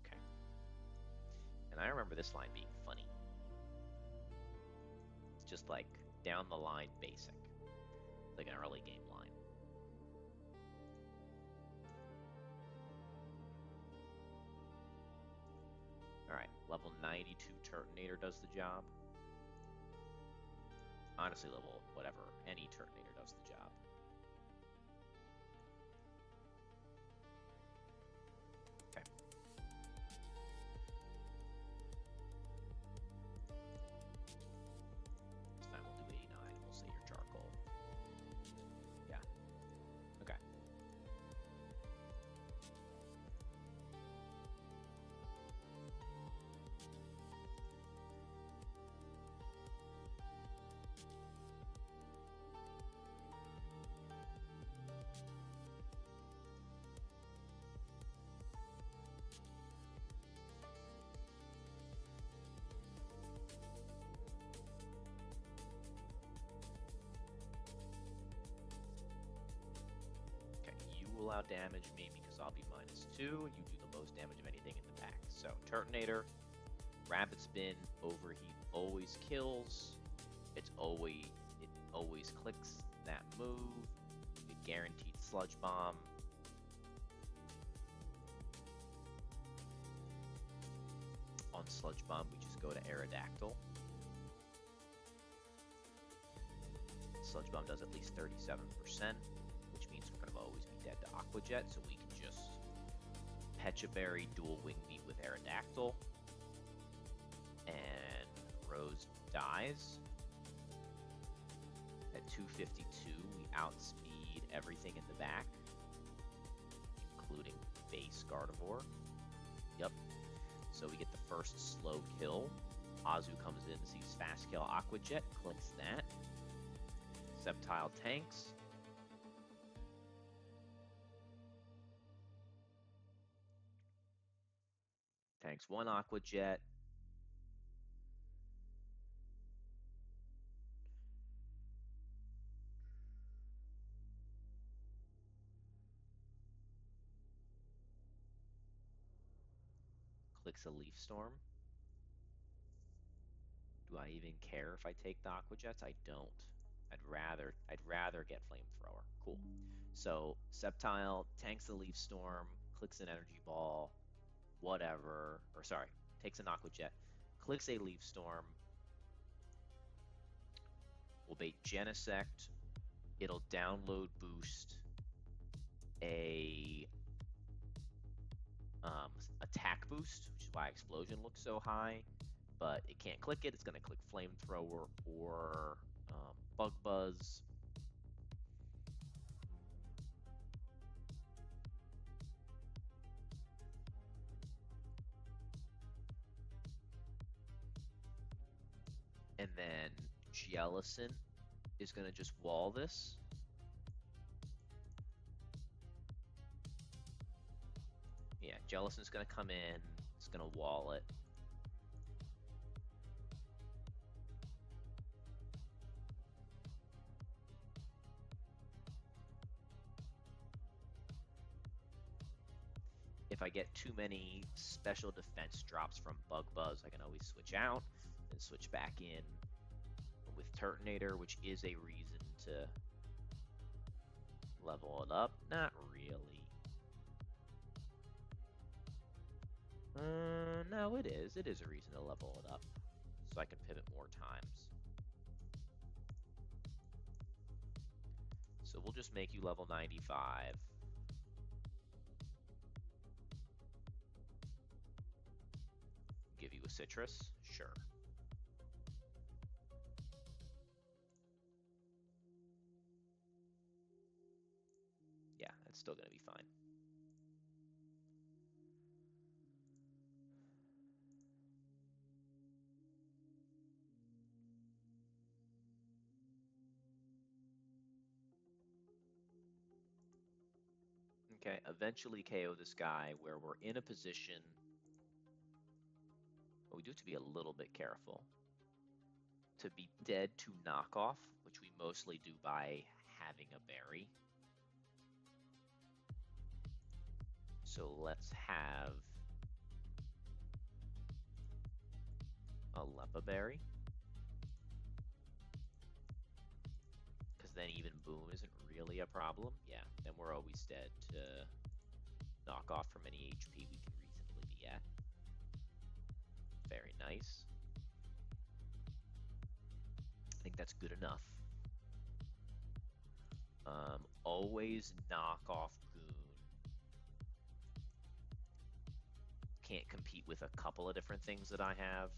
S2: Okay. And I remember this line being funny. It's just like down the line basic. It's like an early game line. Alright, level 92 Turtonator does the job. Honestly, level whatever, any Turtonator does the job. Okay. This time we'll do 89. We'll say your charcoal. Yeah. Okay. will out-damage me because I'll be -2. You do the most damage of anything in the pack. So, Turtonator, Rapid Spin, Overheat always kills. It always clicks that move. You get guaranteed Sludge Bomb. On Sludge Bomb, we just go to Aerodactyl. Sludge Bomb does at least 37%, which means we're going to always be dead to Aqua Jet, so we can just Pecha Berry, dual Wing Beat with Aerodactyl, and Rose dies. At 252, we outspeed everything in the back, including base Gardevoir. Yep. So we get the first slow kill. Azu comes in, sees Fast Kill Aqua Jet, clicks that. Sceptile tanks. Tanks 1 Aqua Jet. Clicks a Leaf Storm. Do I even care if I take the Aqua Jets? I don't. I'd rather get Flamethrower. Cool. So Sceptile tanks the Leaf Storm, clicks an Energy Ball, whatever. Or sorry, takes an Aqua Jet, clicks a Leaf Storm. We'll bait Genesect. It'll download boost a attack boost, which is why Explosion looks so high. But it can't click it. It's going to click Flamethrower or Bug Buzz. And then Jellicent is going to just wall this. Yeah, Jellicent's going to come in. It's going to wall it. If I get too many special defense drops from Bug Buzz, I can always switch out and switch back in with Turtonator, which is a reason to level it up. Not really. No, it is. It is a reason to level it up, so I can pivot more times. So we'll just make you level 95. Give you a citrus? Sure. Yeah, that's still going to be fine. Okay, eventually KO this guy where we're in a position. But we do have to be a little bit careful. To be dead to knockoff, which we mostly do by having a berry. So let's have a Lepa Berry. Because then even Boom isn't really a problem. Yeah, then we're always dead to knock off from any HP we can reasonably be at. Very nice. I think that's good enough. Always knock off Goon. Can't compete with a couple of different things that I have.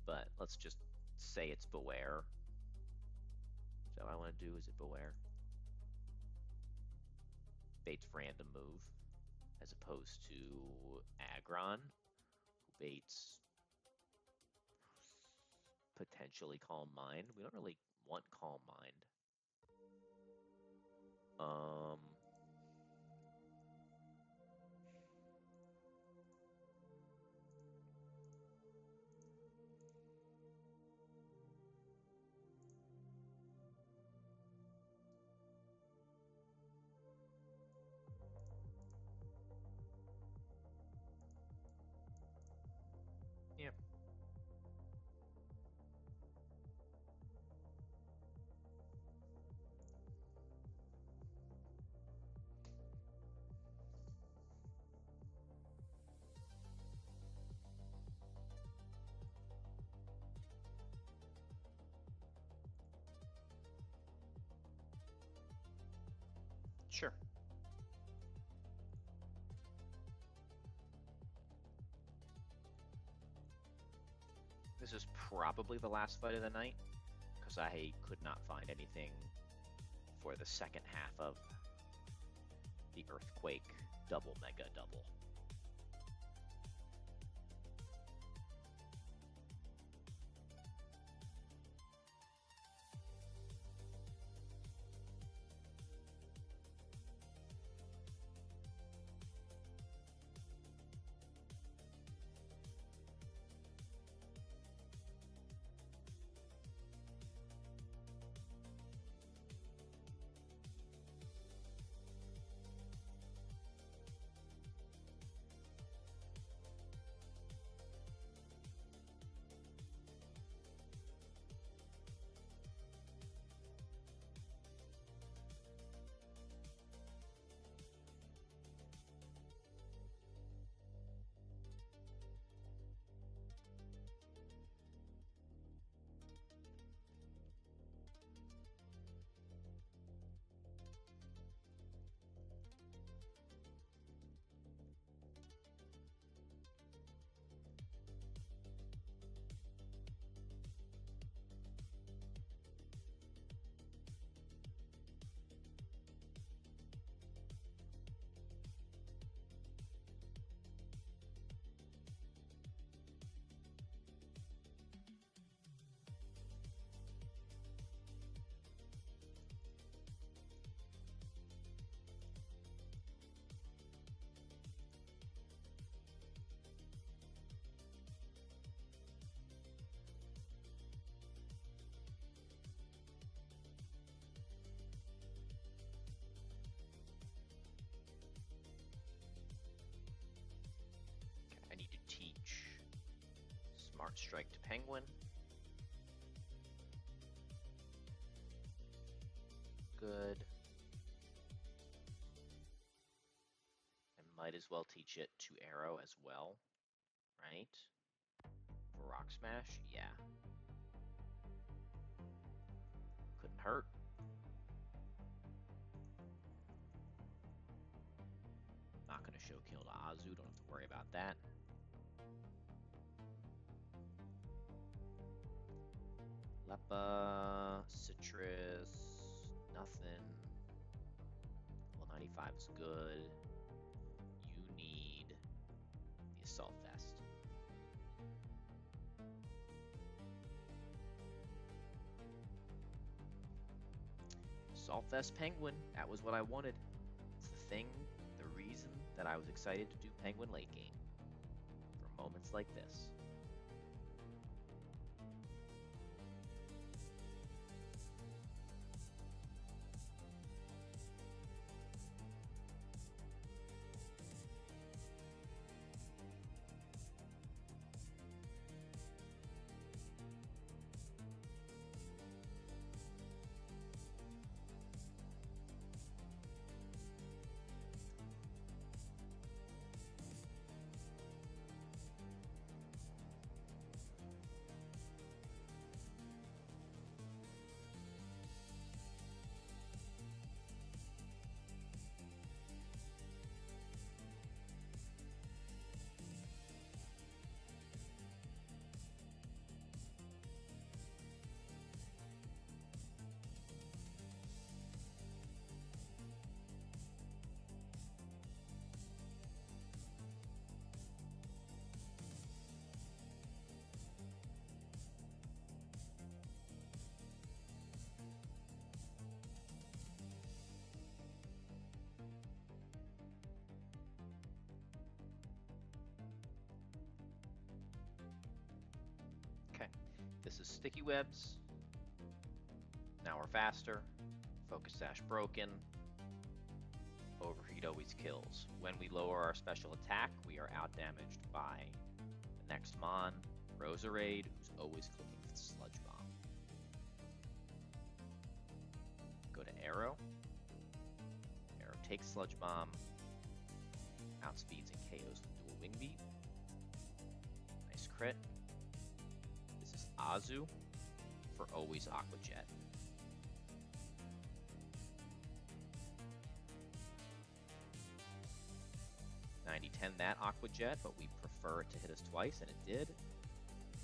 S2: But let's just say it's Beware. So what I want to do is it Beware. Baits random move. As opposed to Aggron, who baits potentially Calm Mind. We don't really want Calm Mind. Sure. This is probably the last fight of the night, because I could not find anything for the second half of the Earthquake double mega double. I need to teach Smart Strike to Penguin. Good. I might as well teach it to Arrow as well, right? For Rock Smash, yeah. Couldn't hurt. Not gonna show kill to Azu, don't have to worry about that. Lepa, Citrus, nothing. Well, 95 is good. You need the Assault Vest. Assault Vest Penguin, that was what I wanted. It's the thing, the reason that I was excited to do Penguin late game. For moments like this. This is Sticky Webs. Now we're faster. Focus Sash broken. Overheat always kills. When we lower our special attack, we are outdamaged by the next Mon, Roserade, who's always clicking with Sludge Bomb. Go to Arrow. Arrow takes Sludge Bomb. Outspeeds and KOs with Dual Wing Beat. Nice crit. Azu for always Aqua Jet. 90-10 that Aqua Jet, but we prefer it to hit us twice, and it did.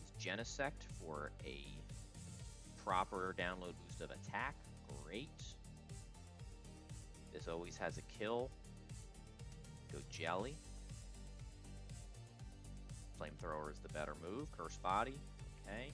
S2: Is Genesect for a proper download boost of attack. Great. This always has a kill. Go Jelly. Flamethrower is the better move. Curse Body. Okay.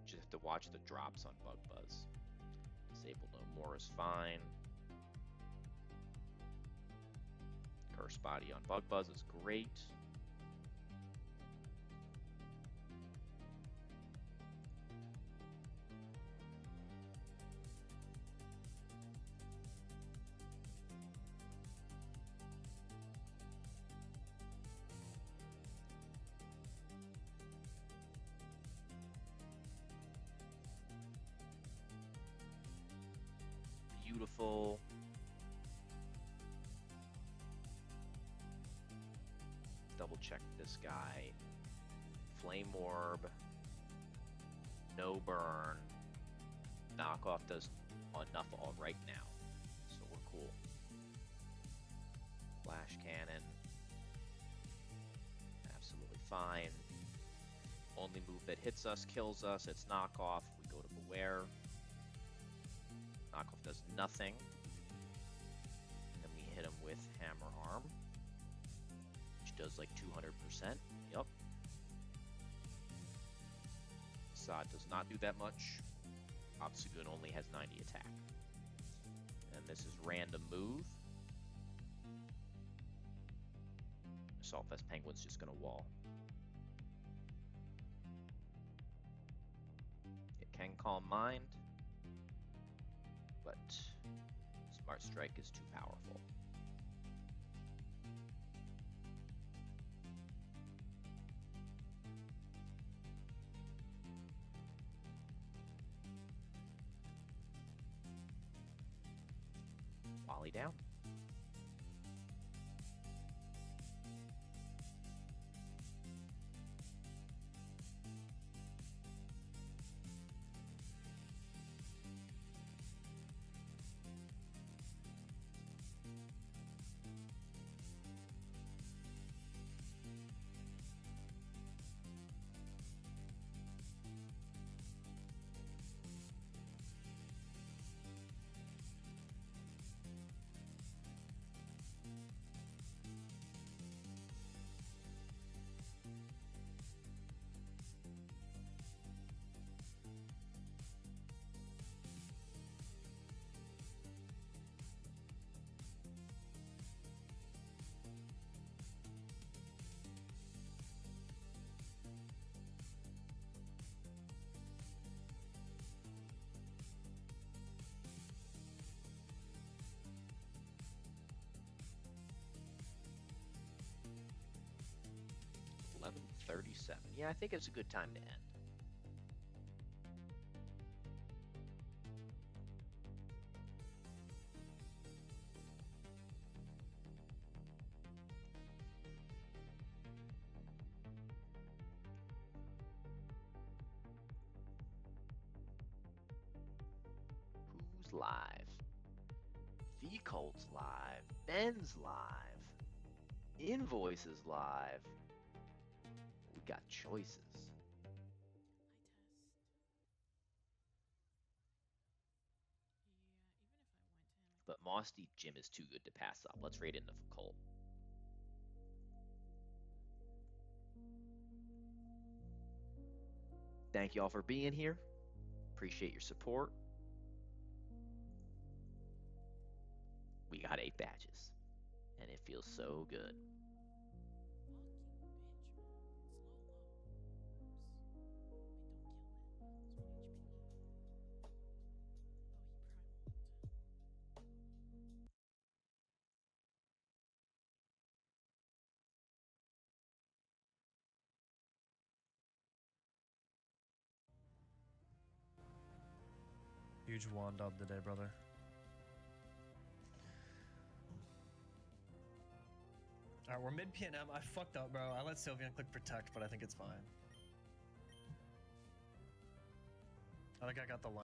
S2: Just have to watch the drops on Bug Buzz. Disable no more is fine. Curse Body on Bug Buzz is great. Beautiful. Double check this guy. Flame Orb. No burn. Knockoff does enough all right now. So we're cool. Flash Cannon. Absolutely fine. Only move that hits us, kills us. It's Knockoff. We go to Beware. Knockoff does nothing. And then we hit him with Hammer Arm, which does like 200%. Yep. Sod does not do that much. Obsidian only has 90 attack. And this is random move. Assault Vest Penguin's just gonna wall. It can Calm Mind, but Smart Strike is too powerful. Wally down. $11.37. Yeah, I think it's a good time to end. Who's live? V-Colt's live. Ben's live. Invoices live. We got choices. But Moss Deep Gym is too good to pass up. Let's raid into Colt. Thank you all for being here. Appreciate your support. We got 8 badges, and it feels so good.
S3: huge Juan dub today, brother. Alright, we're mid PNM. I fucked up, bro. I let Sylvian click protect, but I think it's fine. I think I got the line.